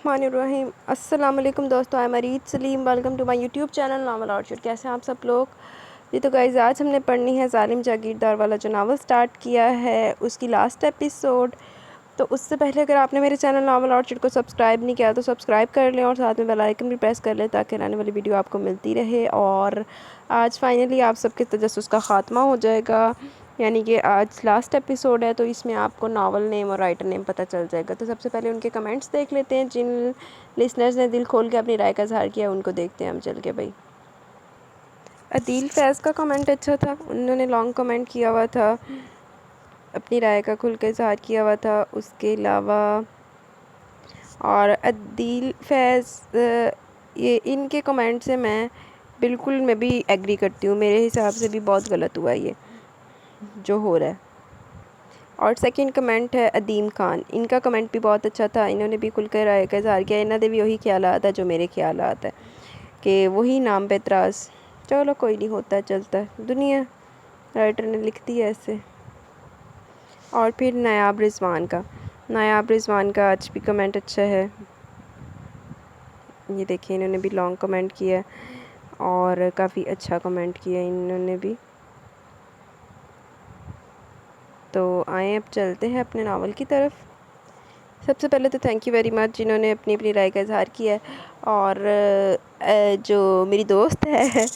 बिस्मिल्लाहिर्रहमानिर्रहीम। अस्सलाम वालेकुम दोस्तों, I am Areed Saleem. Welcome to my YouTube channel Naval Orchard. कैसे हैं आप सब लोग? जी तो गाइज़, आज हमने पढ़नी है जालिम जागीरदार वाला जो नावल स्टार्ट किया है उसकी लास्ट एपिसोड। तो उससे पहले अगर आपने मेरे चैनल नावल ऑर्चर्ड को सब्सक्राइब नहीं किया तो सब्सक्राइब कर लें और साथ में बेल आइकन भी प्रेस कर लें ताकि आने वाली वीडियो आपको मिलती रहे। और आज फाइनली आप सबके तजस्सुस का ख़ात्मा हो जाएगा, यानी कि आज लास्ट एपिसोड है, तो इसमें आपको नावल नेम और राइटर नेम पता चल जाएगा। तो सबसे पहले उनके कमेंट्स देख लेते हैं। जिन लिसनर्स ने दिल खोल के अपनी राय का इज़हार किया उनको देखते हैं हम चल के। भाई अदील फैज़ का कमेंट अच्छा था, उन्होंने लॉन्ग कमेंट किया हुआ था, अपनी राय का खुल के इज़हार किया हुआ था। उसके अलावा और अदील फैज़ ये इनके कमेंट से मैं भी एग्री करती हूँ। मेरे हिसाब से भी बहुत गलत हुआ ये जो हो रहा है। और सेकंड कमेंट है अदीम खान, इनका कमेंट भी बहुत अच्छा था। इन्होंने भी खुल कर राय का इज़हार किया। इन्होंने भी वही ख्याल आता जो मेरे ख्याल आता है कि वही नाम पे एतराज़। चलो कोई नहीं, होता है, चलता है, दुनिया राइटर ने लिख दी है ऐसे। और फिर नायाब रिजवान का आज भी कमेंट अच्छा है। ये देखिए, इन्होंने भी लॉन्ग कमेंट किया और काफ़ी अच्छा कमेंट किया इन्होंने भी। तो आए अब चलते हैं अपने नावल की तरफ। सबसे पहले तो थैंक यू वेरी मच जिन्होंने अपनी अपनी राय का इज़हार किया है। और जो मेरी दोस्त है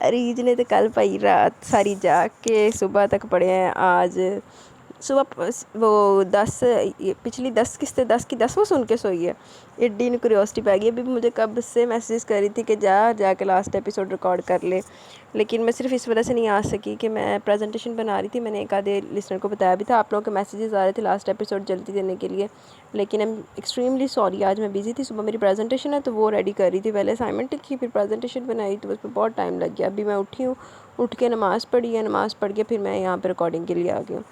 अरीज ने तो कल भाई रात सारी जाग के सुबह तक पढ़े हैं। आज सुबह वो पिछली 10 किस्तें 10 की 10 वो सुन के सोई है। एड्डी ने क्यूरियोसिटी पै गई। अभी मुझे कब से मैसेज कर रही थी कि जाके लास्ट एपिसोड रिकॉर्ड कर ले, लेकिन मैं सिर्फ इस वजह से नहीं आ सकी कि मैं प्रेजेंटेशन बना रही थी। मैंने एक आधे लिसनर को बताया भी था, आप लोगों के मैसेजेस आ रहे थे लास्ट एपिसोड जल्दी देने के लिए, लेकिन आई एम एक्सट्रीमली सॉरी। आज मैं बिज़ी थी, सुबह मेरी प्रेजेंटेशन है तो वो रेडी कर रही थी। पहले असाइनमेंट लिखी, फिर प्रेजेंटेशन बनाई, तो उसमें बहुत टाइम लग गया। अभी मैं उठी हूँ, उठ के नमाज़ पढ़ी है, नमाज़ पढ़ के फिर मैं यहाँ पर रिकॉर्डिंग के लिए आ गई हूँ।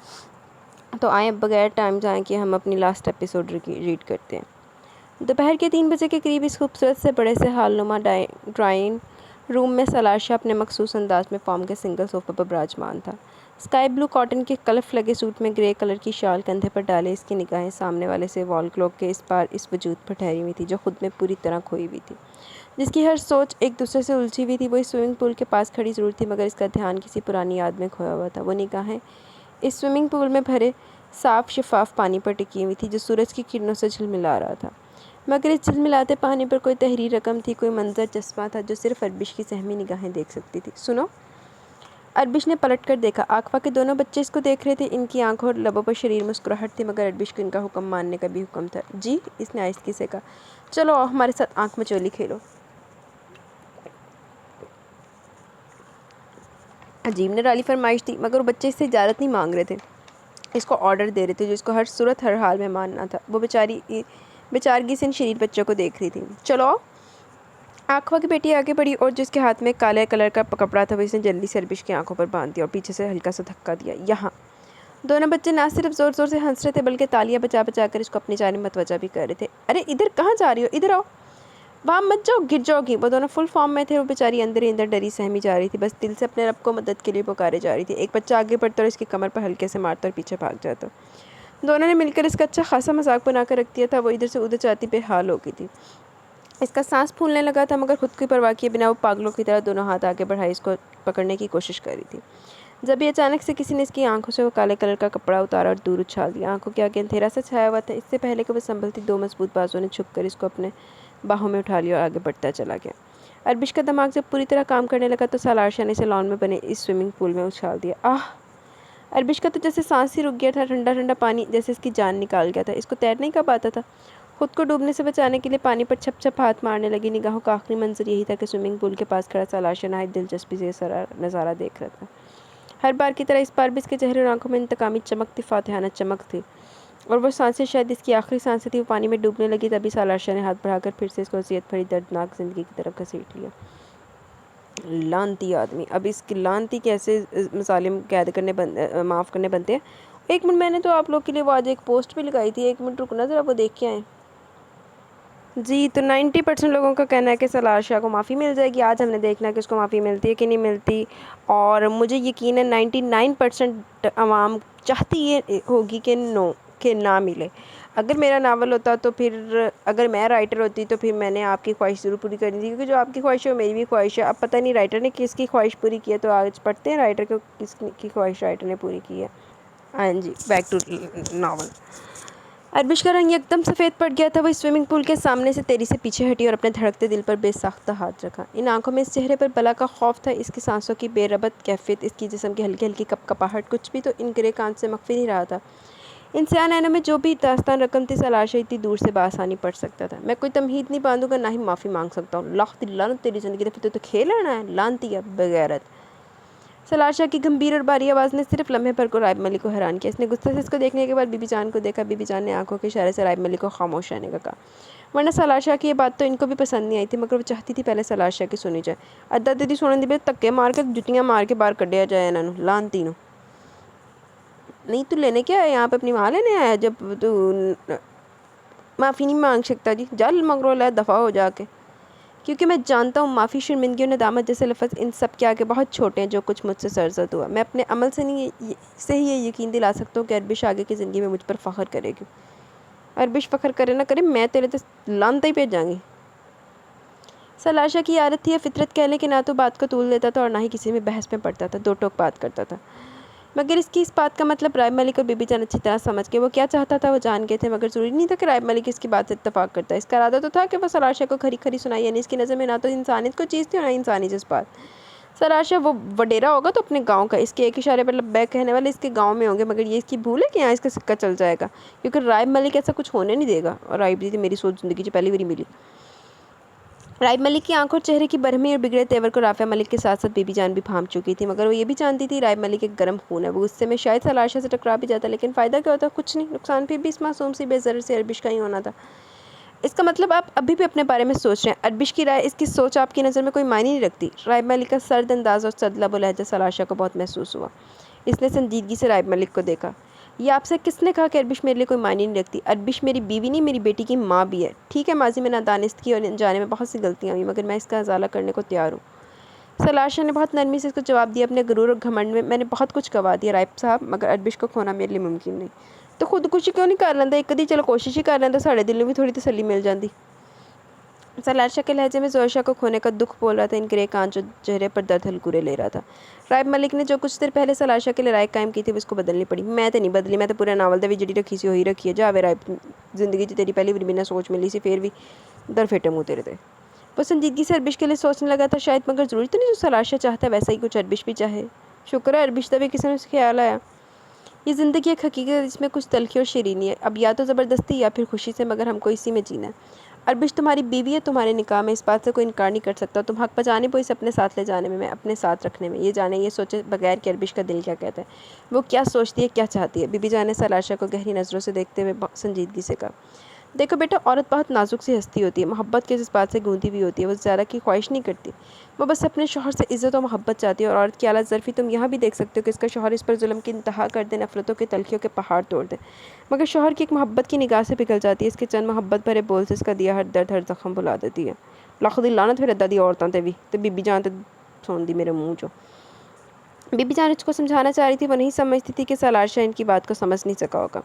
तो आए बगैर टाइम जाएँ कि हम अपनी लास्ट एपिसोड रीड करते हैं। दोपहर के 3 बजे के करीब इस खूबसूरत से बड़े से हालनुमा ड्राइंग रूम में सलाशा अपने मखसूस अंदाज में फॉर्म के सिंगल सोफे पर विराजमान था। स्काई ब्लू कॉटन के कलफ लगे सूट में ग्रे कलर की शाल कंधे पर डाले इसकी निगाहें सामने वाले से वॉल क्लॉक के इस पार इस वजूद पर ठहरी हुई थी जो खुद में पूरी तरह खोई हुई थी, जिसकी हर सोच एक दूसरे से उलझी हुई थी। वही स्विमिंग पूल के पास खड़ी ज़रूर थी, मगर इसका ध्यान किसी पुरानी याद में खोया हुआ था। वो निगाहें इस स्विमिंग पूल में भरे साफ शफाफ पानी पर टिकी हुई थी जो सूरज की किरणों से झिलमिला रहा था, मगर इस झिलमिलाते पानी पर कोई तहरीर रकम थी, कोई मंजर चश्मा था जो सिर्फ अरबिश की सहमी निगाहें देख सकती थी। सुनो, अरबिश ने पलट कर देखा। आकफा के दोनों बच्चे इसको देख रहे थे। इनकी आंखों और लबों पर शरीर मुस्कुराहट थी, मगर अरबिश को इनका हुक्म मानने का भी हुक्म था। जी, इसने आहिस्ती से कहा, चलो हमारे साथ आंख मचोली खेलो। अजीब ने डाली फरमाइश थी, मगर वो बच्चे इससे इजाज़त नहीं मांग रहे थे, इसको ऑर्डर दे रहे थे जो इसको हर सूरत हर हाल में मानना था। वो बेचारगी से इन शरीर बच्चों को देख रही थी। चलो। आकवा की बेटी आगे बढ़ी और जिसके हाथ में काले कलर का कपड़ा था वो इसने जल्दी से अरबिश की आंखों पर बांध दिया और पीछे से हल्का सा धक्का दिया। यहाँ दोनों बच्चे ना सिर्फ ज़ोर ज़ोर से हंस रहे थे बल्कि तालियां बजा बजा कर इसको अपनी जानिब मतवजा भी कर रहे थे। अरे इधर कहाँ जा रही हो, इधर आओ, वहाँ मत जाओ, गिर जाओगी। वो दोनों फुल फॉर्म में थे। वो बेचारी अंदर ही अंदर डरी सहमी जा रही थी, बस दिल से अपने रब को मदद के लिए पुकारे जा रही थी। एक बच्चा आगे बढ़ता और इसकी कमर पर हल्के से मारता और पीछे भाग जाता। दोनों ने मिलकर इसका अच्छा खासा मजाक बनाकर रख दिया था। वो इधर से उधर जाती बेहाल हो गई थी। इसका सांस फूलने लगा था, मगर खुद की परवाह किए बिना वो पागलों की तरह दोनों हाथ आगे बढ़ाए इसको पकड़ने की कोशिश कर रही थी। जब भी अचानक से किसी ने इसकी आंखों से वो काले कलर का कपड़ा उतारा और दूर उछाल दिया। आंखों के आगे अंधेरा सा छाया हुआ था। इससे पहले कि वो संभलती, दो मजबूत बाजुओं ने छुपकर इसको अपने बाहों में उठा लिया और आगे बढ़ता चला गया। अरबिश का दिमाग जब पूरी तरह काम करने लगा तो सालारशा ने इसे लॉन में बने इस स्विमिंग पूल में उछाल दिया। आह! अरबिश का तो जैसे सांस ही रुक गया था। ठंडा ठंडा पानी जैसे इसकी जान निकाल गया था। इसको तैरना ही कब आता था। खुद को डूबने से बचाने के लिए पानी पर छप छप हाथ मारने लगी। निगाहों का आखिरी मंजर यही था कि स्विमिंग पूल के पास खड़ा सालारशा नहायत दिलचस्पी से सारा नज़ारा देख रहा था। हर बार की तरह इस बार भी इसके चेहरे और आंखों में इंतकामी चमक थी, फातिहाना चमक थी, और वो सांसें शायद इसकी आखिरी सांसें थी। वो पानी में डूबने लगी तभी सालारशा ने हाथ बढ़ाकर फिर से इसको अज़ियत भरी दर्दनाक ज़िंदगी की तरफ घसीट लिया। लानती आदमी, अब इसकी लानती कैसे मसालिम कैद करने माफ़ करने बनते हैं। एक मिनट, मैंने तो आप लोग के लिए वो आज एक पोस्ट भी लगाई थी, एक मिनट रुकना ज़रा, वो देख के आएँ। जी, तो 90% लोगों का कहना है कि सालारशा को माफ़ी मिल जाएगी। आज हमने देखना है कि उसको माफ़ी मिलती है कि नहीं मिलती, और मुझे यकीन है 99% आवाम चाहती ये होगी कि नो, कि ना मिले। अगर मेरा नावल होता तो फिर, अगर मैं राइटर होती तो फिर मैंने आपकी ख्वाहिश ज़रूर पूरी करनी थी, क्योंकि जो आपकी ख्वाहिश है वो मेरी भी ख्वाहिश है। अब पता नहीं राइटर ने किसकी ख्वाहिश पूरी की है, तो आज पढ़ते हैं राइटर को किसकी ख्वाहिश राइटर ने पूरी की है। हाँ जी, बैक टू नावल। अरबिश का रंग एकदम सफ़ेद पड़ गया था। वो स्विमिंग पूल के सामने से तेरी से पीछे हटी और अपने धड़कते दिल पर बेसाख्ता हाथ रखा। इन आंखों में, इस चेहरे पर बला का खौफ था, इसकी सांसों की बेरबत कैफियत, इसकी जिस्म की हल्की हल्की कपकपाहट, कुछ भी तो इन ग्रे कांच से मख्फी नहीं रहा था। इन स्याह नैनों में जो भी दास्तान रकम थी, सलाशा इतनी दूर से बासानी पढ़ सकता था। मैं कोई तमहीद नहीं बांधूंगा, ना ही माफ़ी मांग सकता हूँ। लाख लानत तेरी ज़िंदगी, तो फिर तो खेल लेना है, लानती है बगैरत। सलाशा की गंभीर और भारी आवाज़ ने सिर्फ लम्हे भर को राइब मलिक को हैरान किया। इसने गुस्से से इसको देखने के बाद बीबी जान को देखा। बीबी जान ने आंखों के इशारे से राइब मलिक को खामोश रहने का कहा, वरना सलाशा की ये बात तो इनको भी पसंद नहीं आई थी, मगर वो चाहती थी पहले सलाशा की सुनी जाए। अद्दा दीदी सुनने दी धक्के मार के जुतियाँ मार के बाहर कढ़िया जाए इन्होंने, लानती नो। नहीं तू लेने क्या है यहाँ पे, अपनी माँ लेने आया? जब तू माफ़ी नहीं मांग सकता जी, जल मगरो ला दफ़ा हो जाके। क्योंकि मैं जानता हूँ माफ़ी, शर्मिंदगी और नदामत जैसे लफ्ज़ इन सब के आगे बहुत छोटे हैं जो कुछ मुझसे सरजद हुआ। मैं अपने अमल से से ही ये यकीन दिला सकता हूँ कि अरबिश आगे की ज़िंदगी में मुझ पर फ़ख्र करेगी। अरबिश फ़ख्र करे ना करे, मैं तेरे तो लानता ही भेजाँगी। सलाशा की आदत थी या फितरत कह लें कि ना तो बात को तूल देता था और ना ही किसी में बहस में पड़ता था, दो टोक बात करता था। मगर इसकी इस बात का मतलब राइब मलिक और बीबी जान अच्छी तरह समझ के वो क्या चाहता था वो जान गए थे, मगर ज़रूरी नहीं था कि राइब मलिक इसकी बात से इत्तेफाक करता है। इसका इरादा तो था कि वो सलाशा को खरी खरी सुनाई, यानी इसकी नज़र में ना तो इंसानियत को चीज़ थी और ना इंसानी जज्बात। सलाशा वो वडेरा होगा तो अपने गांव का, इसके एक इशारे पर लब्बैक कहने वाले इसके गांव में होंगे, मगर ये इसकी भूल है कि यहाँ इसका सिक्का चल जाएगा, क्योंकि राइब मलिक ऐसा कुछ होने नहीं देगा। और राइब दीदी मेरी सोच ज़िंदगी से पहली बारी मिली। राइब मलिक की आंखों और चेहरे की बरहमी और बिगड़े तेवर को राफिया मलिक के साथ साथ बीबी जान भी भांप चुकी थी, मगर वो ये भी जानती थी राइब मलिक एक गर्म खून है। वो गुस्से में शायद सलाशा से टकरा भी जाता, लेकिन फ़ायदा क्या होता, कुछ नहीं, नुकसान फिर भी इस मासूम सी बेज़र से अरबिश का ही होना था। इसका मतलब आप अभी भी अपने बारे में सोच रहे हैं। अरबिश की राय, इसकी सोच आपकी नज़र में कोई मायने नहीं रखती। राइब मलिक का सर्द अंदाज और सदलब लहजा सलाशा को बहुत महसूस हुआ। इसने संजीदगी से राइब मलिक को देखा। ये आपसे किसने कहा कि अरबिश मेरे लिए कोई मायने नहीं रखती? अरबिश मेरी बीवी नहीं, मेरी बेटी की माँ भी है। ठीक है, माजी में नादानिस्त की और अनजाने में बहुत सी गलतियाँ हुई, मगर मैं इसका अजाला करने को तैयार हूँ। सलाशा ने बहुत नरमी से इसको जवाब दिया। अपने गुरूर और घमंड में मैंने बहुत कुछ गवा दिया राइब साहब, मगर अरबिश को खोना मेरे लिए मुमकिन नहीं। तो खुदकुशी क्यों नहीं कर लेंदा? एक कदी चलो कोशिश ही कर लेंदा, साढ़े दिल में भी थोड़ी तसल्ली मिल जाती। सलाशा के लहजे में जोशा को खोने का दुख बोल रहा था। इन ग्रे कांच जो चेहरे पर दर्द हलकुरे ले रहा था। राइब मलिक ने जो कुछ देर पहले सलाशा के लिए राय कायम की थी, उसको बदलनी पड़ी। मैं तो नहीं बदली, मैं तो पूरे नावल दी जी रखी सी हो ही रखी है। जावे राइब, जिंदगी च तेरी पहली बार बिना सोच मिली सी, फिर भी दर फेटे मुँह तेरे थे। वो संजीदगी से अरबिश के लिए सोचने लगा था शायद, मगर ज़रूरी तो नहीं जो सलाशा चाहता है वैसा ही कुछ अरबिश भी चाहे। शुक्र है अरबिश तभी किसी ने उसे ख्याल आया। ये ज़िंदगी एक हकीकत है जिसमें कुछ तलखी और शीरीनी है। अब या तो ज़बरदस्ती या फिर खुशी से, मगर हमको इसी में जीना है। अरबिश तुम्हारी बीवी है, तुम्हारे निकाह में, इस बात से कोई इनकार नहीं कर सकता। तुम हक बचाने पर इसे अपने साथ ले जाने में, मैं अपने साथ रखने में, ये जाने ये सोचे बगैर कि अरबिश का दिल क्या कहता है, वो क्या सोचती है, क्या चाहती है। बीबी जान ने सलाशा को गहरी नज़रों से देखते हुए संजीदगी से कहा, देखो बेटा, औरत बहुत नाजुक सी हस्ती होती है, मोहब्बत के जज्बात से गूंथी भी होती है। वो ज़्यादा की ख्वाहिश नहीं करती, वो बस अपने शोहर से इज़्ज़त और मोहब्बत चाहती है। और औरत की आला ज़र्फ़ी तुम यहाँ भी देख सकते हो कि इसका शोहर इस पर जुल्म की इंतहा कर दे, नफ़रतों के तलखियों के पहाड़ तोड़ दे, मगर शोहर की एक मोहब्बत की निगाह से पिघल जाती है। इसके चंद मोहब्बत भरे बोल से इसका दिया हर दर्द, हर जख्म भुला देती है। लख दी लानत फिर अद्दा दी औरतों ते भी, तो बीबी जान तो सुन दी मेरे मुँह चो। बीबी जान इसको समझाना चाह रही थी, वो नहीं समझती थी कि सलाशा इनकी बात को समझ नहीं सका होगा।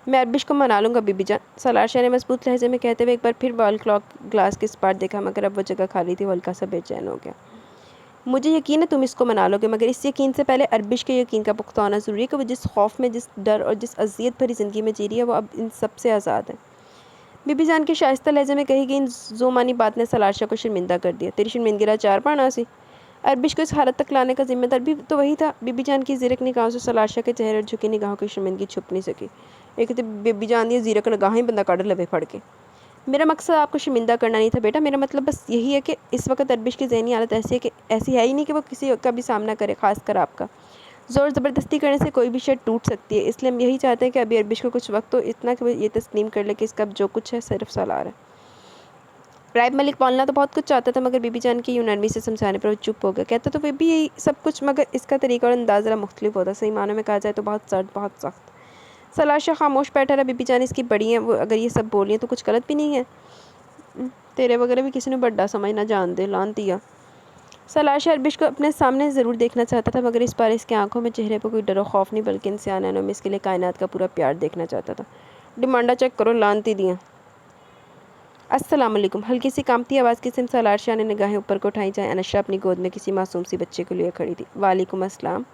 मैं अरबिश को मना लूँगा बीबी जान, सलाशा ने मजबूत लहजे में कहते हुए एक बार फिर बॉल क्लॉक ग्लास के इस पार देखा, मगर अब वो जगह खाली थी। वो हल्का सा बेचैन हो गया। मुझे यकीन है तुम इसको मना लोगे, मगर इस यकीन से पहले अरबिश के यकीन का पुख्ता होना ज़रूरी है कि वो जिस खौफ में, जिस डर और जिस अजियत भरी ज़िंदगी में जी रही है, वो अब इन सब से आज़ाद है। बीबी जान के शाइस्ता लहजे में कही गई इन ज़ुमानी बात ने सलाशा को शर्मिंदा कर दिया। तेरी शर्मिंदगी चार पाना सी। अरबिश को इस हालत तक लाने का जिम्मेदार भी तो वही था। बीबी जान की ज़ीरक निगाहों से सलाशा के चेहरे और झुकी निगाहों की शर्मिंदगी छुप नहीं सकी। एक तो बीबी जान दी ज़ीरक निगाहें ही बंदा काट लवे फड़ के। मेरा मकसद आपको शर्मिंदा करना नहीं था बेटा, मेरा मतलब बस यही है कि इस वक्त अरबिश की ज़हनी हालत ऐसी है कि ऐसी है ही नहीं कि वो किसी का भी सामना करे, खासकर आपका। ज़ोर ज़बरदस्ती करने से कोई भी शर्त टूट सकती है, इसलिए हम यही चाहते हैं कि अभी अरबिश को कुछ वक्त तो इतना कि वो ये तस्लीम कर ले कि इसका जो कुछ है सिर्फ सलार है। राइब मलिक बोलना तो बहुत कुछ चाहता था, मगर बीबी जान की यूं नरमी से समझाने पर वो चुप हो गया। कहता तो वे भी यही सब कुछ, मगर इसका तरीका और अंदाज़ ज़रा मुख्तलिफ होता। सही मानों में कहा जाए तो बहुत सर्द, बहुत सख्त। सलाशा खामोश बैठा रहा। बीबी जान इसकी बड़ी हैं, वो अगर ये सब बोली हैं तो कुछ गलत भी नहीं है। तेरे वगैरह भी किसी ने बड़ा समझना जान दे, लानतिया। सलाशा अरबिश को अपने सामने ज़रूर देखना चाहता था, मगर इस बार इसकी आंखों में, चेहरे पर कोई डर और खौफ नहीं, बल्कि इंसान नैनों में इसके लिए कायनात का पूरा प्यार देखना चाहता था। डिमांडा चेक करो, लानती दियाँ। अस्सलाम वालेकुम। हल्की सी कांपती आवाज़ की सिम सलार शाह ने निगाहें ऊपर को उठाई, जहाँ अनशा अपनी गोद में किसी मासूम सी बच्चे को लिए खड़ी थी। वालेकुम अस्सलाम।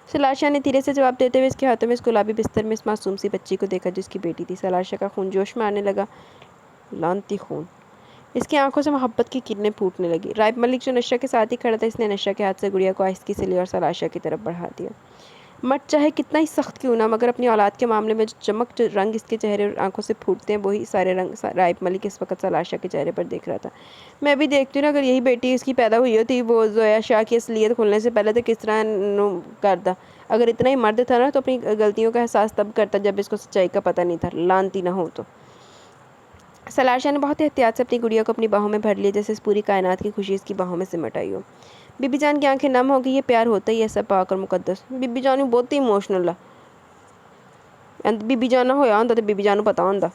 सलार शाह ने धीरे से जवाब देते हुए इसके हाथों में इस गुलाबी बिस्तर में इस मासूम सी बच्ची को देखा जिसकी बेटी थी। सलार शाह का खून जोश में आने लगा। लानती खून। इसकी आंखों से मोहब्बत की किरणें फूटने लगी। राइब मलिक जो नशा के साथ ही खड़ा था, इसने नशा के हाथ से गुड़िया को आहिस्ती से लिया और सलार शाह की तरफ बढ़ा दिया। मर्द चाहे कितना ही सख्त क्यों ना, मगर अपनी औलाद के मामले में जो चमक, जो रंग इसके चेहरे और आंखों से फूटते हैं, वही सारे रंग राइब मलिक इस वक्त सलार शाह के चेहरे पर देख रहा था। मैं भी देखती हूँ ना, अगर यही बेटी इसकी पैदा हुई होती, वो जोया शाह की असलियत खुलने से पहले तो किस तरह करता। अगर इतना ही मर्द था ना, तो अपनी गलतियों का एहसास तब करता जब इसको सच्चाई का पता नहीं था। लानती ना हो तो। सलार शाह ने बहुत एहतियात से अपनी गुड़िया को अपनी बाहों में भर लिया, जैसे इस पूरी कायनात की खुशी इसकी बाहों में सिमट आई हो। बीबी जान की आंखें नम हो गई। ये प्यार होता ही ऐसा पाक और मुकद्दस। बीबी जान बहुत ही इमोशनल है। बीबी जान ना होया होंदा तो बीबी जान पता होंदा।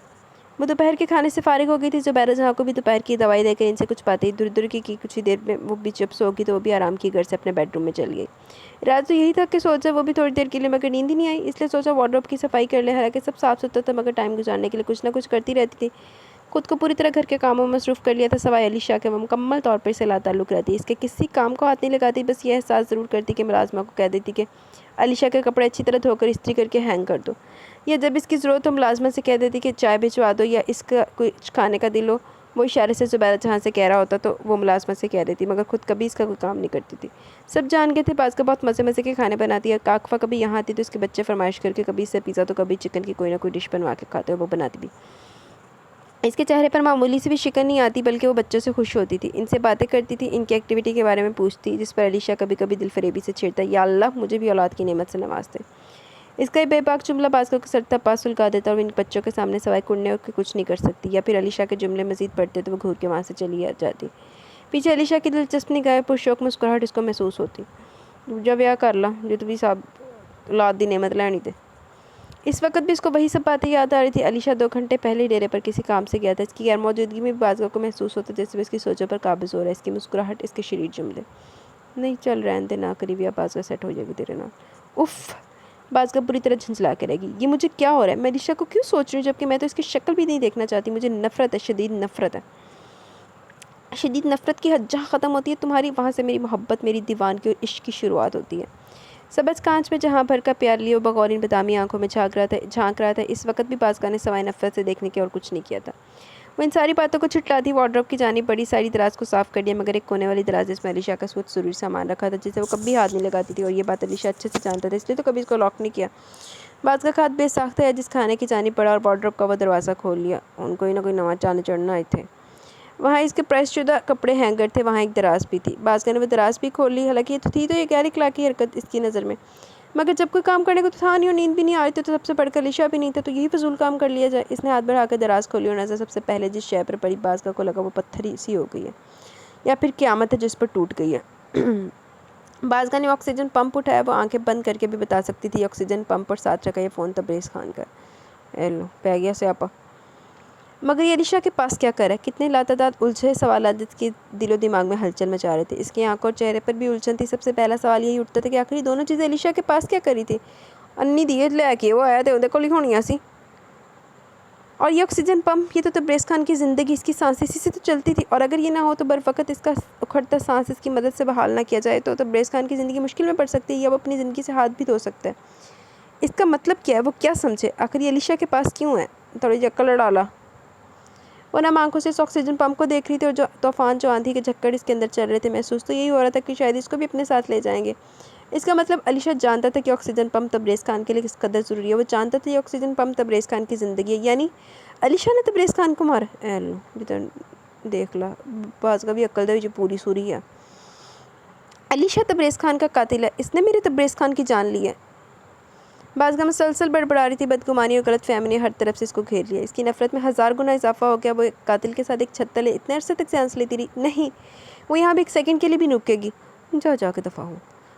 वो दोपहर के खाने से फारिग हो गई थी। जुबैरा जहाँ को भी दोपहर की दवाई देकर इनसे कुछ बातें दूर दूर की कुछ ही देर में वो भी जब सो गई तो वो भी आराम की घर से अपने बेडरूम में चल गई। रात तो यही था कि सोचा वो भी थोड़ी देर के लिए, मगर नींद ही नहीं आई, इसलिए सोचा वार्डरोब की सफाई कर ले। हालांकि सब साफ सुथरा था, मगर टाइम गुजारने के लिए कुछ ना कुछ करती रहती थी। खुद को पूरी तरह घर के कामों में मसरूफ़ कर लिया था, सवाए अली शाह के वो मुकम्मल तौर पर इससे लाताल्लुक़ रहती। इसके किसी काम को हाथ नहीं लगाती, बस ये एहसास ज़रूर करती कि मुलाजमा को कह देती कि अली शाह के कपड़े अच्छी तरह धोकर इस्त्री करके हैंग कर दो, या जब इसकी ज़रूरत हो मुलाजमा से कह देती कि चाय भिजवा दो, या इसका कुछ खाने का दिल हो। वो इशारे से जुबैरा जहाँ से कह रहा होता तो वो मुलाजमा से कह देती, मगर खुद कभी इसका कोई काम नहीं करती थी। सब जान गए थे बाज़ का बहुत मज़े मज़े के खाने बनाती है। काकफा कभी यहाँ आती तो इसके बच्चे फरमाइश करके कभी इससे पिज़्ज़ा तो कभी चिकन की कोई ना कोई डिश बनवा के खाते हो, वो बनाती भी। इसके चेहरे पर मामूली से भी शिकन नहीं आती, बल्कि वो बच्चों से खुश होती थी, इनसे बातें करती थी, इनकी एक्टिविटी के बारे में पूछती, जिस पर अली शाह कभी कभी दिलफरेबी से छेड़ता, या अल्लाह मुझे भी औलाद की नेमत से नवाजते। इसका ये बेबाक जुमला बाज़ को सरता पास सुलगा देता और इन बच्चों के सामने सवाए कुड़ने के कुछ नहीं कर सकती, या फिर अली शाह के जुमले मजीद पढ़ते तो वो घूर के वहाँ से चली जाती। पीछे अली शाह की दिलचस्प निगाह पुरशौक मुस्कुराहट इसको महसूस होती। दूजा ब्याह कर ला जो तू भी साहब औलाद दी नेमत लैनी थे। इस वक्त भी इसको वही सब बातें याद आ रही थी। अली शाह 2 घंटे पहले ही डेरे पर किसी काम से गया था। इसकी गैर मौजूदगी में बाज़ को महसूस होता जैसे वो इसकी सोचों पर काबिज़ हो रहा है। इसकी मुस्कुराहट, इसके शरीर जुमले। नहीं चल रहने दे, ना करीब, या बाज़ सेट हो जाएगी तेरे नाल। उफ़, बाज़ बुरी तरह झंझला के रहेगी। ये मुझे क्या हो रहा है? मैं अली शाह को क्यों सोच रही हूँ जबकि मैं तो इसकी शक्ल भी नहीं देखना चाहती। मुझे नफ़रत है, शदीद नफ़रत है। शदीद नफ़रत की हद जहाँ ख़त्म होती है तुम्हारी, वहाँ से मेरी मोहब्बत, मेरी दीवानगी और इश्क की शुरुआत होती है। सबज कांच में जहाँ भर का प्यार लिए बगौर इन बदामी आंखों में झांक रहा था। इस वक्त भी बाज़ ने सवाए नफ़रत से देखने के और कुछ नहीं किया था। वो इन सारी बातों को छुटलाती वार्डरोब की जानी पड़ी। सारी दराज को साफ़ कर दिया, मगर एक कोने वाली दराज जिसमें अली शाह का बहुत ज़रूरी सामान रखा था, जिसे वो कभी हाथ नहीं लगाती थी, और ये बात अली शाह अच्छे से जानता था, इसलिए तो कभी इसको लॉक नहीं किया। बाज़ का खाद बेसाख्ता है जिस खाने की जानी पड़ा, और वार्डरोब का वो दरवाज़ा खोल लिया। उनको ही ना कोई नवा चांद चढ़ना आए थे। वहाँ इसके प्रेस शुदा कपड़े हैंगर थे, वहाँ एक दराज भी थी। बाज़ ने वो दराज भी खोल ली। हालांकि ये तो थी तो ये गैर अखलाकी हरकत इसकी नज़र में, मगर जब कोई काम करने को तो था नहीं और नींद भी नहीं आ रही थी, तो सबसे पढ़कर अली शाह भी नहीं था, तो यही फजूल काम कर लिया जाए। इसने हाथ बढ़ाकर दराज खोली और नज़र सबसे पहले जिस शय पर पड़ी, बाज़ को लगा वो पत्थरी सी हो गई है, या फिर क़यामत है जिस पर टूट गई है। बाज़ ने ऑक्सीजन पंप उठाया। वो आंखें बंद करके भी बता सकती थी ऑक्सीजन पंप, और साथ रखा ये फ़ोन तब्रेज़ खान का। एलो पै गया स्यापा। मगर ये अली शाह के पास क्या कर है? कितने लातादाद उलझे सवाल इसके दिलो दिमाग में हलचल मचा रहे थे। इसकी आंखों और चेहरे पर भी उलझन थी। सबसे पहला सवाल यही उठता था कि आखिर दोनों चीज़ें अली शाह के पास क्या करी थी? अन्नी दिए लैके वो आया तो उहदे कोल ही होनियां सी। और ये ऑक्सीजन पंप, ये तो तब्रेज़ खान की ज़िंदगी, इसकी सांस इसी से तो चलती थी, और अगर ये ना हो तो बर वक़्त इसका उखड़ता सांस इसकी मदद से बहाल ना किया जाए तो तब्रेज़ खान की ज़िंदगी मुश्किल में पड़ सकती है, या वो अपनी ज़िंदगी से हाथ भी धो सकता है। इसका मतलब क्या है? वो क्या समझे? आखिर ये अली शाह के पास क्यों है? थोड़ी अक्ल डाला। वो नम आंखों से इस ऑक्सीजन पंप को देख रही थी, और जो तूफान, जो आंधी के झक्कड़ इसके अंदर चल रहे थे, महसूस तो यही हो रहा था कि शायद इसको भी अपने साथ ले जाएंगे। इसका मतलब अली शाह जानता था कि ऑक्सीजन पंप तब्रेज़ खान के लिए किस कदर ज़रूरी है। वो जानता था ये ऑक्सीजन पंप तब्रेज़ खान की ज़िंदगी है, यानी अली शाह ने तब्रेज़ खान को मारा। भी तो देख ला, बाज़ का भी अक्ल दे जो पूरी सूरी है। अली शाह तब्रेज़ खान का कातिल है, इसने मेरे तब्रेज़ खान की जान ली है। बाज़ मुसलसल बड़बड़ा रही थी। बदगुमानी और गलत फहमी ने हर तरफ से इसको घेर लिया। इसकी नफ़रत में 1000 गुना इजाफा हो गया। वो एक कातिल के साथ एक छत तले इतने अरसे तक सेंस लेती रही। नहीं, वो यहाँ भी एक सेकंड के लिए भी रुकेगी। जाके दफ़ा हो।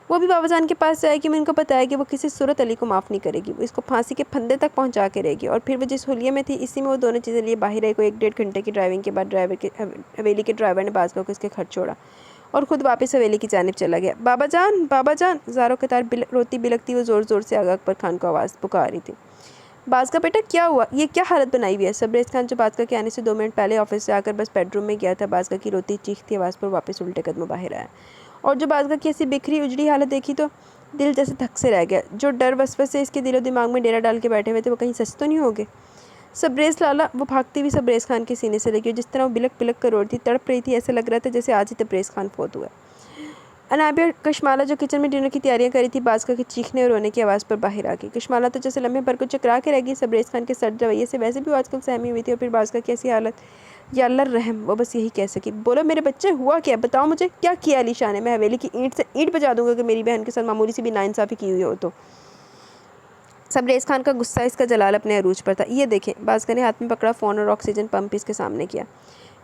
वो भी बाबा जान के पास जाएगी। मैं इनको बताया कि वो किसी सूरत अली को माफ़ नहीं करेगी। वो इसको फांसी के फंदे तक पहुँचा के रहेगी। और फिर वो जिस हुलिये में थी, इसी में वो दोनों चीज़ें लिए बाहर आई। को 1-1.5 घंटे की ड्राइविंग के बाद हवेली के ड्राइवर ने बाज़ को इसके घर छोड़ा और ख़ुद वापस हवेली की जानिब चला गया। बाबा जान, ज़ारों के तार रोती बिलकती वो ज़ोर ज़ोर से आगा अकबर खान को आवाज़ पुकार रही थी। बाज़ का बेटा क्या हुआ, ये क्या हालत बनाई हुई है? सबरेज़ खान जो बाज़ के आने से 2 मिनट पहले ऑफिस से आकर बस बेडरूम में गया था, बाज़ की रोती चीखती आवाज़ पर वापस उल्टे कदमों बाहर आया। और जो बाज़ की ऐसी बिखरी उजड़ी हालत देखी तो दिल जैसे धक से रह गया। जो डर वसवसे इसके दिलो दिमाग में डेरा डाल के बैठे हुए थे वो कहीं सच तो नहीं हो गए? सबरेज़ लाला, वो भागती हुई सबरेज़ खान के सीने से लगी, जिस तरह वो बिलक बिलक कर रो रही थी, तड़प रही थी। ऐसा लग रहा था जैसे आज ही तबरेज़ खान फोत हुआ। अनाबिया और कशमाला जो किचन में डिनर की तैयारियां करी थी, बाज़ के चीखने और रोने की आवाज़ पर बाहर आ गई। कशमाला तो जैसे लम्हे भर को चकरा के रह गई। सबरेज़ खान के सर्द रवैये से वैसे भी आजकल सहमी हुई थी, और फिर बाज़ की ऐसी हालत, या अल्लाह रहम, वो बस यही कह सकी। बोलो मेरे बच्चे, हुआ क्या? बताओ मुझे, क्या किया अलीशा ने? मैं हवेली की ईंट से ईंट बजा दूंगा कि मेरी बहन के साथ मामूली सी भी नाइंसाफ़ी की हुई हो तो। सबरेज़ खान का गुस्सा, इसका जलाल अपने अरूज पर था। ये देखें, बाज़ ने हाथ में पकड़ा फ़ोन और ऑक्सीजन पंप इसके सामने किया।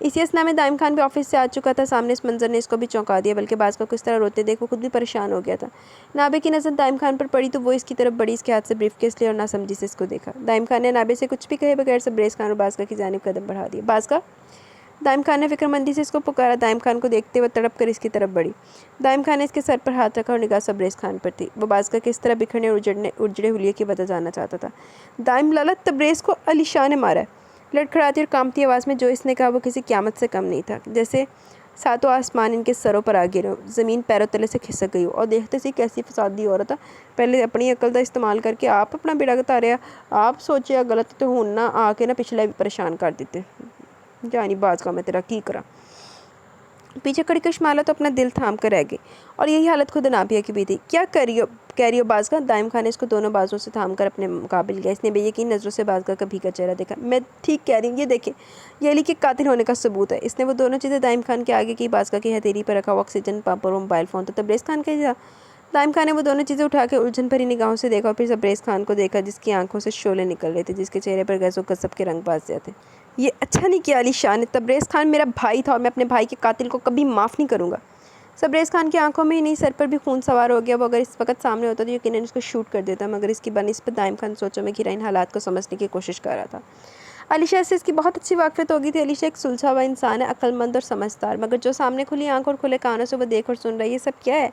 इसी असना में दाइम खान भी ऑफिस से आ चुका था। सामने इस मंजर ने इसको भी चौंका दिया, बल्कि बाज़ को किस तरह रोते देख वो खुद भी परेशान हो गया था। नाबे की नज़र दाइम खान पर पड़ी तो वो इसकी तरफ बढ़ी, इसके हाथ से ब्रीफकेस लिया और नासमझी से इसको देखा। दाइम खान ने नाबे से कुछ भी कहे बगैर सबरेज़ खान और बाज़ की जानिब कदम बढ़ा दिया। बाज़, दाइम खान ने फिक्रमंदी से इसको पुकारा। दाइम खान को देखते हुए तड़प कर इसकी तरफ बढ़ी। दाइम खान ने इसके सर पर हाथ रखा और निगाह सबरेज़ खान पर थी। वो बाज़ का किस तरह बिखरने और उजड़े हुलिये की वजह जानना चाहता था। दाइम लाला, तबरेज़ को अलीशा ने मारा है। लड़खड़ाती और कांपती आवाज़ में जो इसने कहा वो किसी क़यामत से कम नहीं था। जैसे सातों आसमान इनके सरों पर आ गिरे, ज़मीन पैरों तले से खिसक गई हो। और देखते सी कैसी फसादी औरत है, पहले अपनी अकल का इस्तेमाल करके आप अपना बेड़ा गतारे, आप सोचे गलत तो हूँ ना आके ना पिछले भी परेशान कर देते। जानी बाज़ का मैं तेरा की करा। पीछे खड़ी कशमाला तो अपना दिल थाम कर रह गई, और यही हालत खुद अनाबिया की भी थी। क्या कह रही हो बाज़ का? दाइम खान ने इसको दोनों बाजों से थाम कर अपने मुकाबिल गया। इसने बेयकीन नज़रों से बाज़ का भीगा चेहरा देखा। मैं ठीक कह रही हूँ, ये देखे, ये अली के कातिल होने का सबूत है। इसने वो दोनों चीज़ें दाइम खान के आगे की। बाज़ की हथेली पर रखा हुआ ऑक्सीजन पंप और मोबाइल फ़ोन तो तबरेज़ खान का ही था। दाइम खान ने वो दोनों चीज़ें उठा के उलझन भरी निगाहों से देखा, और फिर सबरेज़ खान को देखा, जिसकी आंखों से शोले निकल रहे थे, जिसके चेहरे पर गैसो गजब के रंग बाज जाते। ये अच्छा नहीं किया अलीशा ने। तबरेज़ खान मेरा भाई था और मैं अपने भाई के कातिल को कभी माफ़ नहीं करूँगा। सबरेज़ खान की आंखों में ही नहीं, सर पर भी खून सवार हो गया। वो अगर इस वक्त सामने होता तो यकीनन उसको शूट कर देता, मगर इसकी बनिस्बत दाइम खान सोचों में घिरा इन हालात को समझने की कोशिश कर रहा था। अलीशा से इसकी बहुत अच्छी वाक़फ़ियत हो गई थी। अलीशा एक सुलझा हुआ इंसान है, अक्लमंद और समझदार, मगर जो सामने खुली आँख और खुले कानों से वो देख और सुन रहा है, ये सब क्या है?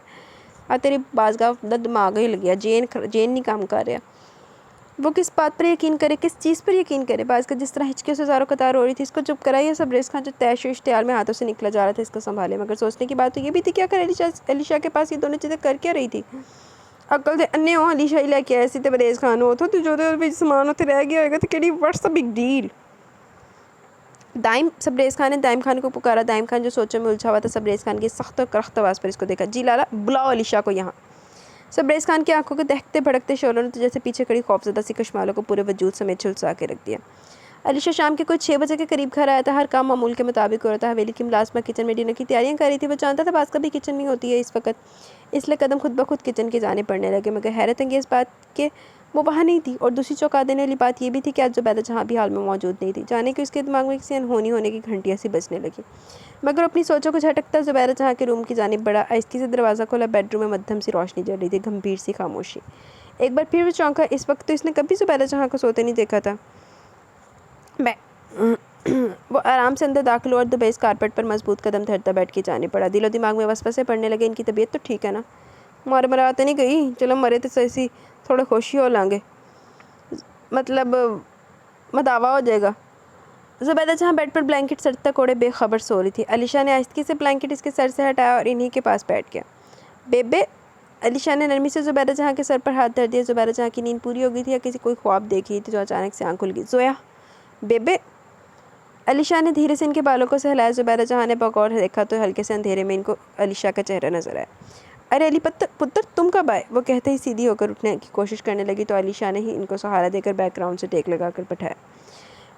तेरी बाज़गाह दिमाग ही लग गया, जेन नहीं काम कर रहा। वो किस बात पर यकीन करे, किस चीज़ पर यकीन करे? बाज़ का जिस तरह हिचकियों से ज़ारो कतार हो रही थी, इसको चुप कराइए। सबरेज़ खान जो तैश इश्तियाल में हाथों से निकला जा रहा था, इसको संभाले। मगर सोचने की बात तो ये भी थी, क्या कर अलीशा के पास ये दोनों चीज़ें कर क्या रही थी? अकल से अन्य हो, अलीशा ही लेके आए सी तबरेज़ खान हो तो जो समान होते रह गया होगा तो केड़ी what's the big deal. Sabrez Khan ने दाइम खान को पुकारा। दाइम खान जो सोचों में उलझा हुआ था, सबरेज़ खान की सख्त और करख्त आवाज़ पर इसको देखा। जी लाला, बुलाओ अलीशा को यहाँ। सबरेज़ खान की आंखों के दहकते भड़कते शोलों ने तो जैसे पीछे खड़ी खौफजदा सी कशमालों को पूरे वजूद समेत झुलसा के रख दिया। अलीशा शाम के कोई 6 बजे के करीब घर आया था। हर काम मामूल के मुताबिक हो रहा था। हवेली की मुलाजमा किचन में डिनर की तैयारियां कर रही थी। वो जानता था बाज़ का भी किचन में होती है इस वक्त, इसलिए कदम खुद ब खुद किचन के जाने पड़ने लगे। मगर हैरत अंगेज़ बात के वो वहाँ नहीं थी, और दूसरी चौंका देने वाली बात यह भी थी कि आज ज़ुबैदा जहाँ भी हाल में मौजूद नहीं थी। जाने कि उसके दिमाग में किसी अनहोनी होने की घंटियाँ सी बजने लगी। मगर अपनी सोचों को झटकता ज़ुबैदा जहाँ के रूम की जानिब बढ़ा। आहिस्ती से दरवाज़ा खोला। बेडरूम में मध्यम सी रोशनी जल रही थी, गंभीर सी खामोशी। एक बार फिर वो चौंका। इस वक्त तो इसने कभी ज़ुबैदा जहाँ को सोते नहीं देखा था। वो आराम से अंदर दाखिल हुआ और दुबेस कारपेट पर मजबूत कदम धरता बैठ के जाने पड़ा। दिलो दिमाग में वसवसे पड़ने लगे। इनकी तबीयत तो ठीक है ना? मरा तो नहीं गई? चलो मरे तो सही, थोड़ा खुशी हो लांगे, मतलब मदावा हो जाएगा। ज़ुबैदा जहाँ बेड पर ब्लैंकेट सर तक ओढ़े बेखबर सो रही थी। अलीशा ने आहिस्ती से ब्लैंकेट इसके सर से हटाया और इन्हीं के पास बैठ गया। बेबे, अलीशा ने नरमी से ज़ुबैदा जहाँ के सर पर हाथ धर दिया। ज़ुबैदा जहाँ की नींद पूरी हो गई थी या किसी कोई ख्वाब देख रही थी जो अचानक से आँख खुल गई। जोया, बेबे। अलीशा ने धीरे से इनके बालों को सहलाया। ज़ुबैदा जहाँ ने बगौर देखा तो हल्के से अंधेरे में इनको अलीशा का चेहरा नजर आया। अरे अली पुत्र, तुम कब आए? वो कहते ही सीधी होकर उठने की कोशिश करने लगी तो अलीशा ने ही इनको सहारा देकर बैकग्राउंड से टेक लगाकर बैठाया।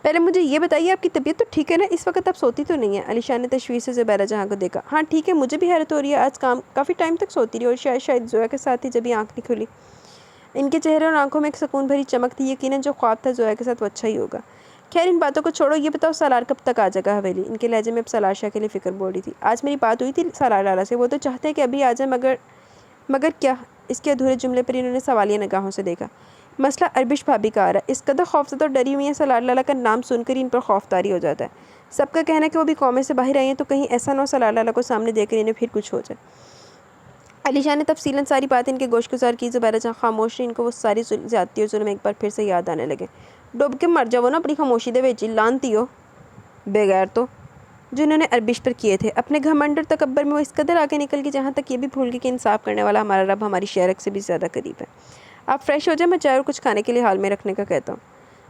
पहले मुझे ये बताइए, आपकी तबीयत तो ठीक है ना? इस वक्त आप सोती तो नहीं है? अलीशा ने तशवीश से ज़ुबैदा जहाँ को देखा। हाँ ठीक है, मुझे भी हैरत हो रही है, आज काफ़ी टाइम तक सोती रही और शायद जोया के साथ ही जब आँख नहीं खुली। इनके चेहरे और आंखों में एक सुकून भरी चमक थी। यकीनन जो ख्वाब था जोया के साथ वो अच्छा ही होगा। खैर इन बातों को छोड़ो, ये बताओ सालार कब तक आ जाएगा हवेली? इनके लहजे में अब सालार शाह के लिए फ़िक्र बोल रही थी। आज मेरी बात हुई थी सालार लाला से, वो तो चाहते हैं कि अभी आ जाए, मगर क्या? इसके अधूरे जुमले पर इन्होंने सवालिया निगाहों से देखा। मसला अरबिश भाभी का आ रहा है। इस कदर खौफज़दा और डरी हुई है, सालार लाला का नाम सुनकर इन पर खौफतारी हो जाता है। सबका कहना है कि वो भी कौमे से बाहर आई हैं, तो कहीं ऐसा ना हो सालार लाला को सामने देखकर इन्हें फिर कुछ हो जाए। अलीशा ने तफसीलन सारी बातें इनके गोशगुजार की। ज़ुबैदा जहाँ खामोश रही, इनको वो सारी ज़्यादती और जुल्म एक बार फिर से याद आने लगे। डूब के मर जाओ ना अपनी खामोशी दे विच, लानती हो बेगैर तो जो उन्होंने अरबिश पर किए थे। अपने घमंड और तकब्बर में वो इस कदर आगे निकल गई जहाँ तक ये भी भूल गई कि इंसाफ करने वाला हमारा रब हमारी शहरक से भी ज़्यादा करीब है। आप फ्रेश हो जाए, मैं चाय और कुछ खाने के लिए हाल में रखने का कहता हूँ।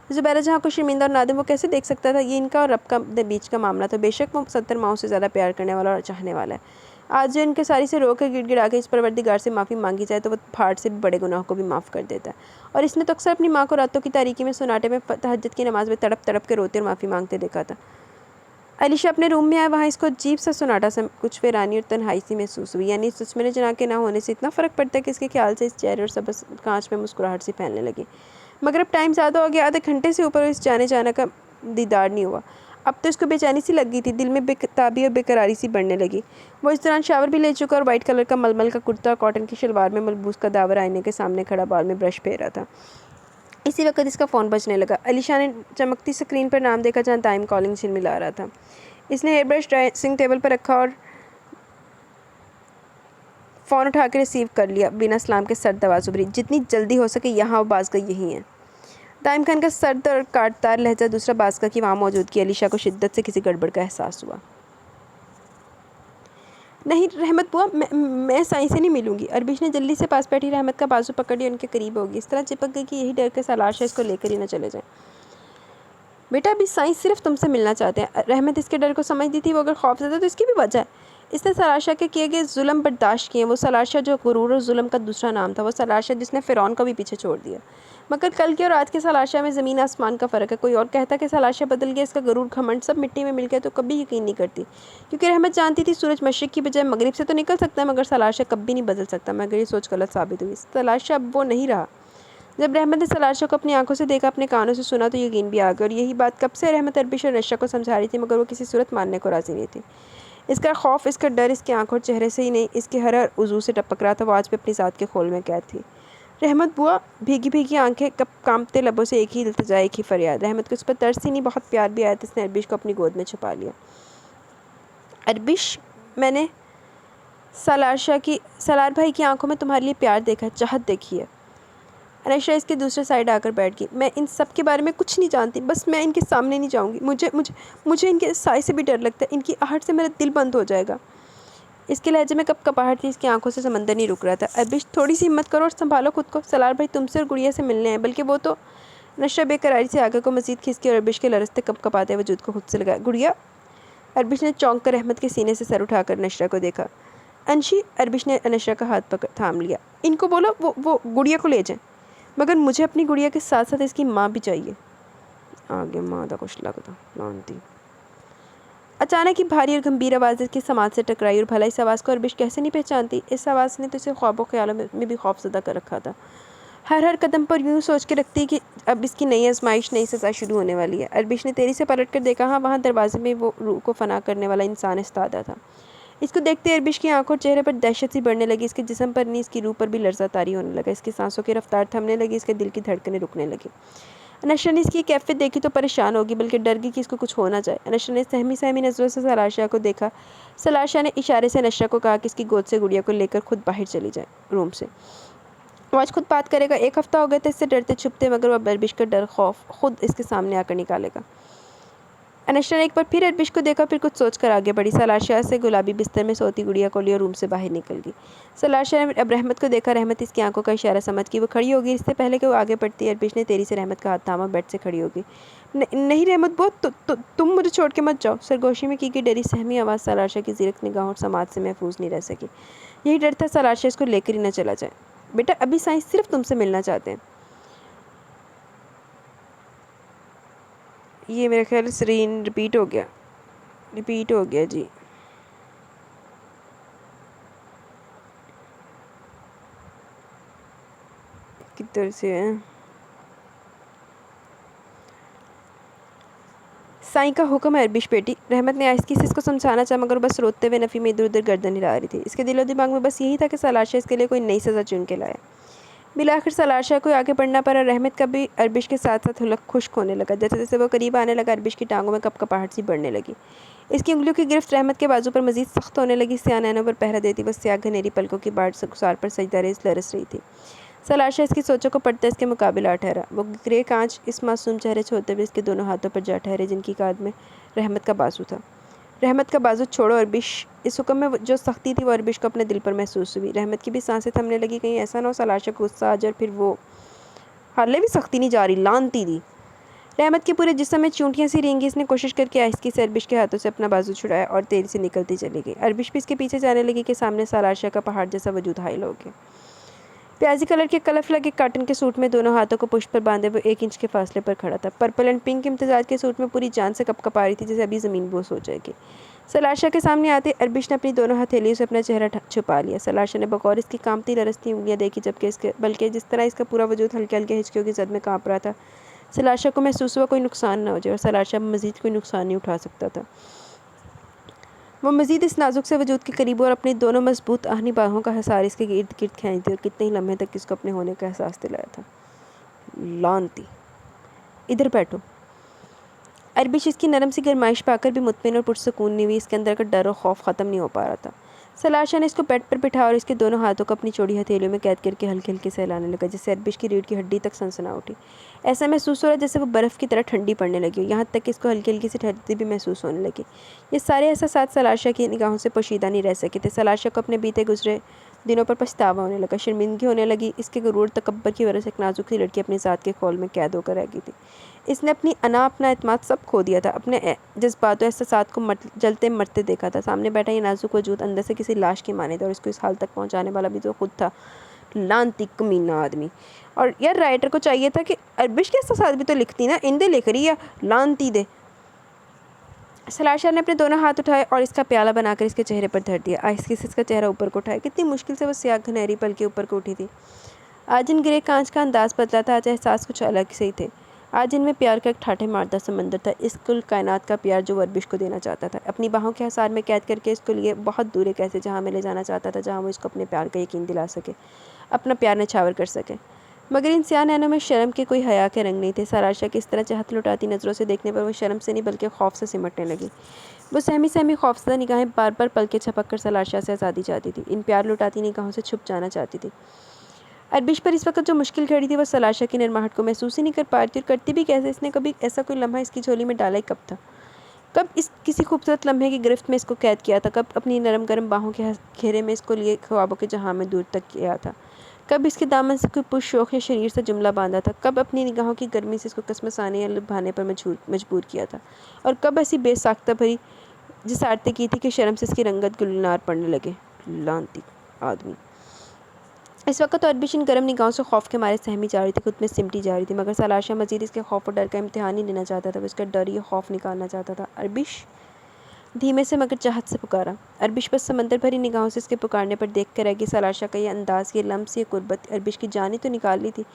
ज़ुबैदा जहाँ को शर्मिंदा और नादिम वो कैसे देख सकता था, ये इनका और रब का बीच का मामला था। बेशक वो 70 माओं से ज़्यादा प्यार करने वाला और चाहने वाला है। आज जो इनके सारी से रोक कर गिड़गिड़ा के इस परवरदिगार से माफ़ी मांगी जाए तो वो फाड़ से भी बड़े गुनाह को भी माफ़ कर देता है। और इसने तो अक्सर अपनी माँ को रातों की तारीकी में सुनाटे में तहज्जुद की नमाज में तड़प तड़प के रोते और माफ़ी मांगते देखा था। अलीशा अपने रूम में आया, वहाँ इसको अजीब सा सुनाटा सा कुछ वीरानी और तन्हाई सी महसूस हुई। यानी सुचमेरे जना के ना होने से इतना फ़र्क पड़ता है कि इसके ख्याल से इस चेहरे और सबस कांच में मुस्कुराहट सी फैलने लगी। मगर अब टाइम ज़्यादा हो गया, आधे घंटे से ऊपर इस जाने जाने का दीदार नहीं हुआ। अब तो इसको बेचैनी सी लग गई थी, दिल में बेताबी और बेकरारी सी बढ़ने लगी। वो इस दौरान शावर भी ले चुका और वाइट कलर का मलमल का कुर्ता और कॉटन की शलवार में मलबूस का दावर आईने के सामने खड़ा बाल में ब्रश फेर रहा था। इसी वक्त इसका फ़ोन बजने लगा। अलीशा ने चमकती स्क्रीन पर नाम देखा जहाँ टाइम कॉलिंग झिलमिला रहा था। इसने हेयर ब्रश ड्रेसिंग टेबल पर रखा और फ़ोन उठा के रिसीव कर लिया। बिना सलाम के सर्द आवाज़ उभरी, जितनी जल्दी हो सके यहाँ बाज़ गई यही है। ताइम खान का सर्द और काटतार लहजा दूसरा बाज़ की वहाँ मौजूद की अलीशा को शिद्दत से किसी गड़बड़ का एहसास हुआ। नहीं रहमत बुआ, मैं साईं से नहीं मिलूंगी। अरबिश ने जल्दी से पास बैठी रहमत का बाजू पकड़ लिया, उनके करीब होगी। इस तरह चिपक गई कि यही डर के सलाश है इसको लेकर ही न चले जाए। बेटा अभी साईं सिर्फ तुमसे मिलना चाहते हैं। रहमत इसके डर को समझती थी, वो अगर खौफज़दा तो इसकी भी वजह है। इसने सलाशा के किए गए जुल्म बर्दाश्त किए। वो सलाशा जो गुरूर और जुल्म का दूसरा नाम था, वो सलाशा जिसने फ़िरौन को भी पीछे छोड़ दिया। मगर कल के और आज के सलाशा में ज़मीन आसमान का फ़र्क है। कोई और कहता कि सलाशा बदल गया, इसका गुरूर घमंड सब मिट्टी में मिल गया, तो कभी यकीन नहीं करती, क्योंकि रहमत जानती थी सूरज मशरिक़ की बजाय मगरिब से तो निकल सकता है, मगर सलाशा कभी नहीं बदल सकता। मगर ये सोच गलत साबित हुई। सलाशा अब वो नहीं रहा। जब रहमत ने सलाशा को अपनी आंखों से देखा, अपने कानों से सुना, तो यकीन भी आ गया। और यही बात कब से रहमत अरबिश और नशा को समझा रही थी, मगर वो किसी सूरत मानने को राज़ी नहीं थी। इसका खौफ, इसका डर इसकी आंखों और चेहरे से ही नहीं, इसके हर उज़ू से टपक रहा था। वो आज भी अपनी ज़ात के खोल में कैद थी। रहमत बुआ, भीगी भीगी आंखें, कब कांपते लबों से एक ही इल्तिजा, एक ही फरियाद। रहमत को उस पर तरस ही नहीं, बहुत प्यार भी आया था। इसने अरबिश को अपनी गोद में छुपा लिया। अरबिश, मैंने सलार भाई की आंखों में तुम्हारे लिए प्यार देखा, चाहत देखी है। अनशा इसके दूसरे साइड आकर बैठ गई। मैं इन सब के बारे में कुछ नहीं जानती, बस मैं इनके सामने नहीं जाऊंगी। मुझे मुझे मुझे इनके साय से भी डर लगता है। इनकी आहट से मेरा दिल बंद हो जाएगा। इसके लहजे में कब कपाहट थी, इसकी आंखों से समंदर नहीं रुक रहा था। अरबिश, थोड़ी सी हिम्मत करो और संभालो खुद को। सलार भाई तुमसे और गुड़िया से मिलने हैं, बल्कि वो तो। नशा बेकरारी से आगे को मजीद खिसकी और अरबिश के लरजते कब कपाते वजूद को खुद से लगाया। गुड़िया? अरबिश ने चौंक कर अहमद के सीने से सर उठाकर नशरा को देखा। अंशी, अरबिश ने नशरा का हाथ पकड़ थाम लिया। इनको बोलो वो गुड़िया को ले जाएं, मगर मुझे अपनी गुड़िया के साथ साथ इसकी माँ भी चाहिए। आगे माँ दा कुछ लगता लानती। अचानक ही भारी और गंभीर आवाज़ इसकी समाज से टकराई, और भला इस आवाज़ को अरबिश कैसे नहीं पहचानती। इस आवाज़ ने तो इसे ख्वाबों ख्यालों में भी खौफज़दा कर रखा था। हर कदम पर यूँ सोच के रखती कि अब इसकी नई आजमाइश, नई सज़ा शुरू होने वाली है। अरबिश ने तेरी से पलट कर देखा। हाँ, वहाँ दरवाजे में वो रूह को फना करने वाला इंसान इस्तादा था। इसको देखते अरबिश की आंखों और चेहरे पर दहशत सी बढ़ने लगी। इसके जिस्म पर नहीं, इसकी रूह पर भी लर्ज़ा तारी होने लगा। इसकी सांसों की रफ्तार थमने लगी, इसके दिल की धड़कनें रुकने लगी। नशर ने इसकी कैफियत देखी तो परेशान होगी, बल्कि डर गई कि इसको कुछ हो ना जाए। नशर ने सहमी सहमी नज़रों से सलाशा को देखा। सलाशा ने इशारे से नशर को कहा कि इसकी गोद से गुड़िया को लेकर खुद बाहर चली जाए रूम से। वो आज खुद बात करेगा। 1 हफ्ता हो गया था इससे डरते छुपते, मगर वह अरबिश का डर खौफ खुद इसके सामने आकर निकालेगा। अनशा ने एक बार फिर अरबिश को देखा, फिर कुछ सोचकर आगे बढ़ी। सलाशा से गुलाबी बिस्तर में सोती गुड़िया को लिया रूम से बाहर निकल गई। सलाशा ने अब रहमत को देखा। रहमत इसकी आंखों का इशारा समझ की वो खड़ी होगी। इससे पहले कि वो आगे बढ़ती, अरबिश ने तेरी से रहमत का हाथ थामा, बेड से खड़ी होगी। नहीं रहमत बहुत, तुम मुझे छोड़ के मत जाओ। सरगोशी में की गई डरी सहमी आवाज़ सलाशा की ज़ीरक निगाहों और समाज से महफूज नहीं रह सकी। यही डर था सलाशा इसको लेकर ही न चला जाए। बेटा अभी साईं सिर्फ तुमसे मिलना चाहते हैं। ये मेरे ख्याल से रिपीट हो गया जी। किधर से है? साईं का हुक्म है अरबिश बेटी। रहमत ने आहिस्ती से इसको समझाना चाहा, मगर बस रोते हुए नफ़ी में इधर उधर गर्दन हिला रही थी। इसके दिलो दिमाग में बस यही था कि सलाशा इसके लिए कोई नई सज़ा चुन के लाए। बिलाखिर सलाशा को आगे बढ़ना पड़ा। रहमत का भी अरबिश के साथ साथ हुलक खुश्क होने लगा। जैसे जैसे वो करीब आने लगा, अरबिश की टांगों में कपकपाहट सी बढ़ने लगी। इसकी उंगलियों की गिरफ्त रहमत के बाजू पर मजीद सख्त होने लगी। स्याह नैनों पर पहरा देती वह स्याह घनेरी पलकों की बाट गुसार पर सजदारेज लरस रही थी। सलाशा इसकी सोचों को पढ़ता इसके मुकाबले आ ठहरा। वो ग्रे कांच इस मासूम चेहरे से होते हुए इसके दोनों हाथों पर जा ठहरे, जिनकी काद में रहमत का बाजू था। रहमत का बाजू छोड़ो अरबिश। इस हुक्म में जो सख्ती थी वो अरबिश को अपने दिल पर महसूस हुई। रहमत की भी सांसें थमने लगी, कहीं ऐसा ना हो सलाशा को गुस्सा आ जाए और फिर वो हाले भी सख्ती नहीं जा रही, लानती दी। रहमत के पूरे जिस्म में चूंटियाँ सी रेंगी। इसने कोशिश करके आहिस्ती से अरबिश के हाथों से अपना बाजू छुड़ाया और तेजी से निकलती चली गई। अरबिश भी इसके पीछे जाने लगी कि सामने सलाशा का पहाड़ जैसा वजूद हाइल हो गया। प्याजी कलर के कलफ लगे काटन के सूट में दोनों हाथों को पुष्ट पर बांधे वो 1 इंच के फासले पर खड़ा था। पर्पल एंड पिंक इम्तिजाज के सूट में पूरी जान से कपकपा रही थी, जैसे अभी ज़मीन बोस हो जाएगी। सलाशा के सामने आते अरबिश ने अपनी दोनों हथेलियों से अपना चेहरा छुपा लिया। सलाशा ने बगौर इसकी कांपती लरसती उंगलियां देखी, जबकि इसके बल्कि जिस तरह इसका पूरा वजूद हल्के हल्के हिचकियों की जद में काँप रहा था, सलाशा को महसूस हुआ कोई नुकसान न हो जाए और सलाशा मज़ीद कोई नुकसान नहीं उठा सकता था। वो मज़ीद इस नाजुक से वजूद के करीब और अपनी दोनों मजबूत आहनी बाहों का हिसार इसके इर्द गिर्द खींचती और कितने ही लम्हे तक इसको अपने होने का एहसास दिलाया था। लानती, इधर बैठो। अरबिश इसकी नरम सी गरमाइश पाकर भी मुतमिन और पुरसकून नहीं हुई। इसके अंदर का डर और खौफ ख़त्म नहीं हो पा रहा था। सलाशा ने इसको बेड पर बिठाया और इसके दोनों हाथों को अपनी चौड़ी हथेलियों में कैद करके हल्के हल्के सहलाने लगा, जिससे अरबिश की रीढ़ की हड्डी तक सनसना उठी। ऐसा महसूस हो रहा जैसे वो बर्फ़ की तरह ठंडी पड़ने लगी हो, यहाँ तक कि इसको हल्की हल्की सी ठंडी भी महसूस होने लगी। ये सारे एहसास सलाशा की निगाहों से पोशीदा नहीं रह सके थे। सलाशा को अपने बीते गुजरे दिनों पर पछतावा होने लगा, शर्मिंदगी होने लगी। इसके गुरूर तकब्बर की वजह से एक नाजुक सी लड़की अपनी ज़ात के खौल में कैद होकर रह गई थी। इसने अपनी अना अपना एतमाद सब खो दिया था। अपने जज्बात और एहसासात को जलते मरते देखा था। सामने बैठा ये नाजुक वजूद अंदर से किसी लाश की माने था और इसको इस हाल तक पहुंचाने वाला भी तो खुद था। लानती कमीना आदमी। और यार राइटर को चाहिए था कि अरबिश के एहसासात भी तो लिखती ना, इन दे लिख रही है, लानती दे। सलाशा ने अपने दोनों हाथ उठाए और इसका प्याला बनाकर इसके चेहरे पर धर दिया। आहिस्ते से इसका चेहरा ऊपर को उठाया। कितनी मुश्किल से वो स्याह घनेरी पल के ऊपर को उठी थी। आज इन ग्रे कांच का अंदाज बदला था, आज एहसास कुछ अलग से ही थे। आज इनमें प्यार का एक ठाठे मारदा समंदर था, इस कुल कायनात का प्यार जो अरबिश को देना चाहता था। अपनी बाहों के हसार में कैद करके इसको लिए बहुत दूर एक ऐसे जहाँ में ले जाना चाहता था, जहाँ वो इसको अपने प्यार का यकीन दिला सके, अपना प्यार नछावर कर सके। मगर इन स्याह नैनों में शर्म के कोई हया के रंग नहीं थे। सलाशा की इस तरह चाहत लुटाती नज़रों से देखने पर वो शर्म से नहीं बल्कि खौफ से सिमटने लगी। वो सहमी सहमी खौफजदा निगाहें बार बार पलके छपक कर सलाशा से आज़ादी चाहती थी, इन प्यार लुटाती निगाहों से छुप जाना चाहती थी। अरबिश पर इस वक्त जो मुश्किल खड़ी थी वह सलाशा की निर्माहट को महसूस ही नहीं कर पा रही थी, और करती भी कैसे। इसने कभी ऐसा कोई लम्हा इसकी झोली में डाला ही कब था? कब इस किसी खूबसूरत लम्हे की गिरफ्त में इसको कैद किया था? कब अपनी नरम गरम बाहों के घेरे में इसको लिए ख्वाबों के जहां में दूर तक किया था? कब इसके दामन से कोई पुरशौक या शरीर से जुमला बांधा था? कब अपनी निगाहों की गर्मी से इसको कसमसाने या लुभाने पर मजबूर किया था? और कब ऐसी बेसाख्ता भरी जिसारतें की थी कि शर्म से इसकी रंगत गुलनार पड़ने लगे? लानती आदमी। इस वक्त तो अरबिश इन गर्म निगाहों से खौफ के मारे सहमी जा रही थी, खुद में सिमटी जा रही थी। मगर सलाशा मजीद इसके खौफ और डर का इम्तिहान ही लेना चाहता था। वो इसका डर या खौफ निकालना चाहता था। अरबिश, धीमे से मगर चाहत से पुकारा। अरबिश बस समंदर भरी निगाहों से इसके पुकारने पर देख कर रह गई। सलाशा का ये अंदाज़, ये लम्स, ये कुर्बत अरबिश की जान ही तो निकाल ली थी।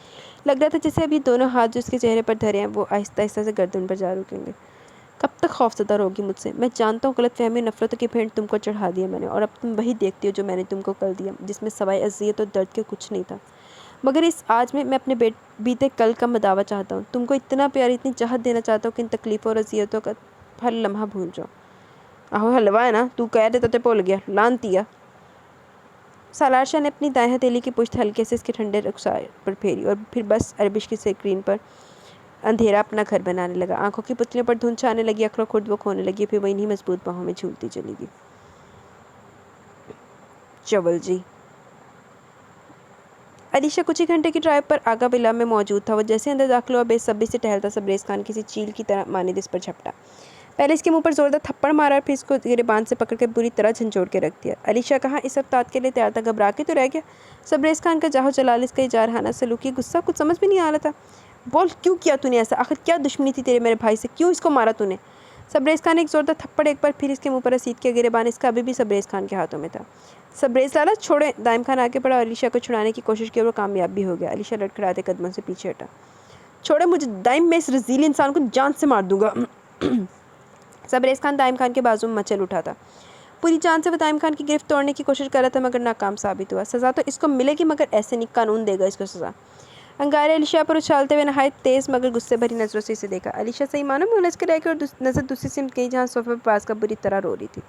लग रहा था जैसे अभी दोनों हाथ जो इसके चेहरे पर धरे हैं वो आहिस्ता आहिस्ता से गर्दन पर जा रुकेंगे। कब तक खौफजदा रहोगी मुझसे? मैं जानता हूँ गलतफहमी नफरतों की भेंट तुमको चढ़ा दिया मैंने, और अब तुम वही देखती हो जो मैंने तुमको कल दिया, जिसमें सवाए अज़ियत और दर्द के कुछ नहीं था। मगर इस आज में मैं अपने बीते कल का मदावा चाहता हूँ। तुमको इतना प्यार, इतनी चाहत देना चाहता हूँ कि इन तकलीफ़ों और अज़ियतों का हर लम्हा भूल जाओ। आहो हलवा है ना, तू कह देता तो भूल गया, लानतिया। सलाशा ने अपनी दाएं हथेली की पुश्त हल्के से इसके ठंडे रुखसार पर फेरी और फिर बस अरबिश की स्क्रीन पर अंधेरा अपना घर बनाने लगा। आंखों की पुतलियों पर धुंध छाने लगी, अखरों खुर्द वो खोने लगी, फिर वही मजबूत बाहों में झूलती चली गई। चवल जी। अलीशा कुछ ही घंटे की ड्राइव पर आगा विला में मौजूद था। वो जैसे अंदर दाखिल हुआ बेसब्री से टहलता सबरेज खान किसी चील की तरह मानिद इस पर झपटा। पहले इसके मुंह पर जोरदार थप्पड़ मारा और फिर इसको गिरेबान से पकड़ के बुरी तरह झंझोड़ के रख दिया। अलीशा कहाँ इस हफ्तात के लिए तैयार था, घबरा के तो रह गया। सबरेज खान का जाहो जलाल, इसका इजारहाना सलूकी, गुस्सा कुछ समझ में नहीं आ रहा था। बोल क्यों किया तूने ऐसा? आखिर क्या दुश्मनी थी तेरे मेरे भाई से? क्यों इसको मारा तूने? सबरेज खान ने एक जोरदार थप्पड़ एक बार फिर इसके मुंह पर रसीद किया। गिरेबान इसका अभी भी सबरेज खान के हाथों में था। सबरेज लाला छोड़े। दाइम खान आगे बढ़ा और अलीशा को छुड़ाने की कोशिश की और वो कामयाब भी हो गया। अलीशा लड़खड़ाते कदमों से पीछे हटा। छोड़े मुझे दाइम, मैं इस रजील इंसान को जान से मार दूंगा। सबरेज खान दाइम खान के बाजू में मचल उठा था। पूरी जान से वो दाइम खान की गिरफ्त तोड़ने की कोशिश कर रहा था, मगर नाकाम साबित हुआ। सज़ा तो इसको मिलेगी, मगर ऐसे नहीं, कानून देगा इसको सज़ा। अंगारे अलीशा पर उछालते हुए नहायत तेज़ मगर गुस्से भरी नज़रों से इसे देखा। अलीशा सही मानो में उलझ कर रह गई और नज़र दूसरी सिमत गई जहाँ सोफे पर बाज़का बुरी तरह रो रही थी।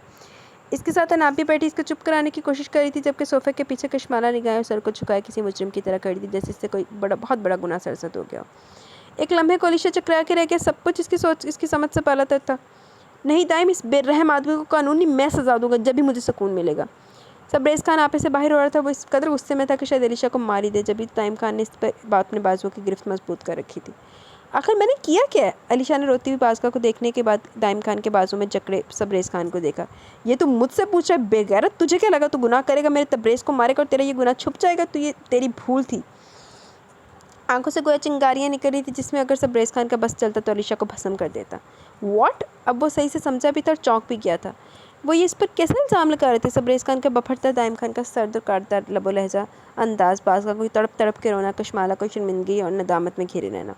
इसके साथ अनाप भी बैठी इसको चुप कराने की कोशिश कर रही थी, जबकि सोफे के पीछे कश्माला निगाहें और सर को झुकाए किसी मुजरिम की तरह खड़ी थी, जैसे इससे कोई बहुत बड़ा गुनाह सरजद हो गया। एक लम्हे को अलीशा चकरा के रह गया। सब कुछ इसकी सोच इसकी समझ से पलट था। नहीं दाइम, इस बेरहम आदमी को कानूनी मैं सजा दूंगा जब भी मुझे सुकून मिलेगा। सबरेज़ खान आपे से बाहर हो रहा था। वो इस कदर गुस्से में था कि शायद अलीशा को मार ही दे। जब भी दाइम खान ने इस पर बात अपने बाजुओं की गिरफ्त मजबूत कर रखी थी। आखिर मैंने किया क्या है? अलीशा ने रोती हुई बाज़का को देखने के बाद दाइम खान के बाजू में जकड़े सबरेज़ खान को देखा। ये तू मुझसे पूछ रहा है बेगैरत? तुझे क्या लगा तू गुनाह करेगा, मेरे तबरेज़ को मारेगा और तेरा ये गुनाह छुप जाएगा? तो ये तेरी भूल थी। आंखों से गोया चिंगारियाँ निकल रही थी, जिसमें अगर सबरेज़ खान का बस चलता तो अलीशा को भस्म कर देता। व्हाट? अब वो सही से समझा भी था और चौंक भी गया था। वो ये इस पर कैसे इल्ज़ाम लगा रहे थे? सबरेज़ खान का बफरता दाइम खान का सर्द और काटता लबो लहजा अंदाज, बाज़ का कोई तड़प तड़प के रोना, कश्माला को शर्मिंदगी और नदामत में घिरे रहना,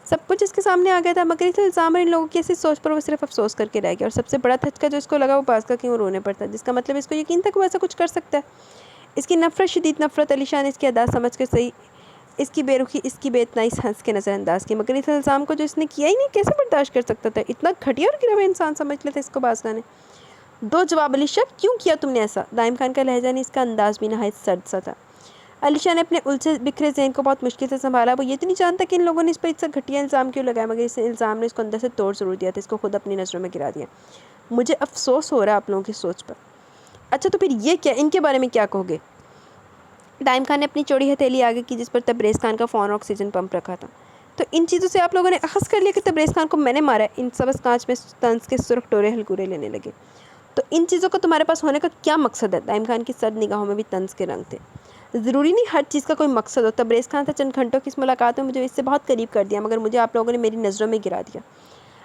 सब कुछ इसके सामने आ गया था। मगर इस इल्ज़ाम और इन लोगों की ऐसी सोच पर वो सिर्फ अफसोस करके रह गया। और सबसे बड़ा धचका जो इसको लगा वो बाज़ का क्यों रोने पर था, जिसका मतलब इसको यकीन था कि वो ऐसा कुछ कर सकता है। इसकी नफरत, शदीद नफरत अलीशा ने इसकी अदा समझ कर सही इसकी बेरुखी, इसकी बेइतनाई हंस के नज़रअंदाज की। मगर इस इल्ज़ाम को जो इसने किया ही नहीं कैसे बर्दाश्त कर सकता था? इतना घटिया और गिरा हुआ इंसान समझ लेते इसको बाज़का ने। दो जवाब अलीशा, क्यों किया तुमने ऐसा? दाइम खान का लहजा नहीं, इसका अंदाज भी नहायत सर्द सा था। अलीशा ने अपने उलझे बिखरे ज़हन को बहुत मुश्किल से संभाला। वो ये तो नहीं जानता कि इन लोगों ने इस पर इतना घटिया इल्ज़ाम क्यों लगाया, मगर इस इल्ज़ाम ने इसको अंदर से तोड़ ज़रूर दिया था, इसको खुद अपनी नज़रों में गिरा दिया। मुझे अफसोस हो रहा है आप लोगों की सोच पर। अच्छा तो फिर ये क्या, इनके बारे में क्या कहोगे? दाइम खान ने अपनी चौड़ी हथेली आगे की, जिस पर तबरेज़ खान का फ़ोन और ऑक्सीजन पंप रखा था। तो इन चीज़ों से आप लोगों ने अखज़ कर लिया कि तबरेज़ खान को मैंने मारा है? इन सबस कांच में तंज के सुर्ख टोरे हलकूरे लेने लगे। तो इन चीज़ों का तुम्हारे पास होने का क्या मकसद है? दाइम खान की सर्द निगाहों में भी तंज के रंग थे। ज़रूरी नहीं हर चीज़ का कोई मकसद हो। तबरेज़ खान था चंद घंटों की इस मुलाकात में मुझे इससे बहुत करीब कर दिया, मगर मुझे आप लोगों ने मेरी नज़रों में गिरा दिया।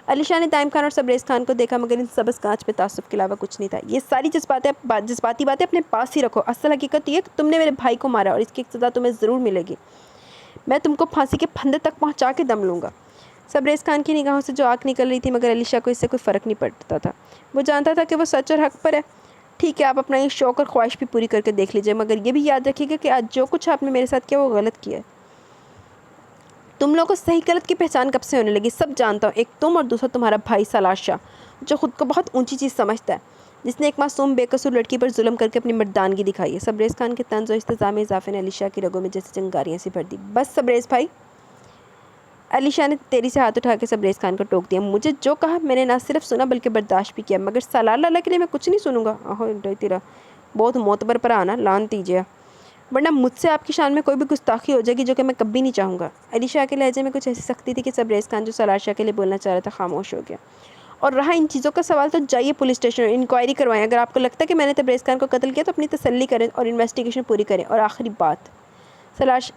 अलीशा ने दाइम खान और सबरेज़ खान को देखा, मगर इन सबस कांच में तासुब के अलावा कुछ नहीं था। ये सारी जज्बाती बातें अपने पास ही रखो। असल हकीकत ये कि तुमने मेरे भाई को मारा और इसकी सज़ा तुम्हें ज़रूर मिलेगी। मैं तुमको फांसी के फंदे तक पहुँचा के दम लूँगा। सबरेज़ खान की निगाहों से जो आँख निकल रही थी, मगर अलीशा को इससे कोई फ़र्क नहीं पड़ता था। वो जानता था कि वो सच और हक पर है। ठीक है, आप अपना ये शौक़ और ख्वाहिश भी पूरी करके देख लीजिए, मगर ये भी याद रखिएगा कि आज जो कुछ आपने मेरे साथ किया वो गलत किया है। तुम लोगों को सही गलत की पहचान कब से होने लगी? सब जानता हूँ। एक तुम और दूसरा तुम्हारा भाई सलाश शाह, जो खुद को बहुत ऊंची चीज़ समझता है, जिसने एक मासूम बेकसूर लड़की पर जुल्म करके अपनी मर्दानगी दिखाई है। सबरेज़ खान के तंज़ और इस्तेज़ाम इजाफे ने अलीशा की रगों में जैसे चिंगारियाँ सी भर दी। बस सबरेज़ भाई, अलीशा ने तेरी से हाथ उठा के सबरेज़ खान को टोक दिया। मुझे जो कहा मैंने ना सिर्फ सुना बल्कि बर्दाश्त भी किया, मगर सलार लाला के लिए मैं कुछ नहीं सुनूंगा। आहो तेरा बहुत मोतबर पर आना लान दीजिए, वरना मुझसे आपकी शान में कोई भी गुस्ताखी हो जाएगी, जो कि मैं कभी नहीं चाहूँगा। अलीशा के लहजे में कुछ ऐसी सख्ती थी कि सबरेज़ खान जो सलार शाह के लिए बोलना चाह रहा था खामोश हो गया। और रहा इन चीज़ों का सवाल, तो जाइए पुलिस स्टेशन और इंक्वायरी करवाएं। अगर आपको लगता है कि मैंने तबरेज़ खान को कत्ल किया तो अपनी तसल्ली करें और इन्वेस्टिगेशन पूरी करें। और आखिरी बात,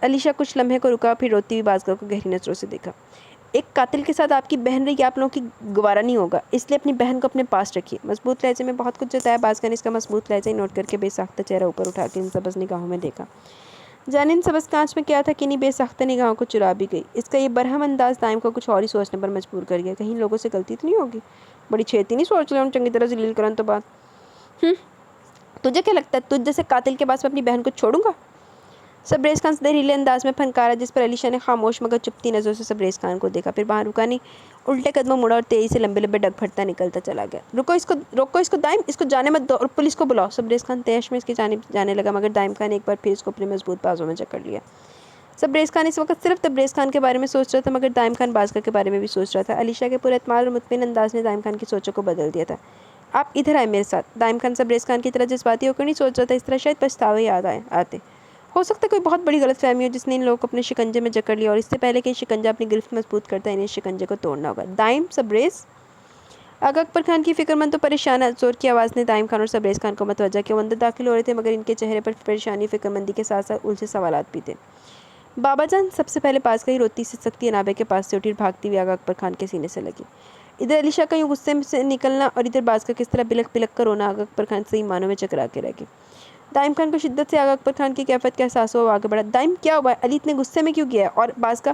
अलीशा कुछ लम्हे को रुका, फिर रोती हुई बाज़का को गहरी नज़रों से देखा। एक कातिल के साथ आपकी बहन रही, आप लोगों की गवारा नहीं होगा, इसलिए अपनी बहन को अपने पास रखिए। मजबूत लहजे में बहुत कुछ जताया बाज़का ने। इसका मजबूत लहजा ही नोट करके बेसाख्ता चेहरा ऊपर उठा के इन सबस निगाहों में देखा। जाने इन सबस कांच में क्या था कि नहीं बेसाख्ता निगाहों को चुरा भी गई। इसका ये बरहम अंदाज दाइम को कुछ और ही सोचने पर मजबूर कर गया। कहीं लोगों से गलती तो नहीं होगी? बड़ी छेती नहीं सोच ले चंगी तरह जलील करन तो बात। तुझे क्या लगता है तुझ जैसे कातिल के पास मैं अपनी बहन को छोड़ूंगा? सबरेज़ खान जहरीले अंदाज में फनकारा, जिस पर अलीशा ने खामोश मगर चुपती नज़रों से सबरेज़ खान को देखा। फिर वहाँ रुका नहीं, उल्टे कदमों मुड़ा और तेज़ी से लंबे लंबे डग फटता निकलता चला गया। रोको इसको दाइम, इसको जाने मत दो और पुलिस को बुलाओ। सबरेज़ खान तैश में इसकी जानिब जाने लगा, मगर दाइम खान एक बार फिर इसको अपने मजबूत बाजों में जकड़ लिया। सबरेज़ खान इस वक्त सिर्फ तबरेज़ खान के बारे में सोच रहा था, मगर दाइम खान बाज़का के बारे में भी सोच रहा था। अलीशा के पूरे एतमाद और मुतमिन अंदाज ने दाइम खान की सोचों को बदल दिया था। आप इधर आए मेरे साथ। दाइम खान सबरेज़ खान की तरह जज्बाती होकर नहीं सोच रहा था, इस तरह शायद पछतावे याद आते। हो सकता है कोई बहुत बड़ी गलतफहमी हो जिसने इन लोगों को अपने शिकंजे में जकड़ लिया, और इससे पहले कि शिकंजा अपनी गिरफ्त मजबूत करता है, इन्हें शिकंजे को तोड़ना होगा। दाइम, सबरेज़। आगा अकबर खान की फिक्रमंद तो परेशान जोर की आवाज़ ने दाइम खान और सबरेज़ खान को मतवज्जा किया। वो अंदर दाखिल हो रहे थे, मगर इनके चेहरे पर परेशानी, फिक्रमंदी के साथ साथ उलझे सवालात भी थे। बाबा जान, सबसे पहले पास का ही रोती सी सकती अनाबे के पास से उठी, भागती हुई आगा अकबर खान के सीने से लगी। इधर अलीशा का यूँ गुस्से से निकलना और इधर बाज़ का किस तरह बिलक बिलक कर रोना आगा अकबर खान सही मानों में चकरा के रह गई। दाइम खान को शिद्दत से आगा अकबर खान की कैफियत का एहसास हुआ, आगे बढ़ा। दाइम, क्या हुआ है? अली इतने गुस्से में क्यों गया है? और बाज़का,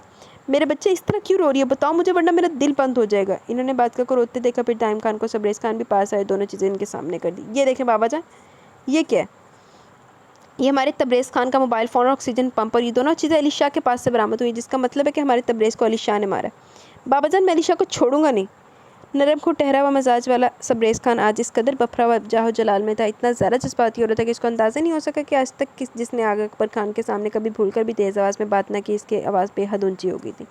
मेरे बच्चे इस तरह क्यों रो रही है? बताओ मुझे, वरना मेरा दिल बंद हो जाएगा। इन्होंने बाज़का को रोते देखा, फिर दाइम खान को सबरेज़ खान भी पास आए, दोनों चीज़ें इनके सामने कर दी। ये देखें बाबा जान, ये क्या है? ये हमारे तबरेज़ खान का मोबाइल फ़ोन और ऑक्सीजन पंप और ये दोनों चीज़ें अली शाह के पास से बरामद हुई, जिसका मतलब है कि हमारे तबरेज़ को अली शाह ने मारा। बाबा जान, मैं अली शाह को छोड़ूंगा नहीं। नरम को ठहरा हुआ मजाज वाला सबरेज़ खान आज इस कदर बफरा हुआ जाहो जलाल में था, इतना ज़्यादा जज्बाती हो रहा था कि इसको अंदाज़ा नहीं हो सका कि आज तक जिसने आगा अकबर खान के सामने कभी भूलकर भी तेज़ आवाज़ में बात ना की, इसकी आवाज़ बेहद ऊंची हो गई थी।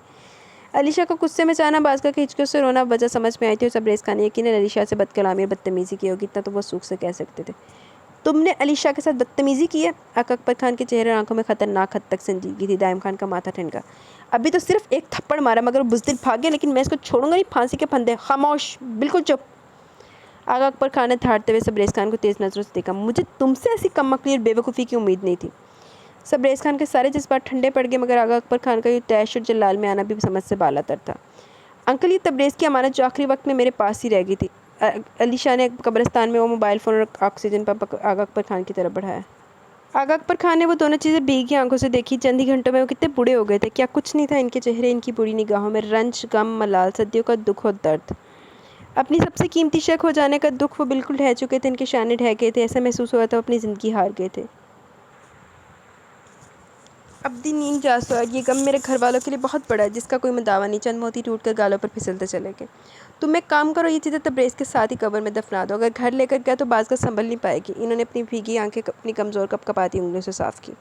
अली शाह को गुस्से में चाना बाज़ का हिचकियों से रोना वजह समझ में आई थी और सबरेज़ खान ने यकीनन अली शाह से बदकलामी और बदतमीज़ी की होगी, इतना तो वो सूख से कह सकते थे। तुमने अली शाह के साथ बदतमीज़ी की है? आका अकबर खान के चेहरे और आंखों में खतरनाक हद तक संजीदगी थी। दाइम खान का माथा ठनका। अभी तो सिर्फ एक थप्पड़ मारा मगर वो बुज़दिल भाग गया, लेकिन मैं इसको छोड़ूंगा नहीं, फांसी के फंदे। खामोश, बिल्कुल चुप। आगा अकबर खान ने ठाड़ते हुए सबरेज़ खान को तेज़ नज़रों से देखा। मुझे तुमसे ऐसी कमअक्ली और बेवकूफ़ी की उम्मीद नहीं थी। सबरेज़ खान के सारे जज्बात ठंडे पड़ गए, मगर आगा अकबर खान का ये तैश और जलाल में आना भी समझ से बालातर था। अंकल, ये तबरेज़ की अमानत जो आखिरी वक्त में मेरे पास ही रह गई थी। अली शाह ने कब्रिस्तान में वो मोबाइल फ़ोन और ऑक्सीजन पंप आगा अकबर खान की तरफ बढ़ाया। आगा अकबर खान ने वो दोनों चीज़ें भीगी आंखों से देखी। चंद ही घंटों में वो कितने बूढ़े हो गए थे। क्या कुछ नहीं था इनके चेहरे, इनकी बुरी निगाहों में रंज, गम, मलाल, सदियों का दुख और दर्द। अपनी सबसे कीमती शय खो जाने का दुख वो बिल्कुल ढह चुके थे, इनके शाने ढह गए थे। ऐसा महसूस हुआ था वो अपनी ज़िंदगी हार गए थे। अब दिन नींद जा सोया। ये गम मेरे घर वालों के लिए बहुत बड़ा है, जिसका कोई दावा नहीं। चंद मोती टूट कर गालों पर फिसलते चले गए। तुम एक काम करो, ये चीज़ें तबरेज़ के साथ ही कब्र में दफना दो। अगर घर लेकर गया तो बाज़ का संभल नहीं पाएगी। इन्होंने अपनी भीगी आंखें अपनी कमज़ोर कपकपाती उंगलियों से साफ़ की।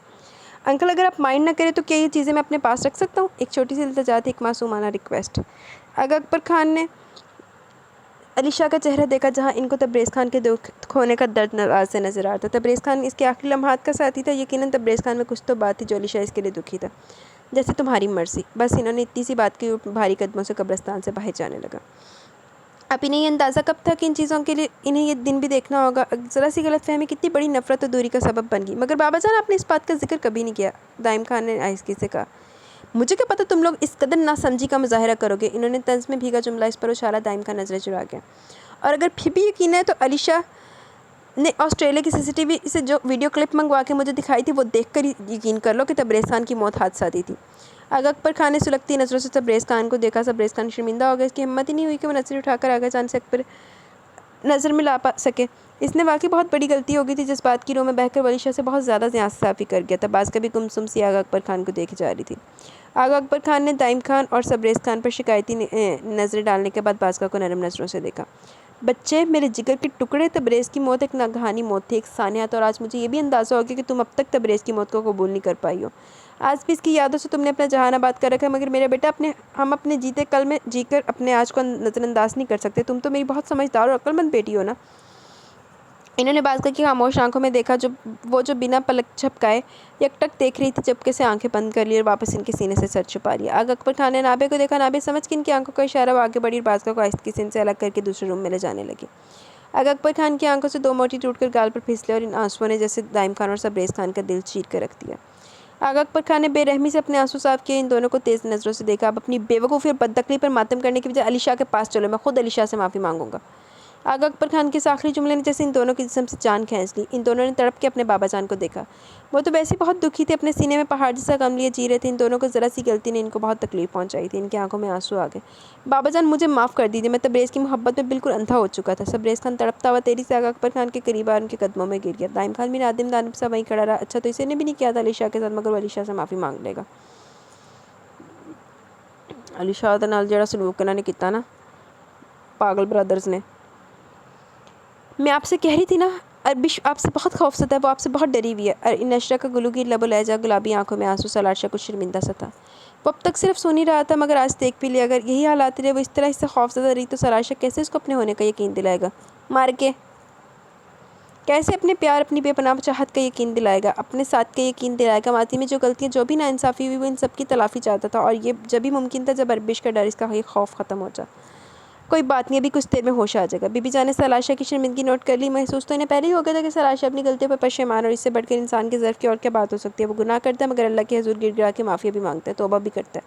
अंकल, अगर आप माइंड ना करें तो क्या ये चीज़ें मैं अपने पास रख सकता हूँ? एक छोटी सी इल्तिजा थी, एक मासूमाना रिक्वेस्ट। आगा अकबर खान ने अली शाह का चेहरा देखा, जहाँ इनको तबरेज़ खान के दुख खोने का दर्द नवाज से नजर आ रहा था। तबरेज़ खान इसके आखिरी लम्हात का साथी था। यकीनन तबरेज़ खान में कुछ तो बात थी जो अली शाह इसके लिए दुखी था। जैसे तुम्हारी मर्ज़ी। बस इन्होंने इतनी सी बात की, भारी कदमों से कब्रिस्तान से बाहर जाने लगा। अब इन्हें ये अंदाज़ा कब था कि इन चीज़ों के लिए इन्हें ये दिन भी देखना होगा। ज़रा सी गलतफहमी कितनी बड़ी नफरत और दूरी का सबब बन गई। मगर बाबा जान, आपने इस बात का जिक्र कभी नहीं किया, दाइम खान ने आहिस्ते से कहा। मुझे क्या पता तुम लोग इस कदर नासमझी का मुजाहरा करोगे। इन्होंने तंज में भीगा जुमला इस पर उछाला। दाइम खान नजरें चुरा गया। और अगर फिर भी यकीन है तो अली शाह ने ऑस्ट्रेलिया की सीसीटीवी से जो वीडियो क्लिप मंगवा के मुझे दिखाई थी, वो देखकर यकीन कर लो कि तबरेज़ खान की मौत हादसा दी थी। आगा अकबर खान ने सुलगती नज़रों से तबरेज़ खान को देखा। तबरेज़ खान शर्मिंदा हो गया। इसकी हिम्मत ही नहीं हुई कि वो नजर उठाकर आगा जान से अकबर नज़र मिला पा सके। इसने वाकई बहुत बड़ी गलती हो गई थी। जिस बात की रो में बहकर वली शाह से बहुत ज़्यादा ज़्यादती कर गया था। बाज़ कभी गुमसुम सी आगा अकबर खान को देखी जा रही थी। आगा अकबर खान ने दाइम खान और सबरेज़ खान पर शिकायती नज़रें डालने के बाद बाज़ को नरम नज़रों से देखा। बच्चे, मेरे जिगर के टुकड़े, तबरेज़ की मौत एक नागहानी मौत थी, एक सानियत। और आज मुझे ये भी अंदाज़ा हो गया कि तुम अब तक तबरेज़ की मौत को कबूल नहीं कर पाई हो। आज भी इसकी यादों से तुमने अपना जहानाबाद कर रखा है, मगर मेरे बेटा, हम अपने जीते कल में जीकर अपने आज को नज़रअंदाज नहीं कर सकते। तुम तो मेरी बहुत समझदार और अक्लमंद बेटी हो ना। इन्होंने बाज़ की खामोश आंखों में देखा, जो बिना पलक झपकाए एकटक देख रही थी। चपके से आंखें बंद कर ली और वापस इनके सीने से सर छुपा लिया। आगा अकबर खान ने नाबे को देखा। नाबे समझ के इनकी आंखों का इशारा वो आगे बढ़ी और बाज़ को आहिस्ते से इनसे अलग करके दूसरे रूम में ले जाने लगी। आगा अकबर खान की आंखों से दो मोती टूटकर गाल पर फिसले और इन आंसुओं ने जैसे दाइम खान और सबरेज़ खान का दिल चीर कर रख दिया। आगा अकबर खान ने बेरहमी से अपने आंसू साफ किए। इन दोनों को तेज़ नज़रों से देखा। अब अपनी बेवकूफ़ी और बदअक्ली पर मातम करने की बजाय अली शाह के पास चलो, मैं खुद अली शाह से माफ़ी मांगूंगा। आगा अकबर खान के इस आखिरी जुमले ने जैसे इन दोनों की जिस्म से जान खींच ली। इन दोनों ने तड़प के अपने बाबा जान को देखा। वो तो वैसे ही बहुत दुखी थे, अपने सीने में पहाड़ जैसा गम लिए जी रहे थे। इन दोनों को ज़रा सी गलती ने इनको बहुत तकलीफ पहुंचाई थी। इनकी आंखों में आंसू आ गए। बाबा जान, मुझे माफ़ कर दीजिए, मैं तबरेज़ की मोहब्बत में बिल्कुल अंधा हो चुका था। सबरेज़ खान तड़पता हुआ तेजी से आगा अकबर खान के करीब आ उनके कदमों में गिर गया। दाइम खान भी नादिम दानिब सा वहीं खड़ा रहा। अच्छा, तो इसे ने भी नहीं किया था अली शाह के साथ, मगर वो अली शाह से माफ़ी मांग लेगा। अली शाह के नाल जिहड़ा सलूक इन्होंने किया ना पागल ब्रदर्स ने। मैं आपसे कह रही थी ना, अरबिश आपसे बहुत खौफज़दा है, वो आपसे बहुत डरी हुई है। और इन नशरा का गुलूगीर लबो लहजा, गुलाबी आंखों में आंसू। सलाशा कुछ शर्मिंदा सा था। वो अब तक सिर्फ सुन ही रहा था, मगर आज देख भी लिया। अगर यही हालात रहे, वो इस तरह इससे खौफज़दा रही, तो सलाशा कैसे उसको अपने होने का यकीन दिलाएगा? मार के कैसे अपने प्यार, अपनी बेपनाह चाहत का यकीन दिलाएगा, अपने साथ का यकीन दिलाएगा? माती में जो गलतियाँ, जो भी नाइंसाफ़ी हुई, वो इन सब की तलाफ़ी चाहता था। और ये जब भी मुमकिन था जब अरबिश का डर, इसका खौफ ख़त्म हो जाए। कोई बात नहीं, अभी कुछ देर में होश आ जाएगा। बीबी जान ने सलाशा की शर्मिंदगी नोट कर ली। महसूस तो इन्हें पहले ही हो गया था कि सलाशा अपनी गलतियों पर पशेमान, और इससे बढ़कर इंसान के ज़र्फ़ की और क्या बात हो सकती है। वो गुनाह करता है, मगर अल्लाह के हज़ूर गिड़गिड़ा के माफ़ी भी मांगता है, तौबा भी करता है।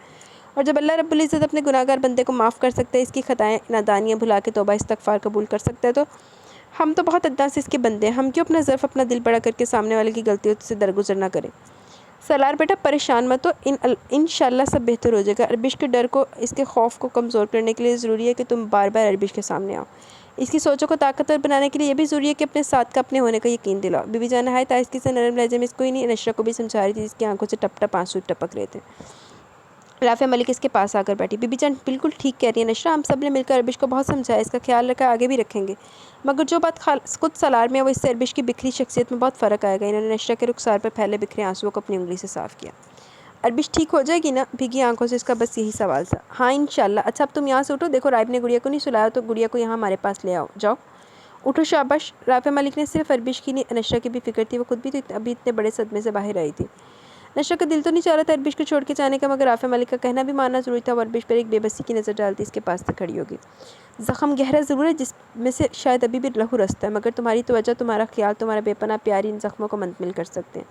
और जब अल्लाह रब्बुल इज़्ज़त अपने गुनाहगार बंदे को माफ़ कर सकता है, इसकी ख़ताएँ नादानियाँ भुला के तौबा इस्तग़फ़ार कबूल कर सकता है, तो हम तो बहुत अद्दा से इसके बंदे हैं। हम क्यों अपना ज़र्फ़, अपना दिल बड़ा करके सामने वाले की गलतियों से दरगुजर ना करें? सलार बेटा, परेशान मत हो, इंशाल्लाह सब बेहतर हो जाएगा। अरबिश के डर को, इसके खौफ को कमज़ोर करने के लिए ज़रूरी है कि तुम बार बार अरबिश के सामने आओ। इसकी सोचों को ताकतवर बनाने के लिए ये भी ज़रूरी है कि अपने साथ का अपने होने का यकीन दिलाओ। बीबी जान नहायत आहिस्ती से नरम लहजे में इसको ही नहीं नशरा को भी समझा रही थी, जिसकी आंखों से टप टप आंसू टपक रहे थे। राफिया मलिक इसके पास आकर बैठी। बीबी जान बिल्कुल ठीक कह रही है नशरा, हम सब ने मिलकर अरबिश को बहुत समझाया, इसका ख्याल रखा, आगे भी रखेंगे, मगर जो बात खुद सलार में है वो इससे अरबिश की बिखरी शख्सियत में बहुत फ़र्क आएगा। इन्होंने नशरा के रुखसार पर फैले बिखरे आंसुओं को अपनी उंगली से साफ़ किया। अरबिश ठीक हो जाएगी ना? भीगी आंखों से इसका बस यही सवाल था। हाँ इंशाल्लाह। अच्छा अब तुम यहाँ से उठो, देखो राइब ने गुड़िया को नहीं सुलाया तो गुड़िया को यहाँ हमारे पास ले आओ, जाओ उठो शाबाश। राफिया मलिक ने सिर्फ अरबिश की नहीं नशरा की भी फिक्र थी, वो खुद भी तो अभी इतने बड़े सदमे से बाहर आई थी। नशरा का दिल तो नहीं चाह रहा था अरबिश को छोड़ के जाने का, मगर राफिया मलिक का कहना भी मानना ज़रूरी था। वो अरबिश पर एक बेबसी की नज़र डालती इसके पास से खड़ी होगी। ज़ख़म गहरा ज़रूर है जिसमें से शायद अभी भी लहू रस्ता है, मगर तुम्हारी तवज्जो, तुम्हारा ख्याल, तुम्हारा बेपनाह प्यार इन ज़ख्मों को मुंतमिल कर सकते हैं।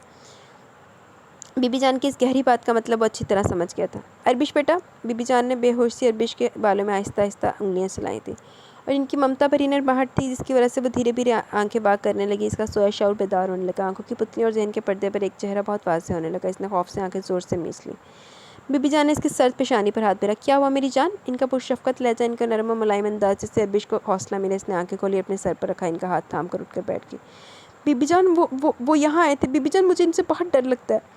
बीबी जान की इस गहरी बात का मतलब वो अच्छी तरह समझ गया था। अरबिश बेटा, बीबी जान ने बेहोश सी अरबिश के बालों में आहिस्ता आहिस्ता उंगलियां चलाई थी, और इनकी ममता भरी नरमाहट थी जिसकी वजह से वो धीरे धीरे आंखें बाग करने लगी। इसका सोया शऊर बेदार होने लगा। आंखों की पुतली और जहन के पर्दे पर एक चेहरा बहुत वाज़ेह होने लगा। इसने खौफ से आंखें ज़ोर से मीच ली। बीबी जान ने इसकी सर्द पेशानी पर हाथ फेरा। क्या हुआ मेरी जान? इनका पुरशफ़क़त लहजा, इनका नरम और मुलायम अंदाज, जिससे अरबिश को हौसला मिले। इसने आंखें खोली, अपने सर पर रखा, इनका हाथ थाम कर उठकर बैठ गई। बीबी जान वो यहाँ आए थे। बीबी जान मुझे इनसे बहुत डर लगता है।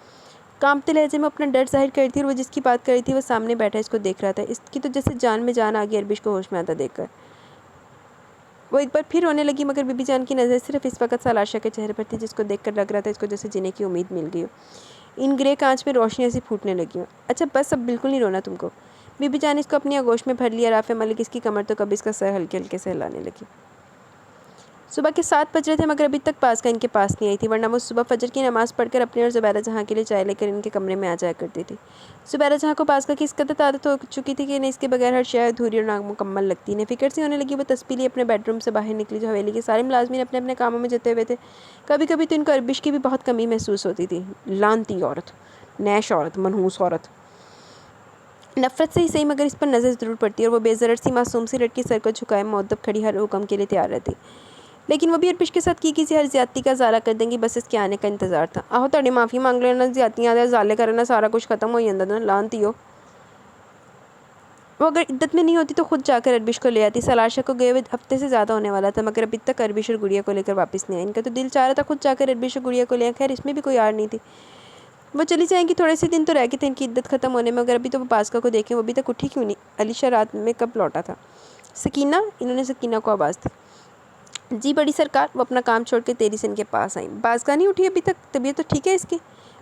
कांपते लहजे में अपना डर जाहिर कर रही थी, और वो जिसकी बात कर रही थी वो सामने बैठा इसको देख रहा था। इसकी तो जैसे जान में जान आ गई अरबिश को होश में आता देखकर। वो एक बार फिर रोने लगी, मगर बीबी जान की नज़र सिर्फ इस वक्त सालाशा के चेहरे पर थी, जिसको देखकर लग रहा था इसको जैसे जीने की उम्मीद मिल गई हो। इन ग्रे कांच में रोशनी ऐसी फूटने लगी हो। अच्छा बस अब बिल्कुल नहीं रोना तुमको। बीबी जान इसको अपनी आगोश में भर लिया। राफिया मलिक इसकी कमर तो कभी इसका सर हल्के हल्के से हिलाने लगी। सुबह के 7 बज रहे थे, मगर अभी तक बाज़का इनके पास नहीं आई थी, वरना वो सुबह फजर की नमाज़ पढ़कर अपने और ज़ुबैरा जहाँ के लिए चाय लेकर इनके कमरे में आ जाया करती थी। ज़ुबैरा जहाँ को बाज़का की इस कदर आदत हो चुकी थी कि इन्हें इसके बगैर हर शय अधूरी और नामुकम्मल लगती। इन्हें फ़िक्र सी होने लगी। वो तस्बीह लिए अपने बेडरूम से बाहर निकली, जो हवेली के सारे मुलाज़मीन अपने अपने कामों में जुटे हुए थे। कभी कभी तो इनको अरबिश की भी बहुत कमी महसूस होती थी। लानती औरत, नैश औरत, मनहूस औरत, नफ़रत से ही सही मगर इस पर नज़र ज़रूर पड़ती, और वो बेज़रर सी मासूम सी लड़की सर को झुकाए मुअद्दब खड़ी हर हुक्म के लिए तैयार रहती। लेकिन वो भी अरबिश के साथ की किसी हर ज़्यादती का ज़ाला कर देंगी, बस इसके आने का इंतज़ार था। आहो ताड़ी माफ़ी मांग लेना, ज़्यादतियां दे ज़ाले करना, सारा कुछ ख़त्म हो जाता ना, लानती हो। वो अगर इद्दत में नहीं होती तो खुद जाकर अरबिश को ले आती। सलाशा को गए हुए हफ्ते से ज़्यादा होने वाला था, मगर अभी तक अरबिश और गुड़िया को लेकर वापस नहीं आई। इनका तो दिल चाह रहा था खुद जाकर अरबिश और गुड़िया को ले आए। खैर इसमें भी कोई आड़ नहीं थी। वो चली जाएंगी, थोड़े से दिन तो रह गए थे इनकी इद्दत ख़त्म होने में, मगर अभी तो वो बाज़का को देखें, वो अभी तक उठी क्यों नहीं? अलीशा रात में कब लौटा था? सकीना, इन्होंने सकीना को आवाज़ दी। जी बड़ी सरकार, वो अपना काम छोड़ के तेरी से इनके पास आई। बाज़का नहीं उठी अभी तक? तबीयत तो ठीक है इसकी?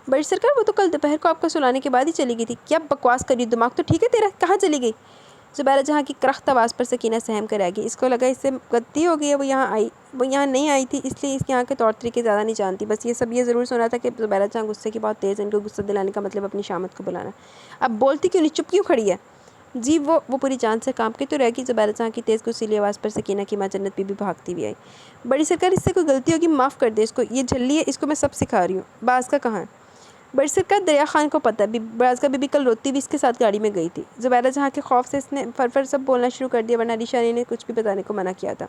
बड़ी सरकार वो तो कल दोपहर को आपका सुलाने के बाद ही चली गई थी। क्या बकवास करी, दिमाग तो ठीक है तेरा? कहाँ चली गई? ज़ुबैरा जहाँ की करख्त आवाज़ पर सकीना सहम कर आ गई। इसको लगा इससे गलती हो गई है। वो यहाँ नहीं आई थी, इसलिए इसके यहाँ के तौर तरीके ज़्यादा नहीं जानती। बस ये सब ये ज़रूर सुना था कि ज़ुबैरा जहाँ गुस्से की बहुत तेज़ है, इनको गुस्सा दिलाने का मतलब अपनी शामत को बुलाना। अब बोलती क्यों नहीं, चुप क्यों खड़ी है? जी वो पूरी जान से काम के तो रह गई। ज़ुबैरा जहाँ की तेज़ गुस्सीली आवाज़ पर सकीना की माँ जन्नत बीबी भागती हुई आई। बड़ी सरकार इससे कोई गलती होगी, माफ़ कर दे इसको, ये झल्ली है, इसको मैं सब सिखा रही हूँ। बाज़का कहाँ है? बड़ी सरकार दरिया खान को पता है, बाज़का बीबी कल रोती भी इसके साथ गाड़ी में गई थी। ज़ुबैरा जहाँ के खौफ से इसने फर सब बोलना शुरू कर दिया, वरना अलीशा ने कुछ भी बताने को मना किया था।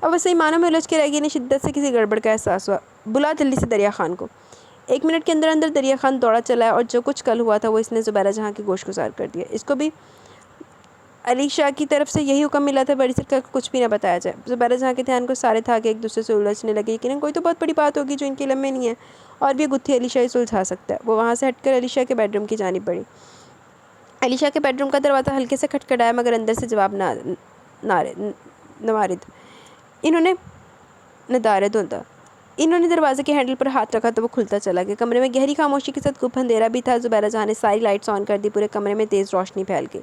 अब वैसे ही मानों में उलझ के रह गई। इन्हें शिद्दत से किसी गड़बड़ का एहसास हुआ। बुला जल्दी से दरिया खान को। 1 मिनट के अंदर अंदर दरिया खान दौड़ा चला है, और जो कुछ कल हुआ था वो इसने ज़ुबैरा जहाँ की गोशगुजार कर दिया। इसको भी अलीशा की तरफ से यही हुक्म मिला था बड़ी सरकार को कुछ भी ना बताया जाए। ज़ुबैरा जहाँ के ध्यान को सारे था कि एक दूसरे से उलझने लगे, लेकिन कोई तो बहुत बड़ी बात होगी जो इनके लम्बे नहीं है, और भी गुत्थी अलीशा ही सुलझा सकता है। वो वहाँ से हटकर अलीशा के बेडरूम की जानिब बढ़ी। अलीशा के बेडरूम का दरवाज़ा हल्के से खटखटाया, मगर अंदर से जवाब नवारिद इन्होंने नदारद होता। इन्होंने दरवाजे के हैंडल पर हाथ रखा तो वो खुलता चला गया। कमरे में गहरी खामोशी के साथ गुप अंधेरा भी था। ज़ुबैरा जहाँ ने सारी लाइट्स ऑन कर दी। पूरे कमरे में तेज़ रोशनी फैल गई।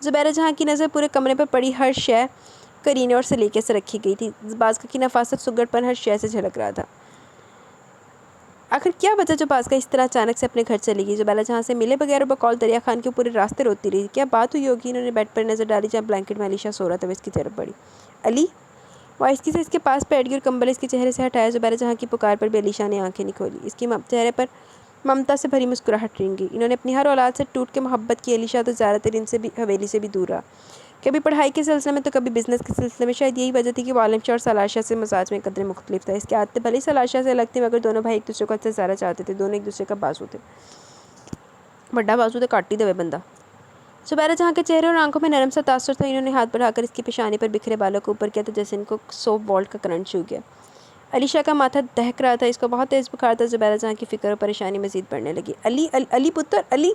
ज़ुबैरा जहाँ की नज़र पूरे कमरे पर पड़ी हर शय करीने और सलीके से रखी गई थी। बाज़का की नफासत सुगड़पन हर शय से झलक रहा था। आखिर क्या वजह जो बाज़का इस तरह अचानक से अपने घर चली गई? ज़ुबैरा जहाँ से मिले बगैर बकौल दरिया खान के पूरे रास्ते रोती रही। क्या बात हुई होगी? इन्होंने बेड पर नज़र डाली जहाँ ब्लैंकेट में अलीशा सो रहा था। वो इसकी तरफ बढ़ी। अली, वाइस्की से इसके पास बैठ गई और कंबल इसके चेहरे से हटाया। ज़ुबैरा जहाँ की पुकार पर भी अलीशा ने आंखें नहीं खोली। इसकी चेहरे पर ममता से भरी मुस्कुराहट रेंगी। इन्होंने अपनी हर औलाद से टूट के मोहब्बत की। अलीशा तो ज़्यादातर इनसे भी हवेली से भी दूर रहा, कभी पढ़ाई के सिलसिले में तो कभी बिज़नेस के सिलसिले में। शायद यही वजह थी कि वो आलम शाह और सलाशा से मजाज में कदर मुख्तलिफ था। इसके आदतें भले ही सलाशा से अलग थी, मगर दोनों भाई एक दूसरे को अच्छे ज़्यादा चाहते थे। दोनों एक दूसरे का बाजू थे। बड़ा बाजू तो काट ही देवे बंदा। ज़ुबैदा जहाँ के चेहरे और आंखों में नरम सा तासुर था। इन्होंने हाथ बढ़ाकर इसकी पेशानी पर बिखरे बालों को ऊपर किया तो जैसे इनको 100 वोल्ट का करंट छू गया। अलीशा का माथा दहक रहा था, इसको बहुत तेज़ बुखार था। ज़ुबैदा जहाँ की फ़िक्र और परेशानी मज़ीद बढ़ने लगी। अली अली पुत्र अली,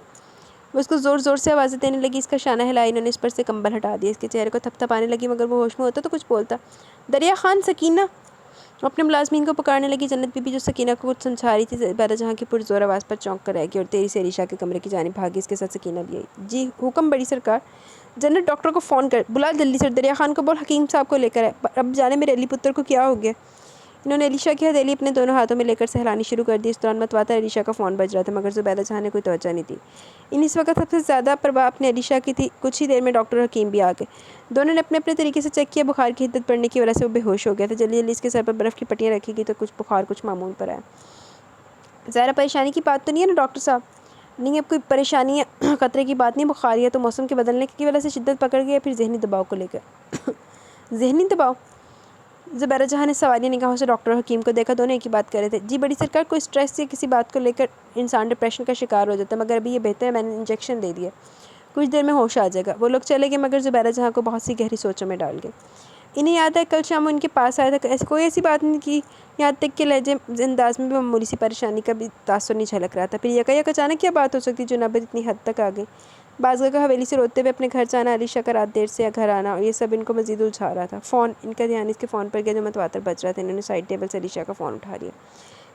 वो उसको ज़ोर ज़ोर से आवाज़ें देने लगी। इसका शाना हिलाया। इन्होंने इस पर से कंबल हटा दिया। इसके चेहरे को थपथपाने लगी, मगर वो होश में होता तो कुछ बोलता। दरिया खान, सकीना, वो अपने मुलाजमीन को पुकारने लगी। जन्नत बीबी जो सकीना को कुछ समझा रही थी, ज़ुबैदा जहाँ की पुरज़ोर आवाज़ पर चौंक कर रह गई और तेज़ी से अलीशा के कमरे की जानिब भागी। इसके साथ सकीना भी आई। जी हुक्म बड़ी सरकार। जन्नत, डॉक्टर को फ़ोन कर बुला जल्दी से। दरिया खान को बोल हकीम साहब को लेकर आए। अब जाने मेरे अली पुत्र को क्या हो गया। इन्होंने अलीशा की हथेली अपने दोनों हाथों में लेकर सहलानी शुरू कर दी। इस दौरान मतवाता अलीशा का फ़ोन बज रहा था, मगर ज़ुबैदा जहाँ ने कोई तवज्जो नहीं दी। इस वक्त सबसे ज़्यादा परवाह अपने अलीशा की थी। कुछ ही देर में डॉक्टर और हकीम भी आ गए। दोनों ने अपने अपने तरीके से चेक किया। बुखार की हिद्दत पड़ने की वजह से वो बेहोश हो गया था। जल्दी जल्दी इसके सर पर बर्फ़ की पट्टियाँ रखी गई तो कुछ बुखार कुछ मामूल पर आया। ज़्यादा परेशानी की बात तो नहीं है ना डॉक्टर साहब। नहीं, अब कोई परेशानी है, ख़तरे की बात नहीं। बुखार या तो मौसम के बदलने की वजह से शिद्दत पकड़ गई या फिर जहनी दबाव को लेकर। जहनी दबाव। ज़ुबैदा जहाँ ने सवालिया निगाहों से डॉक्टर और हकीम को देखा। दोनों एक ही बात कर रहे थे। जी बड़ी सरकार, कोई स्ट्रेस या किसी बात को लेकर इंसान डिप्रेशन का शिकार हो जाता है, मगर अभी ये बेहतर है, मैंने इंजेक्शन दे दिया, कुछ देर में होश आ जाएगा। वो लोग चले गए, मगर ज़ुबैदा जहाँ को बहुत सी गहरी सोचों में डाल गए। इन्हें याद है कल शाम उनके पास आया था, ऐसी कोई ऐसी बात नहीं की। यहाँ तक कि लहजे अंदाज में भी मामूली सी परेशानी का भी तासुर नहीं झलक रहा था। फिर यकायक अचानक क्या बात हो सकती जो नबत इतनी हद तक आ गई। बाज़ का हवेली से रोते हुए अपने घर जाना, अलीशा का रात देर से घर आना, और ये सब इनको मज़ीद उलझा रहा था। फ़ोन, इनका ध्यान इसके फ़ोन पर गया जो मतवातर बज रहा था। इन्होंने साइड टेबल से अलीशा का फ़ोन उठा लिया।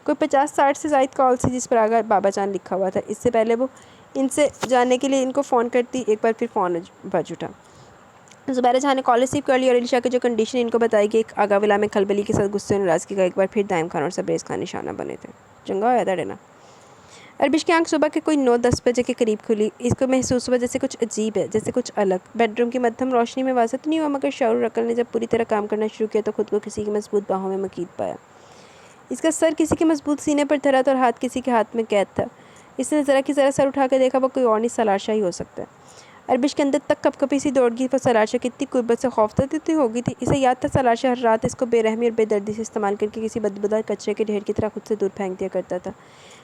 कोई 50-60 से ज़ायद कॉल थी जिस पर आगा बाबा जान लिखा हुआ था। इससे पहले वो इनसे जानने के लिए इनको फ़ोन करती, एक बार फिर फ़ोन बज उठा। ज़ुबैदा जहाँ ने कॉल रिसीव कर लिया और अलीशा की जो कंडीशन इनको बताई कि एक आगा विला में खलबली के साथ गुस्से और नाराज़गी का एक बार फिर दाइम खान और सबरेज़ खान निशाना बने थे। चंगा होया था डना। अरबिश की आंख सुबह के कोई 9-10 बजे के करीब खुली। इसको महसूस हुआ जैसे कुछ अजीब है, जैसे कुछ अलग। बेडरूम की मध्यम रोशनी में वाज़ेह तो नहीं हुआ, मगर शऊर अकल ने जब पूरी तरह काम करना शुरू किया तो खुद को किसी की मजबूत बाहों में मकीद पाया। इसका सर किसी के मजबूत सीने पर धरा था और हाथ किसी के हाथ में कैद था। इसने ज़रा की ज़रा सर उठा कर देखा, वो कोई और नहीं सलाशा ही हो सकता है। अरबिश के अंदर तक कपकपी सी दौड़ गई। वो सलाशा कितनी कुर्बत से खौफजदा हो गई थी। इसे याद था सलाशा हर रात इसको बेरहमी और बेदर्दी से इस्तेमाल करके किसी बदबूदार कचरे के ढेर की तरह खुद से दूर फेंक दिया करता था,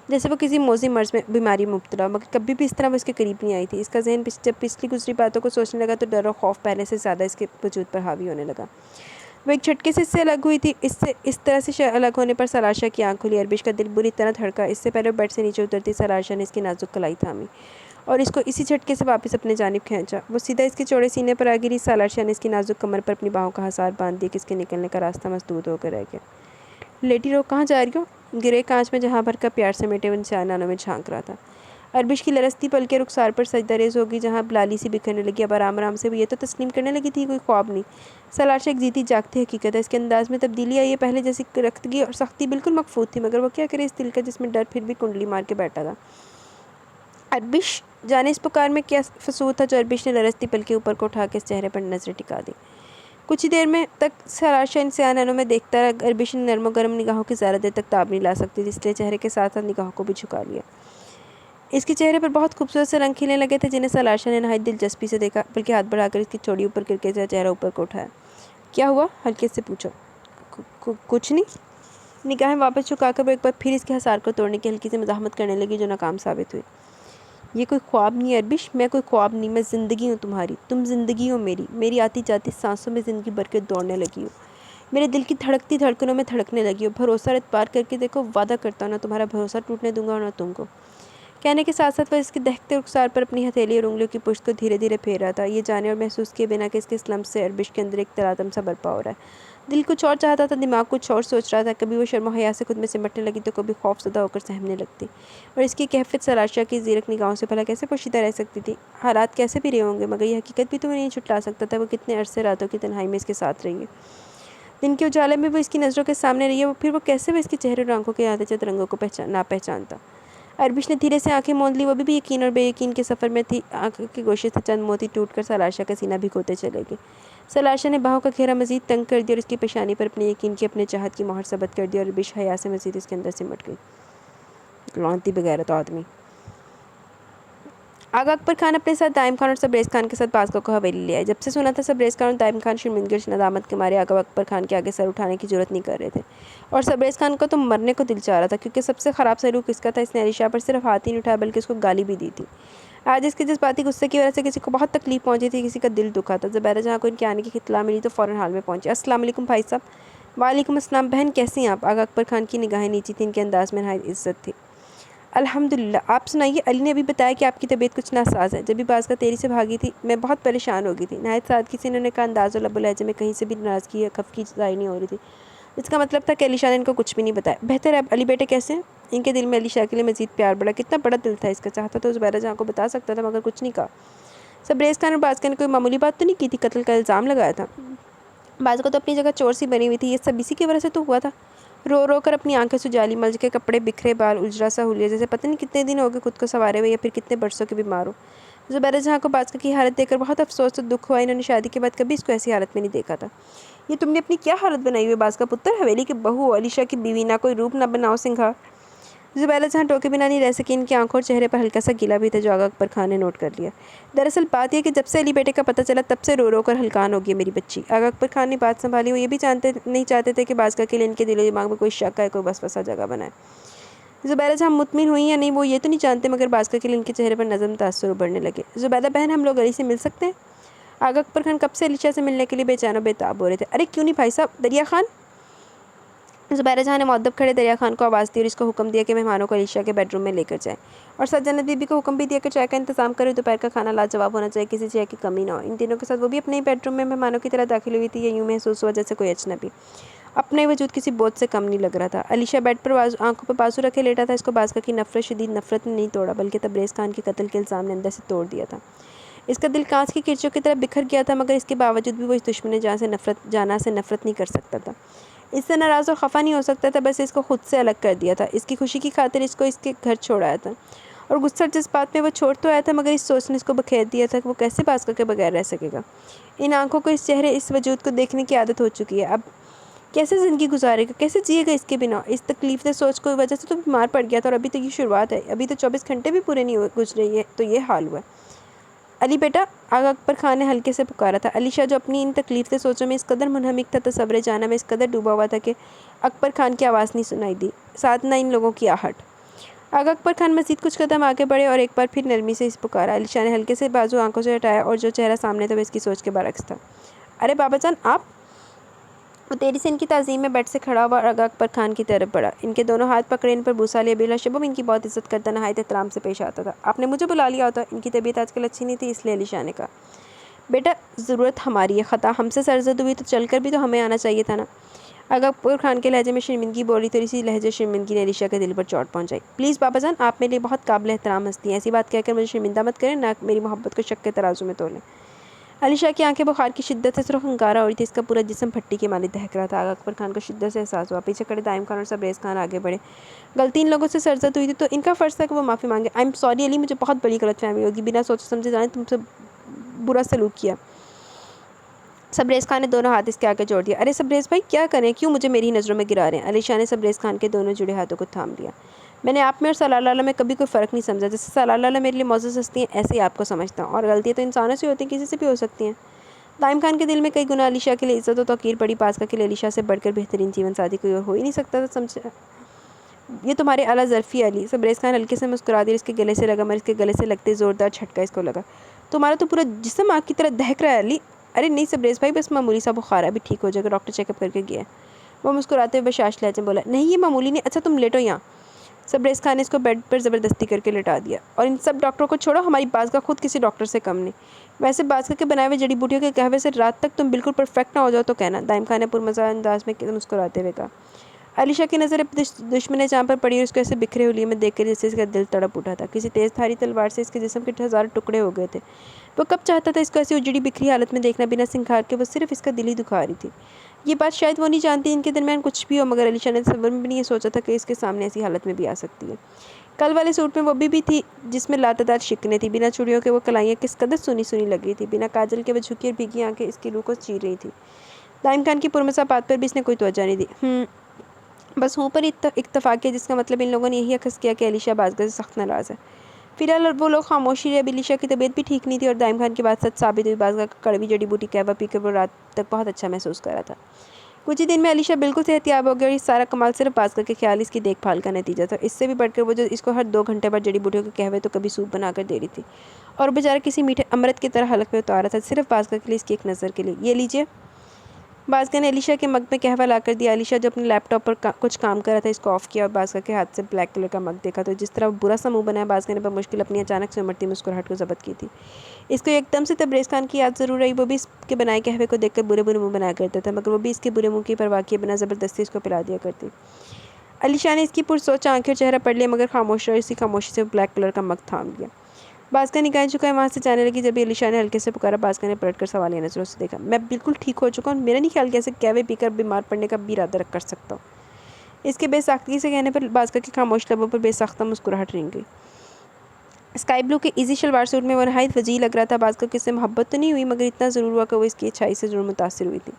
जैसे वो किसी मौजी मर्ज में बीमारी में मुब्तला, मगर कभी भी इस तरह वो इसके करीब नहीं आई थी। इसका जहन जब पिछली गुजरी बातों को सोचने लगा तो डर और खौफ पहले से ज़्यादा इसके वजूद पर हावी होने लगा। वो एक झटके से इससे अलग हुई थी। इससे इस तरह से अलग होने पर सलाशा की आंख खुली। अरबिश का दिल बुरी तरह धड़का। इससे पहले बेड से नीचे उतरती सलाशा ने इसकी नाजुक कलाई थामी और इसको इसी झटके से वापस अपने जानिब खींचा। वो सीधा इसके चौड़े सीने पर आ गिरी। सलाशा ने इसकी नाजुक कमर पर अपनी बाहों का हसार बांध दिया कि इसके निकलने का रास्ता मसदूद होकर रह गया। लेटी रहो, कहाँ जा रही हो? गिरे कांच में जहाँ भर का प्यार समेटे उन चानानों में झांक रहा था। अरबिश की लरसती पल के रुखसार पर सजदरेज होगी, जहाँ लाली सी बिखरने लगी। अब आराम आराम से वो ये तो तस्लीम करने लगी थी कोई ख्वाब नहीं। सलाशा एक जीती जागती हकीकत है। इसके अंदाज में तब्दीली आई है। पहले जैसी रख्तगी और सख्ती बिल्कुल मकफूत थी, मगर वो क्या करे इस दिल का जिसमें डर फिर भी कुंडली मार के बैठा था। अरबिश, जाने इस पुकार में क्या फसूल था जो अरबिश ने लरसती पल के ऊपर को उठा के इस चेहरे पर नजरें टिका दी। कुछ ही देर में तक सलाशा इन सियानों में देखता रहा। अरबिश ने नरम गर्म निगाहों की ज़्यादा देर तक ताब नहीं ला सकती थी, इसलिए चेहरे के साथ साथ निगाहों को भी झुका लिया। इसके चेहरे पर बहुत खूबसूरत से रंग खिलने लगे थे, जिन्हें सलाशा ने नहायत दिलचस्पी से देखा, बल्कि हाथ बढ़ाकर इसकी चोड़ी ऊपर करके चेहरा ऊपर को उठाया। क्या हुआ? हल्के से पूछो। कुछ नहीं। निगाहें वापस झुकाकर वो एक बार फिर इसके हसार को तोड़ने की हल्की सी मज़ाहमत करने लगी, जो नाकाम साबित हुई। ये कोई ख्वाब नहीं है अरबिश, मैं कोई ख्वाब नहीं, मैं ज़िंदगी हूँ तुम्हारी, तुम ज़िंदगी हो मेरी आती जाती सांसों में ज़िंदगी भर के दौड़ने लगी हो, मेरे दिल की धड़कती धड़कनों में धड़कने लगी हो। भरोसा एतबार करके देखो, वादा करता हूँ ना तुम्हारा भरोसा टूटने दूंगा और ना तुमको। कहने के साथ साथ वह इसके दहकते रुखसार पर अपनी हथेली और उंगलियों की पुष्ट को धीरे धीरे फेर रहा था, ये जाने और महसूस किए बिना कि इसके स्लम्स से अरबिश के अंदर एक तरातम सा बर्पा हो रहा है। दिल कुछ और चाहता था, दिमाग कुछ और सोच रहा था। कभी वो शर्म हया से खुद में सिमटने लगी तो कभी खौफज़दा होकर सहमने लगती। और इसकी कैफियत सलाशा की ज़ीरक निगाहों से भला कैसे पोशीदा रह सकती थी। हालात कैसे भी रहे होंगे, मगर यह हकीकत भी तो नहीं छुटला सकता था वो कितने अरसे रातों की तन्हाई में इसके साथ रही है। दिन के उजाले में वो इसकी नज़रों के सामने रही है, फिर वो कैसे वो इसके चेहरे और आंखों के यादचत रंगों को पहचानता। अरबिश ने धीरे से आंखें मूंद ली। वो भी यकीन और बेयकीन के सफ़र में थी। आंखों के गोशे से चंद मोती टूटकर सलाशा का सीना भिगोते चले गए। सलाशा ने बाहों का घेरा मजीद तंग कर दिया और इसकी पेशानी पर अपने यकीन की अपने चाहत की मोहर सबत कर दी और अरबिश हया से मजीद इसके अंदर सिमट गई। लौंती बगैरत आदमी। आगा अकबर खान अपने साथ दाइम खान और सबरेज़ खान के साथ बाज़गाह को हवेली ले आए। जब से सुना था सबरेज़ खान और दाइम खान शर्मिंदगी और नदामत के मारे आगा अकबर खान के आगे सर उठाने की जरूरत नहीं कर रहे थे, और सबरेज़ खान को तो मरने को दिल चाह रहा था, क्योंकि सबसे ख़राब सलूक इसका था। इसने अलीशा पर सिर्फ हाथ ही नहीं उठाया बल्कि उसको गाली भी दी थी। आज इसके जज्बाती गुस्से की वजह से किसी को बहुत तकलीफ पहुंची थी, किसी का दिल दुखा था। ज़ुबैदा जहाँ को इनके आने की इत्तला मिली तो फ़ौरन हाल में पहुंची। अस्सलाम वालेकुम भाई साहब। वालेकुम अस्सलाम बहन, कैसी हैं आप? आगा अकबर खान की निगाहें नीची थी, इनके अंदाज में नहायत इज्जत थी। अल्हम्दुलिल्लाह, आप सुनाइए। अली ने अभी बताया कि आपकी तबीयत कुछ नासाज है। जब भी बाज़ तेरी से भागी थी मैं बहुत परेशान हो गई थी। नहायत सादगी से इन्होंने कहा, अंदाज़ और लबो लहजे में कहीं से भी नाराज़गी या खफकी ज़ाहिर नहीं हो रही थी। इसका मतलब था कि अलीशा ने इनको कुछ भी नहीं बताया। बेहतर है। अब अली बेटे कैसे हैं? इनके दिल में अलीशा के लिए मज़ीद प्यार बढ़ा। कितना बड़ा दिल था इसका, चाहता तो ज़ुबैदा जहाँ को बता सकता था, मगर कुछ नहीं कहा। सबरेज़ खान और बाज़ ने कोई मामूली बात तो नहीं की थी, कत्ल का इल्ज़ाम लगाया था। बाज़ को तो अपनी जगह चोर सी बनी हुई थी, ये सब इसी की वजह से तो हुआ था। रो रो कर अपनी आंखें सुजाली, मल्ज के कपड़े, बिखरे बाल, उजरा सा हुलिया, जैसे पता नहीं कितने दिन हो गए खुद को संवारे हुए या फिर कितने बरसों के बीमार हो। ज़ुबैदा जहाँ को बाज़ की हालत देखकर बहुत अफसोस तो दुख हुआ। इन्होंने शादी के बाद कभी इसको ऐसी हालत में नहीं देखा था। ये तुमने अपनी क्या हालत बनाई हुई है? बाज़ का पुत्र, हवेली की बहू, अलीशा की बीवी, ना कोई रूप ना बनाओ सिंगार। ज़ुबैदा जहाँ टोके बिना नहीं रह सकी। इनकी आंखों और चेहरे पर हल्का सा गिला भी था, जो आगा अकबर खान ने नोट कर लिया। दरअसल बात यह कि जब से अली बेटे का पता चला तब से रो रो कर हल्कान हो गई मेरी बच्ची। आगा अकबर खान ने बात संभाली। वो ये भी नहीं चाहते थे कि बाज़ का किले इनके दिलो दिमाग में कोई शक है, कोई वसवसा जगह बनाए। ज़ुबैदा जहाँ मुतमिन हुई या नहीं वो ये तो नहीं जानते, मगर बाज़ का किले इनके चेहरे पर नज़म तासुर उभरने लगे। ज़ुबैदा बहन, हम लोग अली से मिल सकते हैं? आगा अकबर खान कब से अलीशा से मिलने के लिए बेचैन और बेताब हो रहे थे। अरे क्यों नहीं भाई साहब। दरिया खान। ज़ुबैदा जहाँ ने मुअद्दब खड़े दरिया खान को आवाज़ दी और इसको हुक्म दिया कि मेहमानों को अलीशा के बेडरूम में लेकर जाए, और सज्जनत बीबी को हुक्म भी दिया कि चाय का इंतजाम करे। दोपहर का खाना लाजवाब होना चाहिए, किसी चीज़ की कमी ना हो। इन तीनों के साथ वो भी अपने ही बेडरूम में मेहमानों की तरह दाखिल हुई थी। ये यूँ महसूस हुआ जैसे कोई अजनबी। अपना ही वजूद किसी बोझ से कम नहीं लग रहा था। अलीशा बेड पर आंखों पर बाजू रखे लेटा था। इसको बाज़ की नफरत, शदीद नफरत ने नहीं तोड़ा, बल्कि तबरेज़ खान के कत्ल के इल्ज़ाम ने अंदर से तोड़ दिया था। इसका दिल कांच की किरचों की तरह बिखर गया था, मगर इसके बावजूद भी वो इस दुश्मन जाना से नफरत नहीं कर सकता था। इससे नाराज़ और ख़फा नहीं हो सकता था, बस इसको खुद से अलग कर दिया था। इसकी खुशी की खातिर इसको इसके घर छोड़ आया था, और गुस्सा जिस बात में वो छोड़ तो आया था, मगर इस सोच ने इसको बखेर दिया था कि वो कैसे बाज़ के बगैर रह सकेगा। इन आंखों को, इस चेहरे, इस वजूद को देखने की आदत हो चुकी है। अब कैसे ज़िंदगी गुजारेगा, कैसे जिएगा इसके बिना? इस तकलीफ सोच की वजह से तो बीमार पड़ गया था, और अभी तो ये शुरुआत है। अभी तो 24 घंटे भी पूरे नहीं गुजरे है तो ये हाल हुआ है। अली बेटा, आगा अकबर खान ने हल्के से पुकारा था। अलीशा जो अपनी इन तकलीफ से सोचों में इस कदर मुनहमिक था, तसव्वुर जाना में इस कदर डूबा हुआ था कि अकबर खान की आवाज़ नहीं सुनाई दी, साथ ना इन लोगों की आहट। आगा अकबर खान मज़ीद कुछ कदम आगे बढ़े और एक बार फिर नरमी से इस पुकारा। अलीशा ने हल्के से बाजू आंखों से हटाया, और जो चेहरा सामने था वह इसकी सोच के बरक्स था। अरे बाबा जान, आप? वो तेरी से इनकी ताज़ीम में बेड से खड़ा हुआ और आगा अकबर खान की तरफ बढ़ा। इनके दोनों हाथ पकड़े इन पर बूसा लिया। बिला शबम इनकी बहुत इज्जत करता, नहायत एहतराम से पेश आता था। आपने मुझे बुला लिया होता। इनकी तबीयत आजकल अच्छी नहीं थी, इसलिए अलीशा ने कहा। बेटा, ज़रूरत हमारी है, ख़ता हमसे सरजद हुई तो चलकर भी तो हमें आना चाहिए था ना। आगा अकबर खान के लहजे में शर्मिंदगी बोली तो इसी लहजे शर्मिंदगी ने अलीशा के दिल पर चोट पहुंचाई। प्लीज़ बाबा जान, आप मेरे लिए बहुत काबिल एहतराम हस्ती हैं। ऐसी बात कहकर मुझे शर्मिंदा मत करें, ना मेरी मोहब्बत को शक के तराजू में तोलें। अलीशा की आंखें बुखार की शिद्दत से सुर्ख अंगारा हो रही थी। इसका पूरा जिस्म भट्टी के माले दहक रहा था। आगा अकबर खान को शिद्दत से एहसास हुआ। पीछे खड़े दाइम खान और सबरेज़ खान आगे बढ़े। गलती इन लोगों से सरजद हुई थी तो इनका फ़र्ज़ था कि वो माफ़ी मांगे। आई एम सॉरी अली, मुझे बहुत बड़ी गलतफहमी होगी। बिना सोचे समझे जाने तुमसे बुरा सलूक किया। सबरेज़ खान ने दोनों हाथ इसके आगे जोड़ दिया। अरे सबरेज़ भाई, क्या करें? क्यों मुझे मेरी नज़रों में गिरा रहे हैं? अलीशा ने सबरेज़ खान के दोनों जुड़े हाथों को थाम लिया। मैंने आप में और सल्लल्लाहु में कभी कोई फ़र्क नहीं समझा। जैसे सल्लल्लाहु मेरे लिए मौजूद हस्ती हैं, ऐसे ही आपको समझता हूँ, और गलतियाँ तो इंसानों से होती हैं, किसी से भी हो सकती हैं। दाइम खान के दिल में कई गुना अलीशा के लिए इज़्ज़त और तौक़ीर पड़ी। बाज़ के लिए अलीशा से बढ़कर बेहतरीन जीवन साथी कोई और हो ही नहीं सकता था, समझा? ये तुम्हारे आला ज़र्फ़ी अली। सबरेज़ खान हल्के से मुस्कुरा दिया। इसके गले से लगा, मगर इसके गले से लगते ज़ोरदार झटका इसको लगा। तुम्हारा तो पूरा जिस्म आग की तरह दहक रहा है अली। अरे नहीं सबरेज़ भाई, बस मामूली सा बुखार है, अभी ठीक हो जाएगा, डॉक्टर चेकअप करके गया है। वो मुस्कुराते हुए बशाश लहजे में बोला, नहीं ये मामूली नहीं। अच्छा तुम लेटो यहाँ। सबरेज़ खान ने इसको बेड पर ज़बरदस्ती करके लिटा दिया। और इन सब डॉक्टरों को छोड़ो, हमारी बाज़ का खुद किसी डॉक्टर से कम नहीं। वैसे बाज़ के बनाए हुए जड़ी बूटियों के कहवे से रात तक तुम बिल्कुल परफेक्ट ना हो जाओ तो कहना। दाइम खान ने पुरमज़ा अंदाज में मुस्कुराते हुए कहा। अलीशा की नज़र दुश्मन जहाँ पर पड़ी और उसको ऐसे बिखरे हुलिये में देखकर जैसे इसका दिल तड़प उठा था। किसी तेज़ धारी तलवार से इसके जिस्म के 1000 टुकड़े हो गए थे। वो कब चाहता था इसको ऐसी उजड़ी बिखरी हालत में देखना, बिना सिंगार के। वो सिर्फ इसका दिल ही दुखा रही थी। ये बात शायद वो नहीं जानती इनके दरमियान कुछ भी हो, मगर अलीशा ने तसव्वुर में भी नहीं सोचा था कि इसके सामने ऐसी हालत में भी आ सकती है। कल वाले सूट में वो भी थी जिसमें लातादार शिकने थी। बिना चूड़ियों के वो कलाइयाँ किस कदर सुनी सुनी लग रही थी। बिना काजल के वो झुकी और भीगी आंखें इसकी रूह को चीर रही थी। दाइम खान की पुरमसा बात पर भी इसने कोई तवज्जो नहीं दी। बस हूँ पर इत्तफाक है, जिसका मतलब इन लोगों ने यही अखज़ किया कि अलीशा बाज़ से सख्त नाराज़ है। फिलहाल वो लोग खामोशी रहे। अलीशा की तबीयत भी ठीक नहीं थी, और दाइम खान की बात सच साबित हुई। बाज़ का कड़वी जड़ी बूटी कहवा पी कर वो रात तक बहुत अच्छा महसूस कर रहा था। कुछ ही दिन में अलीशा बिल्कुल सेहतियाब हो गई और ये सारा कमाल सिर्फ बाज़का के ख्याल इसकी देखभाल का नतीजा था। इससे भी बढ़कर वो जो इसको हर 2 घंटे बाद जड़ी बूटियों के कहवे तो कभी सूप बनाकर दे रही थी और बेचारा किसी मीठे अमृत की तरह हलक में उतारा था सिर्फ बाज़का के लिए, इसकी एक नज़र के लिए। ये लीजिए। बाज़का ने अलीशा के मग में कहवा ला कर दिया। अलीशा जो अपने लैपटॉप पर कुछ काम कर रहा था इसको ऑफ किया और बाज़का के हाथ से ब्लैक कलर का मग देखा तो जिस तरह बुरा सा मुँह बनाया बाज़का ने बमुश्किल अपनी अचानक से उमड़ती मुस्कुराहट को ज़ब्त की थी। इसको एकदम से तबरेज़ खान की याद ज़रूर आई। वो भी इसके बनाए कहवे को देखकर बुरे बुरे मुँह बनाया करता था मगर वो भी इसके बुरे मुँह की परवाह किए बिना ज़बरदस्ती इसको पिला दिया करती। अलीशा ने इसकी पुरसोच आंखें और चेहरा पढ़ लिया मगर खामोश रही। इसी खामोशी से ब्लैक कलर का मग थाम लिया। बाज़का निकाय चुका है वहाँ से जाने लगी। जब अलीशा ने हल्के से पुकारा बाज़का ने पलट कर सवालिया नज़रों से देखा। मैं बिल्कुल ठीक हो चुका हूँ, मेरा नहीं ख्याल कैसे कहवे पीकर बीमार पड़ने का भी इरादा रख कर सकता हूँ। इसके बेसाख्तगी से कहने पर बाज़का के खामोश लबों पर बेसाख्ता मुस्कुराहट रिंग गई। स्काई ब्लू के इजी शलवार सूट में वो नहायत वजी लग रहा था। बाज़का को इससे मोहब्बत तो नहीं हुई मगर इतना ज़रूर हुआ कि वो इसकी अच्छाई से ज़रूर मुतासिर हुई थी।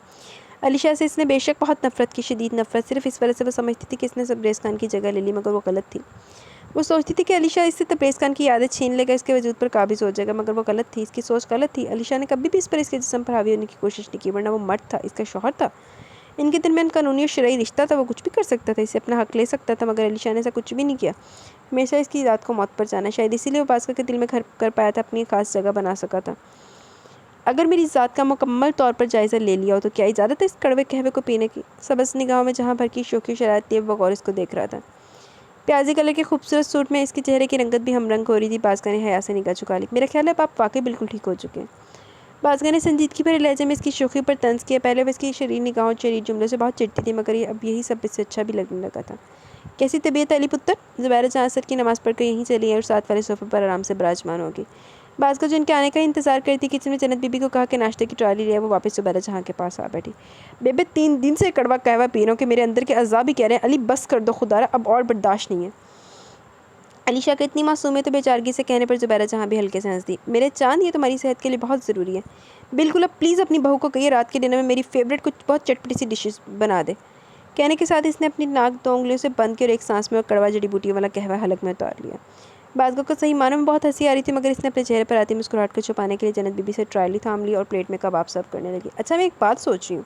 अलीशा से इसने बेशक बहुत नफरत की, शदीद नफरत। सिर्फ इस वजह से वो समझती थी कि इसने तबरेज़ खान की जगह ले ली मगर वो गलत थी। वो सोचती थी कि अलीशा इससे तबरेज़ खान की यादें छीन लेगा, इसके वजूद पर काबिज़ हो जाएगा मगर वो गलत थी। इसकी सोच गलत थी। अलीशा ने कभी भी इस पर इसके जिस्म पर हावी होने की कोशिश नहीं की वरना वो मर्द था, इसका शौहर था। इनके दरमियान कानूनी और शरई रिश्ता था। वो कुछ भी कर सकता था, इससे अपना हक ले सकता था मगर अलीशा ने ऐसा कुछ भी नहीं किया। हमेशा इसकी ज़ात को मौत पर जाना, शायद इसीलिए वो बाज़का के दिल में घर कर पाया था, अपनी खास जगह बना सका था। अगर मेरी ज़ात का मुकम्मल तौर पर जायज़ा ले लिया हो तो क्या इजाज़त है इस कड़वे कहवे को पीने की। सबस निगाहों में जहाँ भर की शौकी शरारत थी वो गौर इसको देख रहा था। प्याजी कलर के खूबसूरत सूट में इसके चेहरे की रंगत भी हमरंग हो रही थी। बाज़का ने हया से निगाह झुका ली। मेरा ख्याल है आप वाकई बिल्कुल ठीक हो चुके हैं। बाज़का ने संजीदगी भरे लहजे में इसकी शोखी पर तंज किया। पहले वो इसकी शरीर निगाहों शरीर जुमलों से बहुत चिढ़ती थी मगर ये अब यही सब इससे अच्छा भी लगने लगा था। कैसी तबीयत अली पुत्र। ज़ुबैरा जहाँ असर की नमाज़ पढ़कर यहीं चली आई और साथ वाले सोफे पर आराम से विराजमान होगी। बाज़का जो इनके आने का इंतजार करती किचन में जन्नत बीबी को कहा कि नाश्ते की ट्राली लिया, वो वापस ज़ुबैरा जहाँ के पास आ बैठी। बेबे 3 दिन से कड़वा कहवा पी रहा हूँ कि मेरे अंदर के अज़ा भी कह रहे हैं अली बस कर दो खुदारा, अब और बर्दाश्त नहीं है। अलीशा का इतनी मासूमियत तो बेचारगी से कहने पर ज़ुबैरा जहाँ भी हल्के से हंस दी। मेरे चांद ये तुम्हारी सेहत के लिए बहुत ज़रूरी है। बिल्कुल, अब प्लीज़ अपनी बहू को कहिए रात के डिनर में मेरी फेवरेट कुछ बहुत चटपटी सी डिशेस बना दे। कहने के साथ इसने अपनी नाक 2 उंगलियों से बंद की और एक सांस में और कड़वा जड़ी बूटियों वाला कहवा हलक में उतार लिया। बाज़का को सही मानों में बहुत हंसी आ रही थी मगर इसने अपने चेहरे पर आती मुस्कुराहट को छुपाने के लिए जन्नत बीबी से ट्रायली थाम ली और प्लेट में कबाब सर्व करने लगी। अच्छा, मैं एक बात सोच रही हूँ।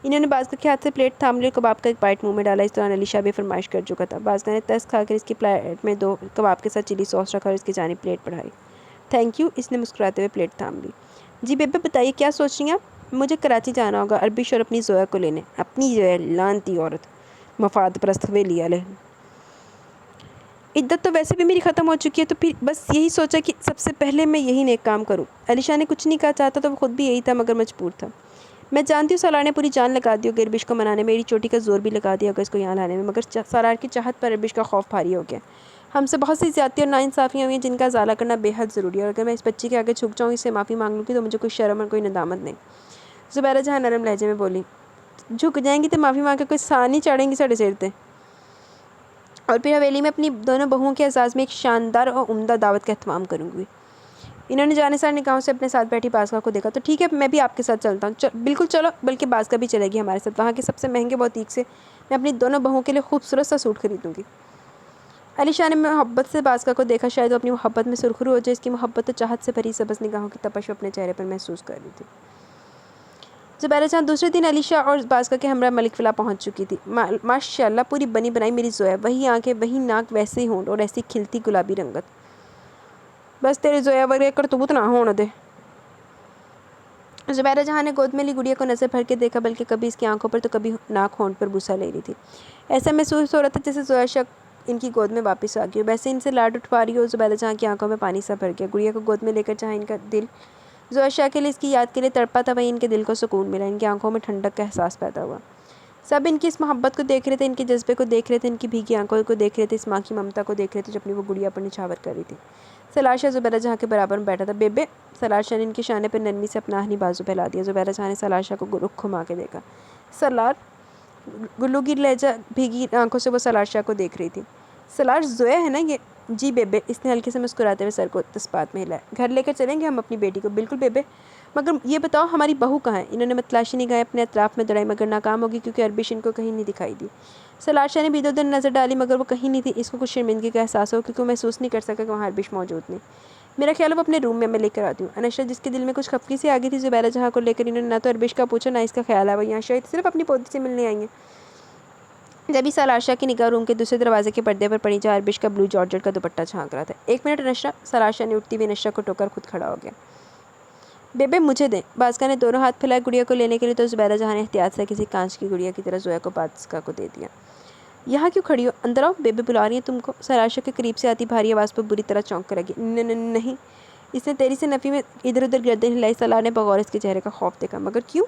इन्होंने बाज़का के हाथ से प्लेट थाम ली और कबाब का एक बाइट मुंह में डाला। इस दौरान अलीशा भी फरमाइश कर चुका था। बाज़का ने तर्स खाकर इसकी प्लेट में 2 कबाब के साथ चिली सॉस रखा और इसकी जानिब प्लेट बढ़ाई। थैंक यू, इसने मुस्कुराते हुए प्लेट थाम ली। जी बेबे बताइए क्या सोच रही हैं आप। मुझे कराची जाना होगा अरबिश और अपनी जोया को लेने। अपनी जो है लानती औरत, मफाद परस्त हवेली वाले। इद्दत तो वैसे भी मेरी ख़त्म हो चुकी है तो फिर बस यही सोचा कि सबसे पहले मैं यही नेक काम करूं। अलीशा ने कुछ नहीं कहा चाहता तो वो खुद भी यही था मगर मजबूर था। मैं जानती हूँ सालार ने पूरी जान लगा दी होगी अरबिश को मनाने, मेरी चोटी का जोर भी लगा दिया होगा इसको यहाँ लाने में मगर सालार की चाहत पर अरबिश का खौफ भारी हो गया। हमसे बहुत सी ज़्यादती और नाइंसाफ़ियाँ हुई हैं जिनका इज़ाला करना बेहद ज़रूरी है और अगर मैं इस बच्ची के आगे झुक जाऊँ, इससे माफ़ी मांग लूँगी तो मुझे कोई शर्म और कोई नदामत नहीं। ज़ुबैरा जहाँ नरम लहजे में बोली। झुक जाएंगी तो माफ़ी मांग के कोई सान नहीं चढ़ेंगी साढ़े सिर पे। और फिर हवेली में अपनी दोनों बहुओं के एजाज़ में एक शानदार और उम्दा दावत का एहतमाम करूँगी। इन्होंने जाने सार निगाहों से अपने साथ बैठी बाज़का को देखा। तो ठीक है, मैं भी आपके साथ चलता हूँ। बिल्कुल चलो, बल्कि बाज़का भी चलेगी हमारे साथ। वहाँ के सबसे महंगे बोतीक से मैं अपनी दोनों बहुओं के लिए खूबसूरत सा सूट खरीदूँगी। अलीशा ने मोहब्बत से बाज़का को देखा। शायद वो अपनी मोहब्बत में सुरखरू हो जाए। इसकी मोहब्बत तो चाहत से भरी सबस निगाहों की तपश अपने चेहरे पर महसूस कर रही थी। ज़ुबैरा जहाँ दूसरे दिन अलीशा और बाज़का के हमरा मलिक विला पहुँच चुकी थी। माशाल्लाह पूरी बनी बनाई मेरी जोया, वही आंखें, वही नाक, वैसे ही होंठ और ऐसी खिलती गुलाबी रंगत। बस तेरे जोया वगैरह करतूत ना होने दे। ज़ुबैरा जहाँ ने गोद में ली गुड़िया को नज़र भर के देखा बल्कि कभी इसकी आंखों पर तो कभी नाक होंठ पर बूसा ले रही थी। ऐसा महसूस हो रहा था जैसे जोया शक इनकी गोद में वापस आ गई हो, वैसे इनसे लाड उठवा रही हो। ज़ुबैरा जहाँ की आंखों में पानी सा भर गया। गुड़िया को गोद में लेकर जहाँ इनका दिल जोया शाह के लिए इसकी याद के लिए तड़पा था, वहीं इनके दिल को सुकून मिला। इनकी आंखों में ठंडक का एहसास पैदा हुआ। सब इनकी इस मोहब्बत को देख रहे थे, इनके जज्बे को देख रहे थे, इनकी भीगी आंखों को देख रहे थे, इस माँ की ममता को देख रहे थे जो अपनी वो गुड़िया पर निछावर कर रही थी। सलार शाह ज़ुबैरा जहाँ के बराबर में बैठा था। बेबे। सलार शाह ने इनके शाने पर नरमी से अपना हनी बाजू फैला दिया। ज़ुबैरा जहाँ ने सलार शाह को रुख घुमा के देखा। सलार। गुल्लू की लहजा भीगी आंखों से वो सलार शाह को देख रही थी। सलार जोया है ना ये। जी बेबे, इसने हल्के से मुस्कुराते हुए सर को तस्बात में हिलाया। घर लेकर चलेंगे हम अपनी बेटी को। बिल्कुल बेबे, मगर ये बताओ हमारी बहू कहाँ है। इन्होंने मतलाशी निगाहें अपने अतराफ़ में दौड़ाई मगर नाकाम होगी क्योंकि अरबिश इनको कहीं नहीं दिखाई दी। सलार शाह ने भी इधर उधर नज़र डाली मगर वो कहीं नहीं थी। इसको कुछ शर्मिंदगी का एहसास हो क्योंकि वो महसूस नहीं कर सका कि वहाँ अरबिश मौजूद नहीं। मेरा ख्याल है वो अपने रूम में मैं लेकर आती हूँ। अनशा, जिसके दिल में कुछ खफकी सी आ गई थी ज़ुबैदा जहाँ को लेकर, इन्होंने ना तो अरबिश का पूछा ना इसका ख्याल है वो यहाँ शायद सिर्फ अपनी पोती से मिलने आई हैं। जब इस सलाशा की निगाह रूम के दूसरे दरवाजे के पर्दे पर पड़ी जहाँ अरबिश का ब्लू जॉर्जेट का दुपट्टा झांक रहा था। एक मिनट अनशा, सलाशा ने उठती हुई अनशा को टोकर खुद खड़ा हो गया। बेबे मुझे दे। बास्का ने दोनों हाथ फैलाए गुड़िया को लेने के लिए, तो ज़ुबैदा जहाँ ने एहतियात से किसी कांच की गुड़िया की तरह जोया को बास्का को दे दिया। यहाँ क्यों खड़ी हो, अंदर आओ, बेबे बुला रही है तुमको। सलाशा के करीब से आती भारी आवाज़ पर बुरी तरह चौंक कर लगी। नहीं। इसने तेरी से नफ़ी में इधर उधर गर्दन हिलाई। सलाह ने बगौर इसके चेहरे का खौफ देखा। मगर क्यों?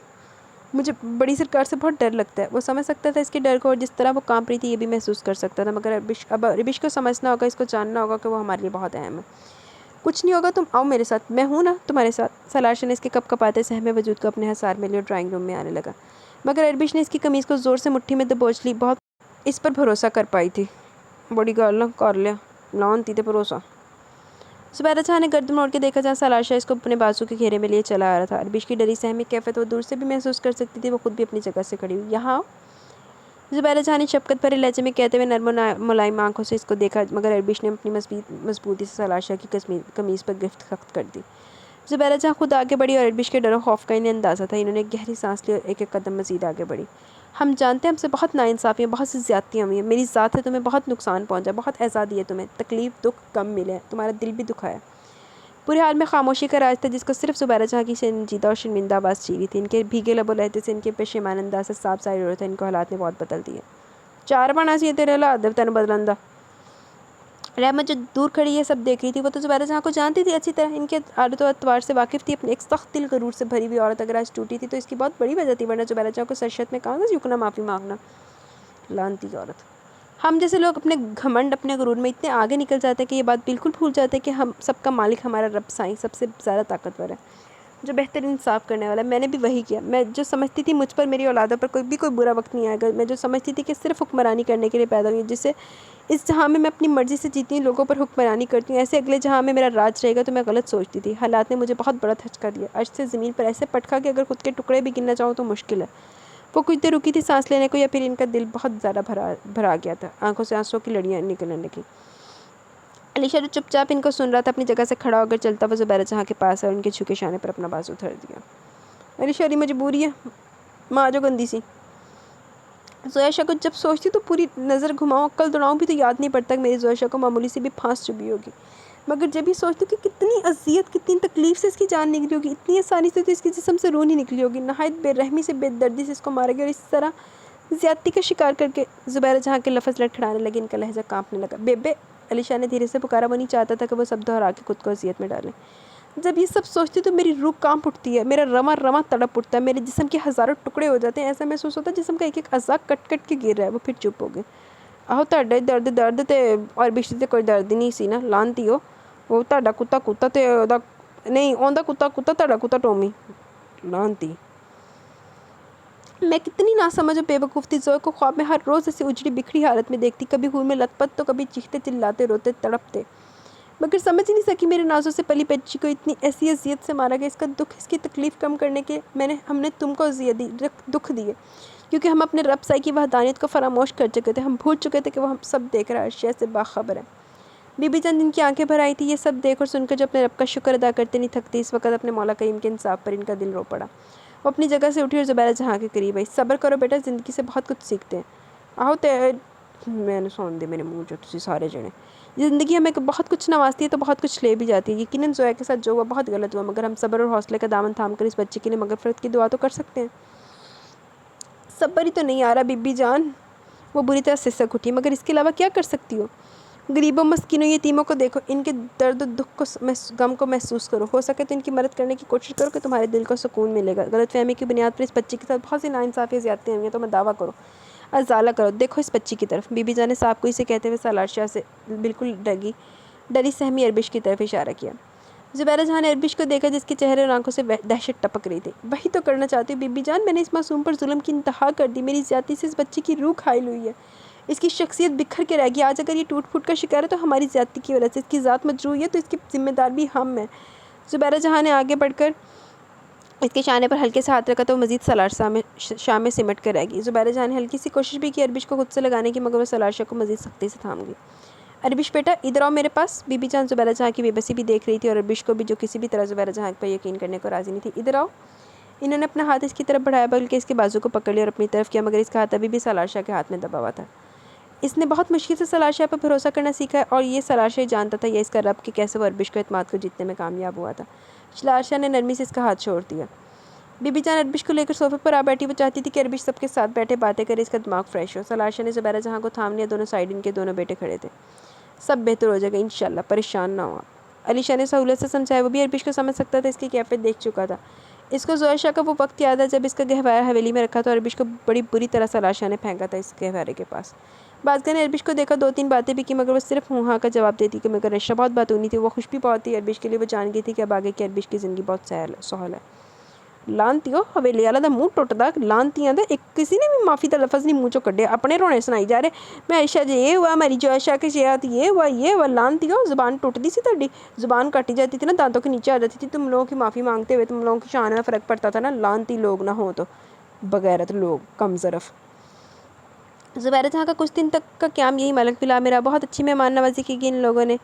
मुझे बड़ी सरकार से बहुत डर लगता है। वो समझ सकता था इसके डर को, और जिस तरह वो कांप रही थी ये भी महसूस कर सकता था। मगर अरबिश को समझना होगा, इसको जानना होगा कि वो हमारे लिए बहुत अहम है। कुछ नहीं होगा, तुम आओ मेरे साथ, मैं हूँ ना तुम्हारे साथ। सलाशा ने इसके कप कपाते सहमे वजूद को अपने हसार में लिया, ड्राइंग रूम में आने लगा। मगर अरबिश ने इसकी कमीज़ को ज़ोर से मुट्ठी में दबोच ली। बहुत इस पर भरोसा कर पाई थी। बड़ी गल कर लिया, लान थी तो भरोसा। ज़ुबैदा जहाँ ने गर्दन मोड़ के देखा जहाँ सलाशा इसको अपने बाजू के घेरे में लिए चला आ रहा था। अरबिश की डरी सहमी कैफियत वो दूर से भी महसूस कर सकती थी। वो खुद भी अपनी जगह से खड़ी हुई। यहाँ आओ, ज़ुबैदा जहाँ ने शफकत भरे लहजे में कहते हुए नर्म मुलायम आंखों से इसको देखा। मगर अरबिश ने अपनी मजबूती से सलाशा की कमीज़ पर गिरफ्त सख्त कर दी। ज़ुबैदा जहाँ खुद आगे बढ़ी और अरबिश के डर और खौफ का इन्हें अंदाज़ा था। इन्होंने गहरी सांस ली और एक एक कदम मज़ीद आगे बढ़ी। हम जानते हैं हमसे बहुत नाइंसाफ़ियाँ, बहुत सी ज़्यादतियाँ हुई हैं। मेरी ज़ात है, तुम्हें बहुत नुकसान पहुँचा, बहुत ऐसा दिया तुम्हें, तकलीफ़ दुख कम मिले, तुम्हारा दिल भी दुखाया। पूरे हाल में खामोशी का राज था जिसको सिर्फ ज़ुबैदा जहाँ की संजीदा और शर्मिंदा आवाज़ चीरी थी। इनके भीगे लबो लहते से, इनके पेशेमान अंदाज से साफ सारी हो था इनको हालात ने बहुत बदल दिए। चार बना सी तेरे हालात तेन बदलंदा। रहमत जो दूर खड़ी है सब देख रही थी। वो तो ज़ुबैदा जहाँ को जानती थी अच्छी तरह, इनके आदत और अतवार से वाकिफ़ थी। अपने एक सख्त दिल गरूर से भरी हुई औरत अगर आज टूटी थी तो इसकी बहुत बड़ी वजह थी, वरना ज़ुबैदा जहाँ को सरशत में कहाँ से झुकना, माफ़ी मांगना। लानती औरत। हम जैसे लोग अपने घमंड, अपने गुरूर में इतने आगे निकल जाते हैं कि ये बात बिल्कुल भूल जाते हैं कि हम सबका मालिक हमारा रब साईं सबसे ज़्यादा ताकतवर है, जो बेहतरीन इंसाफ करने वाला है। मैंने भी वही किया। मैं जो समझती थी मुझ पर, मेरी औलादों पर कोई बुरा वक्त नहीं आएगा। मैं जो समझती थी कि सिर्फ हुक्मरानी करने के लिए पैदा हुई, जिससे इस जहाँ में मैं अपनी मर्ज़ी से जीती हूँ, लोगों पर हुक्मरानी करती हूँ, ऐसे अगले जहाँ में मेरा राज रहेगा, तो मैं गलत सोचती थी। हालात ने मुझे बहुत बड़ा धचका दिया। अर्श से ज़मीन पर ऐसे पटका कि अगर खुद के टुकड़े भी गिनना चाहूँ तो मुश्किल है। वो कुछ देर रुकी थी सांस लेने को, या फिर इनका दिल बहुत ज़्यादा भरा गया था। आंखों से आंसुओं की लड़ियाँ निकलने लगी। अलीशा जो चुपचाप इनको सुन रहा था अपनी जगह से खड़ा होकर चलता हुआ ज़ुबैदा जहाँ के पास है और उनके झुके शाने पर अपना बाजू धर दिया। अलीशा री मजबूरी है, माँ जो गंदी सी। जोयाशा को जब सोचती तो पूरी नज़र घुमाऊँ, अक्ल दौड़ाऊँ भी तो याद नहीं पड़ता कि मेरी जोयाशा को मामूली से भी फांस चुभी होगी। मगर जब भी सोचती कि कितनी अजियत, कितनी तकलीफ़ से इसकी जान निकली होगी, इतनी आसानी से तो इसके जिस्म से रूह नहीं निकली होगी। नहायत बेरहमी से, बेदर्दी से इसको मारा गया और इस तरह ज़्यादती का शिकार करके। ज़ुबैदा जहाँ के लफ्ज़ लड़खड़ाने लगे, इनका लहजा कांपने लगा। बेबे, अलीशा ने धीरे से पुकारा। वो नहीं चाहता था कि वो सब दोहरा के खुद को अजियत में डालें। जब ये सब सोचती तो मेरी रूह कांप उठती है, मेरा रमा रमा तड़प उठता है, मेरे जिस्म के हज़ारों टुकड़े हो जाते हैं। ऐसा महसूस होता है जिस्म का एक एक अज़ा कट कट के गिर रहा है। वो फिर चुप हो गए। आहो तुहाडे दर्द ते और बिश ते कोई दर्द नहीं सी ना, लानती हो। वो तुहाडा कुत्ता ते ओहदा नहीं ओंदा कुत्ता तुहाडा कुत्ता टॉमी, लानती। मैं कितनी नासमझ और बेवकूफ़ थी। ज़ोया को ख्वाब में हर रोज़ ऐसी उजड़ी बिखरी हालत में देखती, कभी हुई में लथपथ तो कभी चीखते चिल्लाते रोते तड़पते। मगर समझ ही नहीं सकी मेरे नाज़ों से पली बच्ची को इतनी ऐसी अजियत से मारा गया। इसका दुख, इसकी तकलीफ़ कम करने के हमने तुमको अजियत दी, दुख दिए, क्योंकि हम अपने रब साई की वहदानियत को फरामोश कर चुके थे। हम भूल चुके थे कि वो हम सब देख रहा है, अर्शिया से बाखबर है। बीबी चंद इनकी आंखें भर आई थी ये सब देख और सुनकर, जो अपने रब का शुक्र अदा करते नहीं थकती। इस वक्त अपने मौला करीम के इंसाफ पर इनका दिल रो पड़ा। वो अपनी जगह से उठी और ज़ुबैदा जहाँ के करीब आई। सब्र करो बेटा, ज़िंदगी से बहुत कुछ सीखते हैं। आहो ते मैंने सुन दे मेरे मुँह जो तुम सारे जने। ज़िंदगी हमें बहुत कुछ नवाजती है तो बहुत कुछ ले भी जाती है। यकीनन ज़ोया के साथ जो हुआ बहुत गलत हुआ, मगर हम सब्र और हौसले का दामन थाम कर इस बच्चे के लिए मगफरत की दुआ तो कर सकते हैं। सब्र ही तो नहीं आ रहा बीबी जान। वो बुरी तरह सिसक उठी। मगर इसके अलावा क्या कर सकती हो? गरीबों, मस्किनों, यतीमों को देखो, इनके दर्द दुख को, गम को महसूस करो। हो सके तो इनकी मदद करने की कोशिश करो कि तुम्हारे दिल को सुकून मिलेगा। गलतफहमी की बुनियाद पर इस बच्चे के साथ बहुत सी नाइंसाफ़ियाँ ज़्यादतियाँ हुई हैं, तो मैं दावा करो, अजाला करो। देखो इस बच्ची की तरफ। बीबी जान ने साहब को इसे कहते हुए सलाशा से बिल्कुल डरी सहमी अरबिश की तरफ इशारा किया। ज़ुबैदा जहाँ ने अरबिश को देखा जिसके चेहरे और आंखों से दहशत टपक रही थी। वही तो करना चाहती हूँ बीबी जान, मैंने इस मासूम पर जुल्म की इंतहा कर दी। मेरी ज़्यादती से इस बच्ची की रूह घायल हुई है, इसकी शख्सियत बिखर के रह गई। आज अगर ये टूट फूट का शिकार है तो हमारी ज़्यादती की वजह से। इसकी ज़ात मजरूह है तो इसकी जिम्मेदार भी हम हैं। ज़ुबैदा जहाँ ने आगे बढ़कर इसके शाने पर हल्के से हाथ रखा तो मज़ीद सलाशा में सिमट कर रह गई। ज़ुबैदा जहाँ ने हल्की सी कोशिश भी की अरबिश को खुद से लगाने की, मगर वह सलाशा को मज़ीद सख्ती से थाम गई। अरबिश बेटा इधर आओ मेरे पास। बीबी जान ज़ुबैदा जहाँ की बेबसी भी देख रही थी और अरबिश को भी, जो किसी भी तरह ज़ुबैदा जहाँ पर यकीन करने को राज़ी नहीं थी। इधर आओ। इन्होंने अपना हाथ इसकी तरफ बढ़ाया, बल्कि इसके बाजू को पकड़ लिया और अपनी तरफ किया, मगर इसका हाथ अभी भी सलार शाह के हाथ में दबा हुआ था। इसने बहुत मुश्किल से सलार शाह पर भरोसा करना सीखा है, और ये सलार शाह जानता था ये इसका रब कि कैसे वो अरबिश को एतमाद को जीतने में कामयाब हुआ था। सलार शाह ने नरमी से इसका हाथ छोड़ दिया। बीबी जान अरबिश को लेकर सोफे पर आ बैठी। वो चाहती थी कि अरबिश सबके साथ बैठे बातें करे, इसका दिमाग फ्रेश हो। सलार शाह ने ज़ुबैदा जहाँ को थाम लिया। दोनों साइड इनके दोनों बेटे खड़े थे। सब बेहतर हो जाएगा इंशाल्लाह, परेशान ना हो। अली शाह ने सहूलत से समझाया। वो भी अरबिश को समझ सकता था, इसकी कैफियत देख चुका था। इसको ज़ोहर शाह का वो वक्त याद है जब इसका गहवारा हवेली में रखा था और अरबिश को बड़ी बुरी तरह सलार शाह ने फेंका था इस गहवारे के पास। बाज़गा ने अरबिश को देखा, 2-3 बातें भी की, मगर वो सिर्फ हूँ हाँ का जवाब देती कि मगर नशा बहुत बातूनी थी। वो खुश भी बहुत थी अरबिश के लिए। वो जान गई थी कि अब आगे की अरबिश की ज़िंदगी बहुत सहल है। लानतियो हवेली वाला दा मुँह टुटदा, लानतियां दे एक किसी ने भी माफ़ी का लफज नहीं मुँह चो कढ़े, अपने रोने सुनाई जा रहे। मैं ऐशा जे ये हुआ, मेरी जोशा के सेहत ये हुआ लानतियो। ज़ुबान टूटती सी तड़ी, ज़ुबान काटी जाती थी ना, दांतों के नीचे आ जाती थी। तुम लोगों की माफ़ी मांगते हुए तुम लोगों की शान में फ़र्क पड़ता था ना। लानती लोग ना हो तो बगैरत लोग, कम ज़रफ़। ज़ुबैदा जहाँ का कुछ दिन तक का क्याम यही मलक पिला मेरा। बहुत अच्छी मेहमान नवाजी की इन लोगों ने।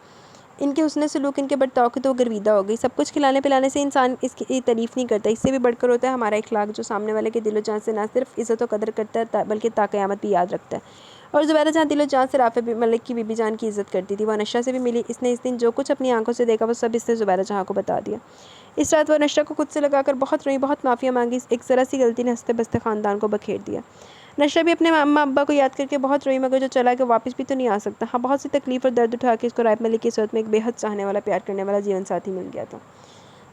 इनके हुस्न सलूक, इनके बर्ताव की तो गर्विदा हो गई। सब कुछ खिलाने पिलाने से इंसान इसकी तारीफ़ नहीं करता, इससे भी बढ़कर होता है हमारा इखलाक, जो सामने वाले के दिलो जान से ना सिर्फ इज़्ज़त व कदर करता है बल्कि क़यामत भी याद रखता है। और ज़ुबैदा जहाँ दिलो जान से राफ़े मलिक की बीबी जान की इज़्ज़त करती थी। वह नशा से भी मिली। इसने इस दिन जो कुछ अपनी आंखों से देखा वो सब इसने ज़ुबैदा जहाँ को बता दिया। इस रात वह नशा को खुद से लगाकर बहुत रोई, बहुत माफ़िया मांगी। एक ज़रा सी गलती ने हंसते बसते ख़ानदान को बखेर दिया। नशा भी अपने अम्मा अब्बा को याद करके बहुत रोई, मगर जो चला के वापस भी तो नहीं आ सकता। हाँ, बहुत सी तकलीफ़ और दर्द उठा के इसको रायत मलिक की सूरत में एक बेहद चाहने वाला, प्यार करने वाला जीवन साथी मिल गया था।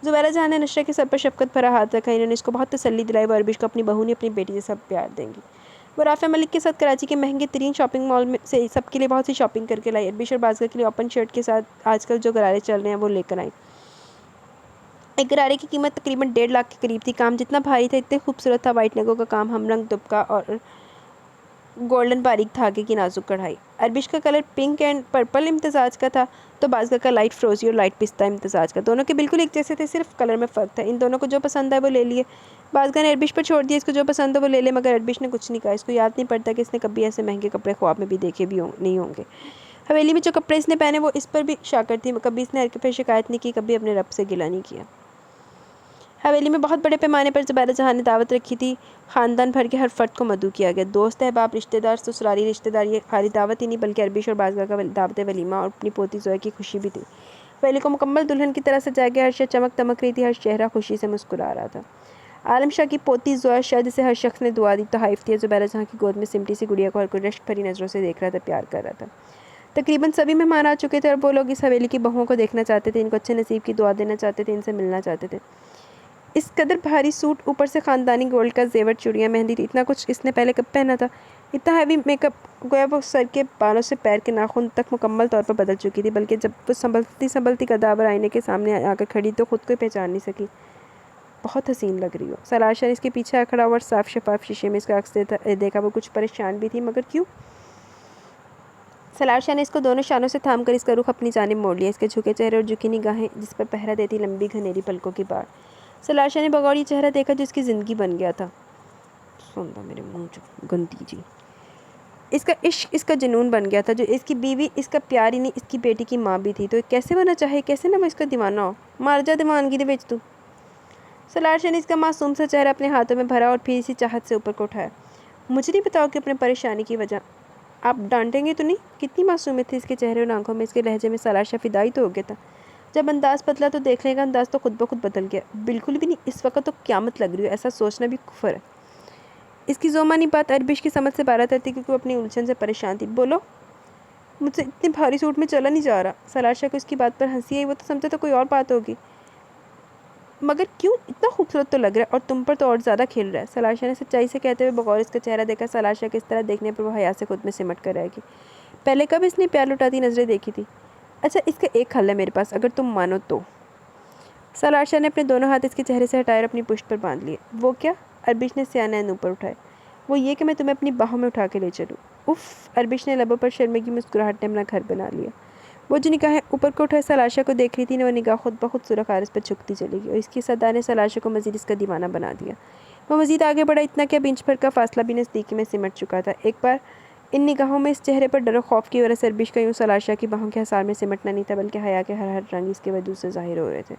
ज़ुबैदा जहाँ ने नशा के सर पर शफ़क़त भरा हाथ रखा। इन्होंने इसको बहुत तसल्ली दिलाई वो अरबिश को अपनी बहू नहीं अपनी बेटी जैसा प्यार देंगी। वो राफ़े मलिक के साथ कराची के महंगे तरीन शॉपिंग मॉल में से सबके लिए बहुत सी शॉपिंग करके लाई। अरबिश और बाज़गा के लिए ओपन शर्ट के साथ आजकल जो गरारे चल रहे हैं वो लेकर आई। एक गरारे की कीमत तकरीबन 1.5 लाख के करीब थी। काम जितना भारी था इतने खूबसूरत था। वाइट नेगो का काम, हमरंग दुबका और गोल्डन बारीक धागे की नाजुक कढ़ाई। अरबिश का कलर पिंक एंड पर्पल इम्तिजाज का था, तो बाज़गा का लाइट फ्रोजी और लाइट पिस्ता इम्तिजाज का। दोनों के बिल्कुल एक जैसे थे, सिर्फ कलर में फ़र्क था। इन दोनों को जो पसंद है वो ले लिए। बाज़गा ने अरबिश पर छोड़ दिया, इसको जो पसंद है वो ले ले, मगर अरबिश ने कुछ नहीं कहा। इसको याद नहीं पड़ता कि इसने कभी ऐसे महंगे कपड़े ख्वाब में भी देखे भी नहीं होंगे। हवेली में जो कपड़े इसने पहने वो इस पर भी शाकर थी। कभी इसने हरकत पर शिकायत नहीं की, कभी अपने रब से गिला नहीं किया। हवेली में बहुत बड़े पैमाने पर ज़ुबैदा जहाँ ने दावत रखी थी। ख़ानदान भर के हर फर्द को मदऊ किया गया। दोस्त अहबाब, रिश्तेदार, ससुराली रिश्तेदार। ये खाली दावत ही नहीं बल्कि अरबिश और बाज़गा का दावत वलीमा और अपनी पोती ज़ोया की खुशी भी थी। हवेली को मुकम्मल दुल्हन की तरह सजाया गया। हर शय चमक दमक रही थी, हर चेहरा खुशी से मुस्कुरा रहा था। आलम शाह की पोती ज़ोया शाह, जिसे हर शख्स ने दुआ दी, तोहाइफ दिया। ज़ुबैदा जहाँ की गोद में सिमटी सी गुड़िया को हर कोई रश्क भरी नज़रों से देख रहा था, प्यार कर रहा था। तकरीबन सभी मेहमान आ चुके थे और वो लोग इस हवेली की बहुओं को देखना चाहते थे, इनको अच्छे नसीब की दुआ देना चाहते थे, इनसे मिलना चाहते थे। इस कदर भारी सूट, ऊपर से ख़ानदानी गोल्ड का जेवर, चूड़ियाँ, मेहंदी, इतना कुछ इसने पहले कब पहना था। इतना हैवी मेकअप, गोया वो सर के बालों से पैर के नाखून तक मुकम्मल तौर पर बदल चुकी थी। बल्कि जब वो संभलती कदावर आईने के सामने आकर खड़ी तो खुद को पहचान नहीं सकी। बहुत हसीन लग रही हो। सलार शाह इसके पीछे आ खड़ा हुआ और साफ शफाफ शीशे में इसका अक्स देखा। वो कुछ परेशान भी थी, मगर क्यों। सलार शाह ने इसको दोनों शानों से थाम कर इसका रुख अपनी जानिब मोड़ लिया। इसके झुके चेहरे और झुकी निगाहें जिस पर पहरा देती लंबी घनेरी पलकों की बाढ़। सलार शाह ने बगौर चेहरा देखा जिसकी ज़िंदगी बन गया था। सुनता मेरे मुँह जो गंदी जी। इसका इश्क, इसका जुनून बन गया था। जो इसकी बीवी, इसका प्यार ही नहीं, इसकी बेटी की माँ भी थी। तो कैसे बना चाहे, कैसे ना वो इसका दीवाना हो। मार जा दीवानगी दे बेच तू। सलार शाह ने इसका मासूम सा चेहरा अपने हाथों में भरा और फिर इसी चाहत से ऊपर को उठाया। मुझे नहीं बताओ कि अपने परेशानी की वजह। आप डांटेंगे तो नहीं। कितनी मासूमियत थी इसके चेहरे और आंखों में। इसके लहजे में सलार शाह फिदाई तो हो गया था। जब अंदाज़ बदला तो देखने का अंदाज़ तो खुद ब खुद बदल गया। बिल्कुल भी नहीं, इस वक्त तो क़यामत लग रही हो, ऐसा सोचना भी कुफ्र है। इसकी ज़ोमानी बात अरबिश की समझ से बाहर थी, क्योंकि वो अपनी उलझन से परेशान थी। बोलो। मुझसे इतने भारी सूट में चला नहीं जा रहा। सलार शाह को इसकी बात पर हंसी आई। वो तो समझे तो कोई और बात होगी, मगर क्यों, इतना खूबसूरत तो लग रहा है और तुम पर तो और ज़्यादा खिल रहा है। सलार शाह ने सच्चाई से कहते हुए बगौर इसका चेहरा देखा। सलार शाह के इस तरह देखने पर वो हया से खुद में सिमट कर रहेगी। पहले कब इसने प्यार लुटाती नज़रें देखी थी। अच्छा, इसका एक हल है मेरे पास, अगर तुम मानो तो। सलार शाह ने अपने दोनों हाथ इसके चेहरे से हटाए और अपनी पुश्त पर बांध लिए। वो क्या। अरबिश ने सियाने ऊपर उठाए। वो ये कि मैं तुम्हें अपनी बाहों में उठा के ले चलूँ। उफ़। अरबिश ने लबों पर शर्मिंदगी मुस्कुराहट ने अपना घर बना लिया। वो जो निगाहें ऊपर को उठाए सलार शाह को देख रही थी ना, वो निगाह खुद ब खुद सुरख आरिस पर झुकती चली गई और इसकी सदा ने सलार शाह को मज़ीद इसका दीवाना बना दिया। वो मज़ीद आगे बढ़ा, इतना क्या इंच भर का फासला भी नज़दीकी में सिमट चुका था। इन निगाहों में इस चेहरे पर डर खौफ की वजह से अरबिश का यूँ सलाशा की बाहों के हसार में सिमटना नहीं था, बल्कि हया के हर हर रंग इसके वजूद से जाहिर हो रहे थे।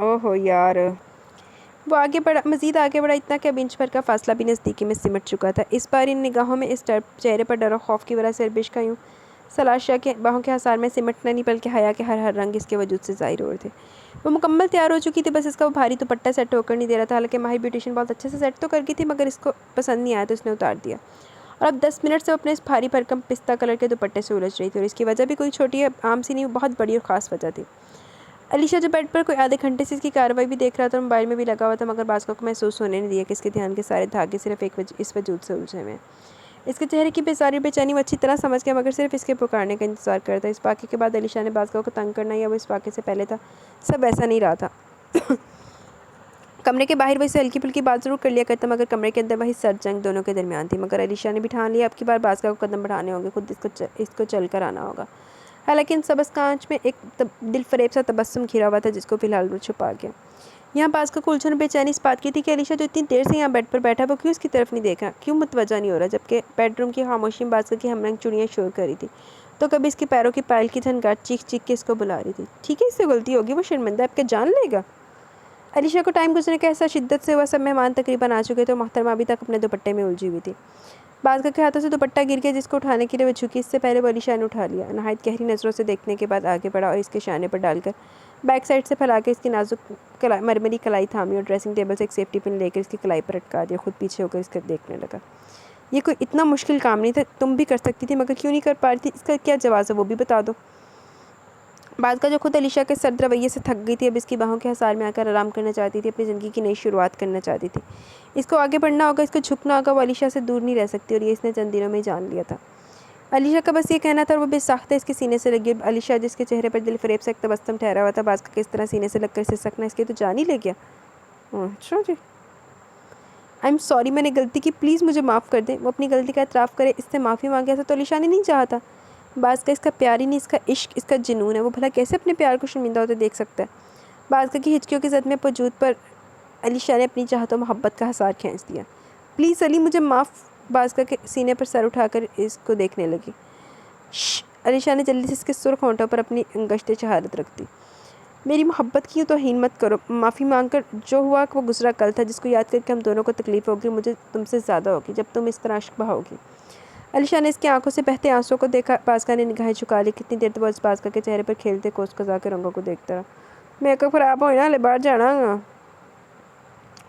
ओहो यार। वो आगे बढ़ा, मज़ीद आगे बढ़ा, इतना कि अब इंच भर का फासला भी नज़दीकी में सिमट चुका था। इस बार इन निगाहों में इस चेहरे पर डर खौफ की वजह से अरबिश का यूँ सलाशा के बाहों के हसार में सिमटना नहीं, बल्कि हया के हर हर रंग इसके वजूद से जाहिर हो रहे थे। वो मुकम्मल तैयार हो चुकी थी, बस इसका वो भारी दुपट्टा सेट होकर नहीं दे रहा था। हालांकि माहिर ब्यूटिशियन बहुत अच्छे से सेट तो कर गई थी, मगर इसको पसंद नहीं आया तो इसने उतार दिया। और अब 10 मिनट से अपने इस भारी भरकम पिस्ता कलर के दुपट्टे से उलझ रही थी, और इसकी वजह भी कोई छोटी आम सी नहीं, बहुत बड़ी और ख़ास वजह थी। अलीशा जो बेड पर कोई आधे घंटे से इसकी कार्रवाई भी देख रहा था, मोबाइल में भी लगा हुआ था, मगर बाज़ को महसूस होने नहीं दिया कि इसके ध्यान के सारे धागे सिर्फ इस वजूद से उलझे हुए हैं। इसके चेहरे की बेसारी बेचैनी वो अच्छी तरह समझ गया, मगर सिर्फ इसके पुकारने का इंतजार करता। इस वाक़े के बाद अलीशा ने बाज़ को तंग करना, या वो इस वाक़े से पहले था, सब ऐसा नहीं रहा था। कमरे के बाहर वही हल्की फुल्की बात ज़रूर कर लिया करता, मगर कमरे के अंदर वही सर्द जंग दोनों के दरमियान थी। मगर अलीशा ने भी ठान लिया, अब की बार बाज़ को कदम बढ़ाने होंगे, खुद इसको चल कर आना होगा। हालांकि इन सबस कांच में एक दिल फरेब सा तबस्सुम घिरा हुआ था, जिसको फिलहाल वो छुपा गया। यहाँ बाज़ का उलझन और बेचैनी इस बात की थी कि अलीशा जो इतनी देर से यहाँ बेड पर बैठा, वो क्यों उसकी तरफ नहीं देख रहा, क्यों मुतवज्जा नहीं हो रहा, जबकि बेडरूम की खामोशी में बाज़ की हमरंग चुड़ियाँ शोर कर रही थी। तो कभी इसके पैरों की पायल की झनगाट चीख चीख के इसको बुला रही थी। ठीक है, इससे गलती होगी, वो शर्मिंदा आपके जान लेगा। अलीशा को टाइम गुजरने का ऐसा शिद्दत से हुआ, सब मेहमान तकरीबन आ चुके थे, तो मोहतरमा अभी तक अपने दुपट्टे में उलझी हुई थी। बाज़ के हाथों से दुपट्टा गिर गया, जिसको उठाने के लिए वो झुकी। इससे पहले वो अलीशा ने उठा लिया। नहायत गहरी नज़रों से देखने के बाद आगे बढ़ा और इसके शाने पर डालकर बैक साइड से फैला के इसकी नाजुक मरमरी कलाई थामी और ड्रेसिंग टेबल से एक सेफ्टी पिन लेकर इसकी कलाई पर अटका दिया। खुद पीछे होकर इसका देखने लगा। ये कोई इतना मुश्किल काम नहीं था, तुम भी कर सकती थी, मगर क्यों नहीं कर पा रही थी? इसका क्या जवाब है वो भी बता दो। बाज़ का जो खुद अलीशा के सर्द रवैये से थक गई थी, अब इसकी बाहों के हसार में आकर आराम करना चाहती थी, अपनी ज़िंदगी की नई शुरुआत करना चाहती थी। इसको आगे बढ़ना होगा, इसको झुकना होगा। वो अलीशा से दूर नहीं रह सकती, और ये इसने चंद दिनों में ही जान लिया था। अलीशा का बस ये कहना था, और वो बेसाख्ता इसके सीने से लगी। अलीशा जिसके चेहरे पर दिल फरेब से एक तबस्सुम ठहरा हुआ था, बाज़ का किस तरह सीने से लगकर सिसकना इसके तो जान ही ले गया। अच्छा जी, आई एम सॉरी, मैंने गलती की, प्लीज़ मुझे माफ़ कर दें। वो अपनी गलती का एतराफ़ करे, इससे माफ़ी मांगे था, तो अलीशा ने नहीं चाहा था। बाज़ का इसका प्यार ही नहीं, इसका इश्क, इसका जुनून है। वो भला कैसे अपने प्यार को शर्मिंदा होते देख सकता है? बाज़ की हिचकियों की ज़द में वजूद पर अलीशा ने अपनी चाहत और मोहब्बत का हसार खींच दिया। प्लीज़ अली, मुझे माफ़। बाज़ के सीने पर सर उठाकर इसको देखने लगी। अलीशा ने जल्दी से इसके सुर्ख होंठों पर अपनी अंगश्त शहादत रख दी। मेरी मोहब्बत की तो हीन मत करो। माफ़ी मांगकर जो हुआ वो गुजरा कल था, जिसको याद करके हम दोनों को तकलीफ़ होगी, मुझे तुमसे ज़्यादा होगी जब तुम इस तरह अश्क बहाओगी। अलीशा ने इसकी आंखों से बहते आंसुओं को देखा। बाज़ ने निगाहें झुका ली। कितनी देर तक वो इस बाज़ के चेहरे पर खेलते कोस कजा के रंगों को देखता रहा। मेकअप ख़राब हो ना, ले बाहर जाना।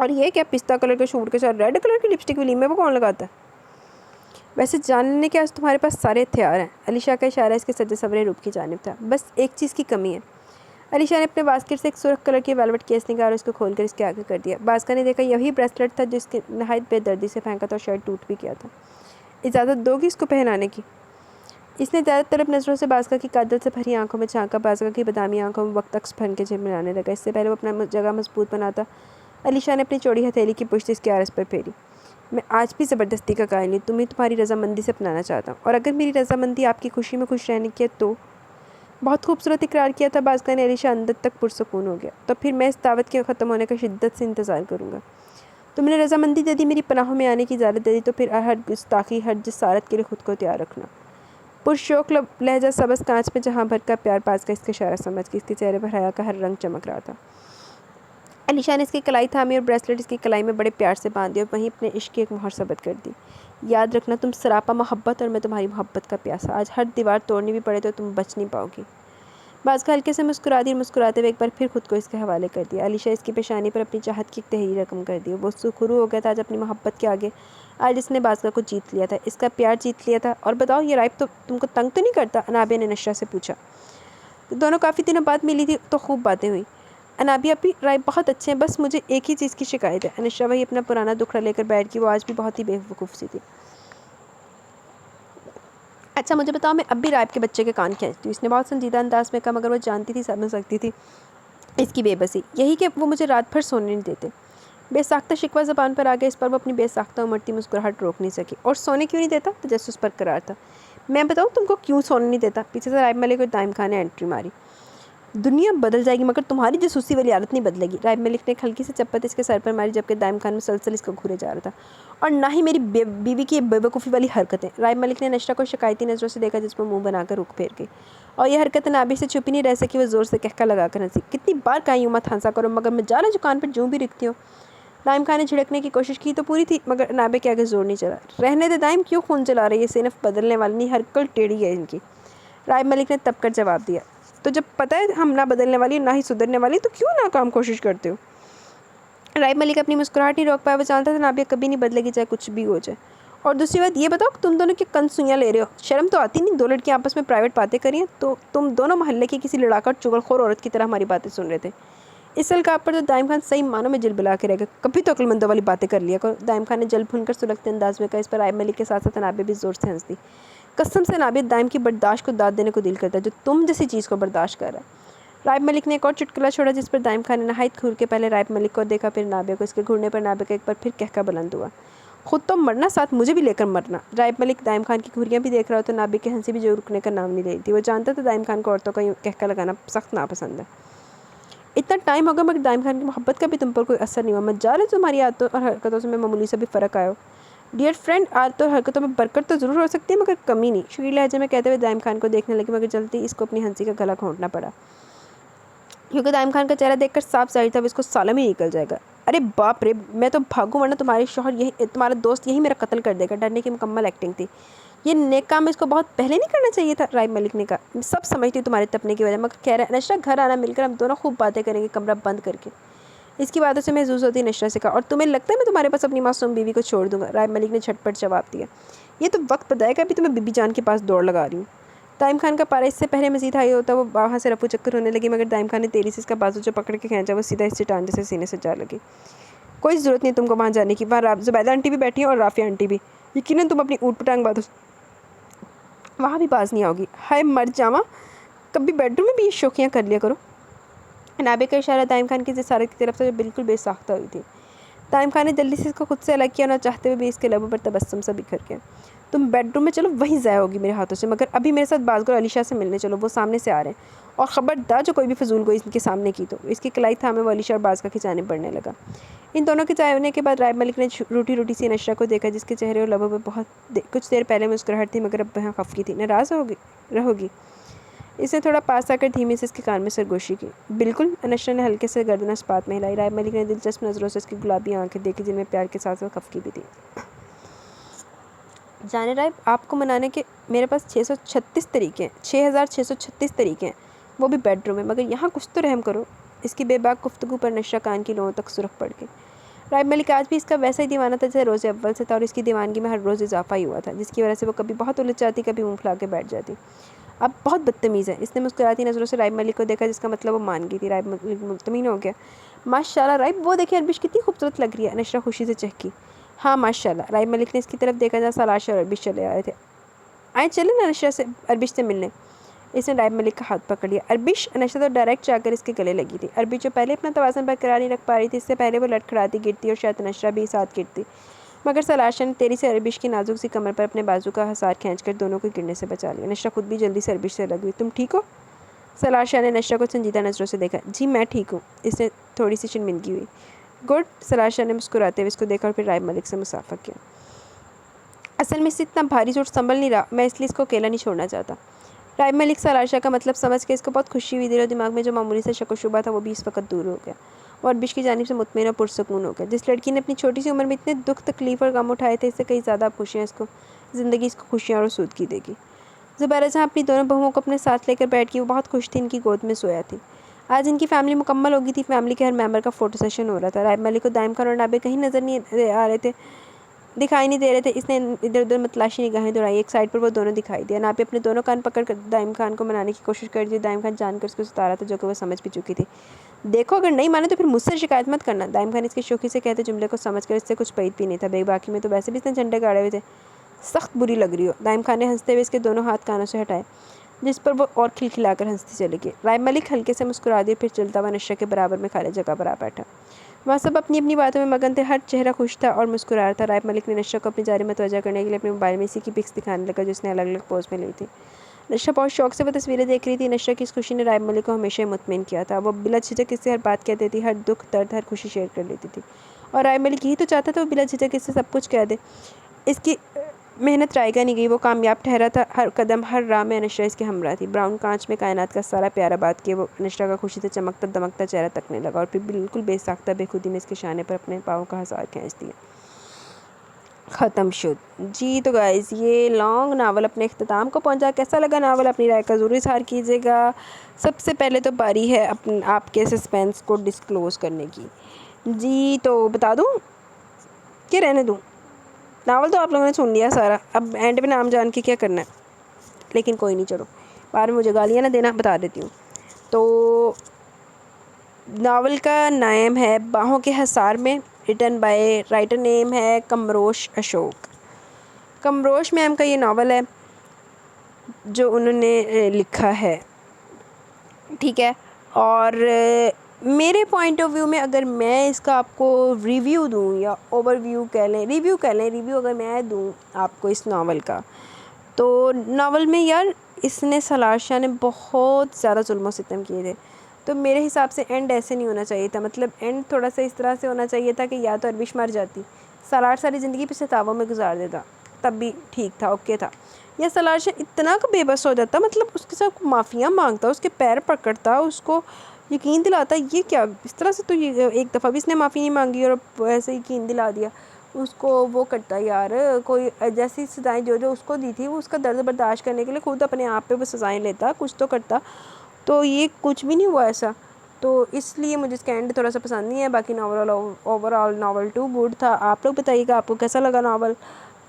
और ये क्या पिस्ता कलर के शूट के साथ रेड कलर की लिपस्टिक वलीम में वो कौन लगाता है? वैसे जान लेने के आज तुम्हारे पास सारे हथियार हैं। अलीशा का इशारा इसके सजे सवरे रूप की जानिब था। बस एक चीज़ की कमी है। अलीशा ने अपने बास्केट से एक सुर्ख कलर की वेलवेट केस निकाला और इसको खोलकर इसके आगे कर दिया। बाज़ ने देखा यही ब्रेसलेट था जो इसके नहायत बेदर्दी से फेंका था, और शर्ट टूट भी किया था। इजाज़त दोगी इसको पहनाने की? इसने ज़्यादा तलब नज़रों से बाज़ की कादल से भरी आंखों में झांका। बाज़ की बदामी आंखों में वक्त अक्स भन के झिलमिलाने लगा। इससे पहले वो अपना जगह मजबूत बनाता, अलीशा ने अपनी चौड़ी हथेली की पुश्त इसके आरस पर फेरी। मैं आज भी ज़बरदस्ती का कायल नहीं, तुम्हें तुम्हारी रजामंदी से अपनाना चाहता हूँ, और अगर मेरी रजामंदी आपकी खुशी में खुश रहने की है तो। बहुत खूबसूरत इकरार किया था बाज़ ने। अलीशा अंदर तक पुरसकून हो गया। तो फिर मैं इस दावत के ख़त्म होने का शिद्दत से इंतज़ार करूँगा। तुमने रजामंदी दे दी, मेरी पनाहों में आने की इजाज़त दे दी, तो फिर हर गुस्ताखी, हर जिसारत के लिए खुद को तैयार रखना। पुरशौक लहजा सबस कांच में जहाँ भर का प्यार बाज़ का इसका इशारा समझ के इसके चेहरे पर हया का हर रंग चमक रहा था। अलीशा ने इसकी कलाई थामी और ब्रेसलेट इसकी कलाई में बड़े प्यार से बांध दिया, और वहीं अपने इश्क की एक मोहर सबत कर दी। याद रखना, तुम सरापा मोहब्बत और मैं तुम्हारी मोहब्बत का प्यासा। आज हर दीवार तोड़नी भी पड़े तो तुम बच नहीं पाओगी। बाज़ हल्के से मुस्कुरा दी, मुस्कुराते हुए एक बार फिर खुद को इसके हवाले कर दिया। अलीशा इसकी पेशानी पर अपनी चाहत की एक तहरीर रकम कर दी। वो सुखरू हो गया था आज अपनी मोहब्बत के आगे। आज इसने बाज़ को जीत लिया था, इसका प्यार जीत लिया था। और बताओ, ये राइब तो तुमको तंग तो नहीं करता? अनाबिया ने नशरा से पूछा। दोनों काफ़ी दिनों बाद मिली थी तो खूब बातें हुई। अनाबिया भी राइब बहुत अच्छे हैं, बस मुझे एक ही चीज़ की शिकायत है। अनिशा वही अपना पुराना दुखड़ा लेकर बैठ गई। वो आज भी बहुत ही बेवकूफ़ सी थी। अच्छा मुझे बताओ, मैं अब भी राइब के बच्चे के कान खींचती हूँ, इसने बहुत संजीदा अंदाज में कहा, मगर वो जानती थी, समझ सकती थी इसकी बेबसी। यही कि वो मुझे रात भर सोने नहीं देते। बेसाख्ता शिकवा ज़बान पर आ गया। इस पर वो अपनी बेसाख्ता उमड़ती मुस्कुराहट रोक नहीं सकी। और सोने क्यों नहीं देता? तजस्सुस बरकरार था। मैं बताऊँ तुमको क्यों सोने नहीं देता? पीछे से राइब मलिक और दाइम खान ने एंट्री मारी। दुनिया बदल जाएगी मगर तुम्हारी जासूसी वाली आदत नहीं बदलेगी। राइब मलिक ने एक हल्की सी चप्पत इसके सर पर मारी जबकि दाइम खान मुसलसल इसको घूरे जा रहा था। और ना ही मेरी बीवी की बेवकूफ़ी वाली हरकतें। राइब मलिक ने नशरा को शिकायती नज़रों से देखा जिस पर मुँह बनाकर रुख फेर गई। और यह हरकत नाबी से छुपी नहीं रह सकी। वो ज़ोर से कहका लगाकर हंसी। कितनी बार कहीं यूँ मत हंसा करो मगर मैं जाना दुकान पर जूँ भी रखती हो। दाइम खान ने झिड़कने की कोशिश की तो पूरी थी मगर नाबे के आगे जोर नहीं चला। रहने दे दाइम, क्यों खून चला रही है, सिर्फ बदलने वाली नहीं हरकत टेढ़ी है इनकी। राइब मलिक ने तब कर जवाब दिया। तो जब पता है हम ना बदलने वाली ना ही सुधरने वाली तो क्यों नाकाम कोशिश करते हो। राइब मलिक अपनी मुस्कुराहट नहीं रोक पाया। वो जानता था नाबिया कभी नहीं बदलेगी चाहे कुछ भी हो जाए। और दूसरी बात ये बताओ तुम दोनों की कंसुइयाँ ले रहे हो, शर्म तो आती नहीं। दो लड़कियाँ आपस में प्राइवेट बातें करी हैं तो तुम दोनों मोहल्ले की किसी लड़ाकर चुगलखोर औरत की तरह हमारी बातें सुन रहे थे। इस अलकाब पर तो दाइम खान सही मानों में जिल बिला के रह गए। कभी तो अक्लमंदों वाली बातें कर लिया करो। दाइम खान ने जल भुनकर सुलगते अंदाज में कहा। इस पर राइब मलिक के साथ साथ नाबे भी जोर से हंस दी। कसम से नाबे दाइम की बर्दाश्त को दाद देने को दिल करता है जो तुम जैसी चीज़ को बर्दाश्त कर रहा है। राइब मलिक ने एक और चुटकुला छोड़ा जिस पर दाइम खान ने नहायत घूर के पहले राइब मलिक को देखा फिर नाबे को। इसके घूरने पर नाबे का एक बार फिर कहका बुलंद हुआ। खुद तो मरना साथ मुझे भी लेकर मरना। राइब मलिक दाइम खान की घुरियाँ भी देख रहा हो तो नाबे की हंसी भी जो रुकने का नाम नहीं ले रही थी। वो जानता था दाइम खान को औरतों का कहका लगाना सख्त नापसंद है। इतना टाइम होगा मगर दाइम खान की मोहब्बत का भी तुम पर कोई असर नहीं हुआ। मत जा रहे तुम्हारी आदतों और हरकतों से मैं मामूली सा भी फ़र्क आया हो। डियर फ्रेंड, आदतों और हरकतों में बरकत तो ज़रूर हो सकती है मगर कमी नहीं। शरीर लहजे में कहते हुए दाइम खान को देखने लगी मगर जल्दी इसको अपनी हंसी का गला घोंटना पड़ा क्योंकि दाइम खान का चेहरा देखकर साफ जाहिर था इसको सालम ही निकल जाएगा। अरे बाप रे, मैं तो भागूं वरना तुम्हारा दोस्त यही मेरा कत्ल कर देगा। डरने की मुकम्मल एक्टिंग थी। ये नेक काम इसको बहुत पहले नहीं करना चाहिए था। राइब मलिक ने कहा। मैं सब समझती हूँ तुम्हारे तपने की वजह मगर कह रहा है नशरा घर आना मिलकर हम दोनों खूब बातें करेंगे कमरा बंद करके। इसकी बातों से महसूस होती नशरा से कहा। और तुम्हें लगता है मैं तुम्हारे पास अपनी मासूम बीवी को छोड़ दूंगा। राइब मलिक ने झटपट जवाब दिया। ये तो वक्त बताएगा अभी तो मैं बीबी जान के पास दौड़ लगा रही हूँ। दाइम खान का पारा इससे पहले मजीद हाई होता वो वहाँ से रफू चक्कर होने लगी मगर दाइम खान ने तेजी से इसका बाजू जो पकड़ के खींचा वो सीधा इस चट्टान जैसे सीने से जा लगी। कोई ज़रूरत नहीं तुमको वहाँ जाने की। वहाँ जुबैदा आंटी भी बैठी हैं और राफिया आंटी भी। यकीनन तुम अपनी ऊँट पटांग बातों वहाँ भी बाज नहीं आओगी। हाय मर जावा, कभी बेडरूम में भी ये शौकियाँ कर लिया करो। नाबे का इशारा दाइम खान की जिसारत की तरफ से जो बिल्कुल बेसाख्ता हुई थी। दाइम खान ने जल्दी से इसको खुद से अलग किया ना चाहते हुए भी इसके लबों पर तबस्सुम सा बिखर गया। तुम बेडरूम में चलो, वहीं ज़ाया होगी मेरे हाथों से मगर अभी मेरे साथ बाज़गुर अलीशा से मिलने चलो। वो सामने से आ रहे हैं और ख़बरदार जो कोई भी फजूल को इनके सामने की तो। इसकी कलाई थामे वो अलीशा और बाज़गा की जानिब बढ़ने लगा। इन दोनों के जाने के बाद राइब मलिक ने रूठी रूठी सी नशरा को देखा जिसके चेहरे और लबों पर कुछ देर पहले मुस्कुराहट थी मगर अब वहाँ खफकी थी। नाराज़ रहोगी। इसने थोड़ा पास आकर धीमे से इसके कान में सरगोशी की। बिल्कुल, नशरा ने हल्के से गर्दन इस्पात में हिलाई। राइब मलिक ने दिलचस्प नज़रों से इसकी गुलाबी आंखें देखी जिनमें प्यार के साथ साथ खफकी भी थी। जाने राइब, आपको मनाने के मेरे पास 636 तरीके हैं। 6636 तरीके हैं, वो भी बेडरूम में। मगर यहाँ कुछ तो रहम करो। इसकी बेबाक गुफ्तगू पर नशरा कान की लोगों तक सुरख पड़ गई। राइब मलिक आज भी इसका वैसा ही दीवाना था जैसे रोज़े अव्वल से था और इसकी दीवानगी में हर रोज़ इजाफा ही हुआ था जिसकी वजह से वो कभी बहुत उलझ जाती कभी मुँह फुला के बैठ जाती। अब बहुत बदतमीज़ है। इसने मुस्कुराती नज़रों से राइब मलिक को देखा जिसका मतलब वो मान गई थी। राइब मलिक मुतमिन हो गया। माशाल्लाह राइब, वो देखिए अरबिश कितनी खूबसूरत लग रही है। नशरा खुशी से चहकी। हाँ माशाल्लाह। राइब मलिक ने इसकी तरफ देखा जहाँ सलाश और अरबिश चले आए थे। आए चले ना नशरा से अरबिश से मिलने। इसने राइब मलिक का हाथ पकड़ लिया। अरबिश। नशरा तो डायरेक्ट जाकर इसके गले लगी थी। अरबिश जो पहले अपना तवाज़ुन बरकरार नहीं रख पा रही थी इससे पहले वो लड़खड़ाती गिरती और शायद नशरा भी साथ गिरती मगर सलाशा ने तेरी से अरबिश की नाजुक सी कमर पर अपने बाजू का हसार खींचकर दोनों को गिरने से बचा लिया। नशरा खुद भी जल्दी से अरबिश से लग गई। तुम ठीक हो? सलाशा ने नशरा को संजीदा नज़रों से देखा। जी मैं ठीक हूँ। इसने थोड़ी सी शर्मिंदगी हुई। गुड। सलाशा ने मुस्कुराते हुए इसको देखा और फिर राइब मलिक से मुसाफा किया। असल में इससे इतना भारी चोट संभल नहीं रहा, मैं इसलिए इसको अकेला नहीं छोड़ना चाहता। राइब मलिक सलाशा का मतलब समझ के इसको बहुत खुशी हुई। दिल और दिमाग में जो मामूली से शक व शुबा था वो भी इस वक्त दूर हो गया और अरबिश की जानिब से मुतमईन और पुरसकून हो गया। जिस लड़की ने अपनी छोटी सी उम्र में इतने दुख तकलीफ़ और गम उठाए थे इससे कई ज़्यादा खुशियाँ इसको ज़िंदगी इसको खुशियाँ और सूदगी देगी। ज़ुबैरा जहाँ अपनी दोनों बहुओं को अपने साथ लेकर बैठ गई वो बहुत खुश थी। इनकी गोद में सोया थी। आज इनकी फैमिली मुकम्मल हो गई थी। फैमिली के हर मेंबर का फ़ोटो सेशन हो रहा था। राइब मलिक को दाइम खान और नाबे कहीं नज़र नहीं आ रहे थे, दिखाई नहीं दे रहे थे। इसने इधर उधर मतलाशी निगाहें दौड़ाई। एक साइड पर वो दोनों दिखाई दिया। नाबे अपने दोनों कान पकड़ कर दाइम खान को मनाने की कोशिश कर दी। दाइम खान जानकर उसको सतारा था जो कि वो समझ भी चुकी थी। देखो अगर नहीं माने तो फिर मुझसे शिकायत मत करना। दाइम खान इसके शौकी से कहते जुमले को समझ कर इससे कुछ पैद भी नहीं था। बेबाकी में तो वैसे भी इसने झंडे गाड़े हुए थे। सख्त बुरी लग रही हो। दाइम खान ने हंसते हुए इसके दोनों हाथ कानों से हटाए जिस पर वो और खिलखिलाकर हंसती चली गई। राइब मलिक हल्के से मुस्कुरा दिए फिर चलता हुआ नशरा के बराबर में खाली जगह पर आ बैठा। वहाँ सब अपनी अपनी बातों में मगन थे। हर चेहरा खुश था और मुस्कुरा रहा था। राइब मलिक ने नशरा को अपनी जारी में तवज्जो करने के लिए अपने मोबाइल में इसी की पिक्स दिखाने लगा जिसने अलग अलग पोज में ली थी। नशरा बहुत शौक से वो तस्वीरें देख रही थी। नशरा की इस खुशी ने रायब मलिक को हमेशा ही मुतमिन किया था। वो बिला झिझक इससे हर बात कहती थी, हर दुख दर्द हर खुशी शेयर कर लेती थी, और रायब मलिक यही तो चाहता था वो बिला झिझक इससे सब कुछ कह दे। इसकी मेहनत रायगा नहीं गई, वो कामयाब ठहरा था। हर कदम हर राह में नशरा इसके हमरा थी। ब्राउन कांच में कायनात का सारा प्यारा बात किए वो नशरा का खुशी से चमकता दमकता चेहरा तकने लगा, और फिर बिल्कुल बेसाख्ता बेखुदी में इसके शाने पर अपने पाँव का हसार खींच दिया। ख़त्म शुद जी। तो गाइज़ ये लॉन्ग नावल अपने अख्ताम को पहुंचा। कैसा लगा नावल, अपनी राय का ज़रूर इज़हार कीजिएगा। सबसे पहले तो बारी है आपके सस्पेंस को डिस्क्लोज़ करने की जी। तो बता दूं कि रहने दूं? नावल तो आप लोगों ने सुन लिया सारा, अब एंड में नाम जान के क्या करना है। लेकिन कोई नहीं, चलो बाद में मुझे गालियाँ ना देना, बता देती हूँ। तो नावल का नाम है बाहों के हसार में, रिटन बाय, राइटर नेम है कमरोश अशोक। कमरोश मैम का ये नावल है जो उन्होंने लिखा है, ठीक है। और मेरे पॉइंट ऑफ व्यू में अगर मैं इसका आपको रिव्यू दूं या ओवरव्यू कह लें, रिव्यू अगर मैं दूं आपको इस नावल का, तो नावल में यार इसने सलार शाह ने बहुत ज़्यादा जुल्म सितम किए थे। तो मेरे हिसाब से एंड ऐसे नहीं होना चाहिए था, मतलब एंड थोड़ा सा इस तरह से होना चाहिए था कि या तो अरविश मर जाती, सलार सारी ज़िंदगी पछतावों में गुजार देता, तब भी ठीक था, ओके था। या सलार शाह इतना का बेबस हो जाता, मतलब उसके साथ माफ़िया मांगता, उसके पैर पकड़ता, उसको यकीन दिलाता ये क्या इस तरह से, तो ये एक दफ़ा भी इसने माफ़ी नहीं मांगी और ऐसे यकीन दिला दिया उसको। वो करता यार, कोई जैसी सज़ाएँ जो जो उसको दी थी वो उसका दर्द बर्दाश्त करने के लिए खुद अपने आप पे वो सज़ाएँ लेता, कुछ तो करता। तो ये कुछ भी नहीं हुआ ऐसा, तो इसलिए मुझे इसका एंड थोड़ा सा पसंद नहीं है। बाकी novel overall novel too good था। आप लोग बताइएगा आपको कैसा लगा नावल।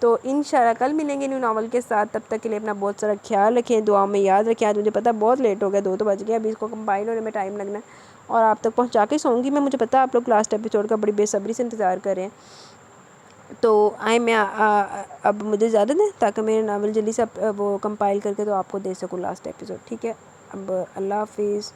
तो इंशाल्लाह कल मिलेंगे न्यू नावल के साथ। तब तक के लिए अपना बहुत सारा ख्याल रखें, दुआओं में याद रखें। आज मुझे पता बहुत लेट हो गया, 2 तो बज गया, अभी इसको कंपाइल होने में टाइम लगना है और आप तक पहुंचा के सोऊंगी मैं। मुझे पता है आप लोग लास्ट एपिसोड का बड़ी बेसब्री से इंतज़ार कर रहे हैं। तो मैं अब मुझे इजाज़त दें ताकि मेरे नावल जल्दी से वो कंपाइल करके तो आपको दे सकूँ लास्ट एपिसोड, ठीक है। अब अल्लाह हाफिज़।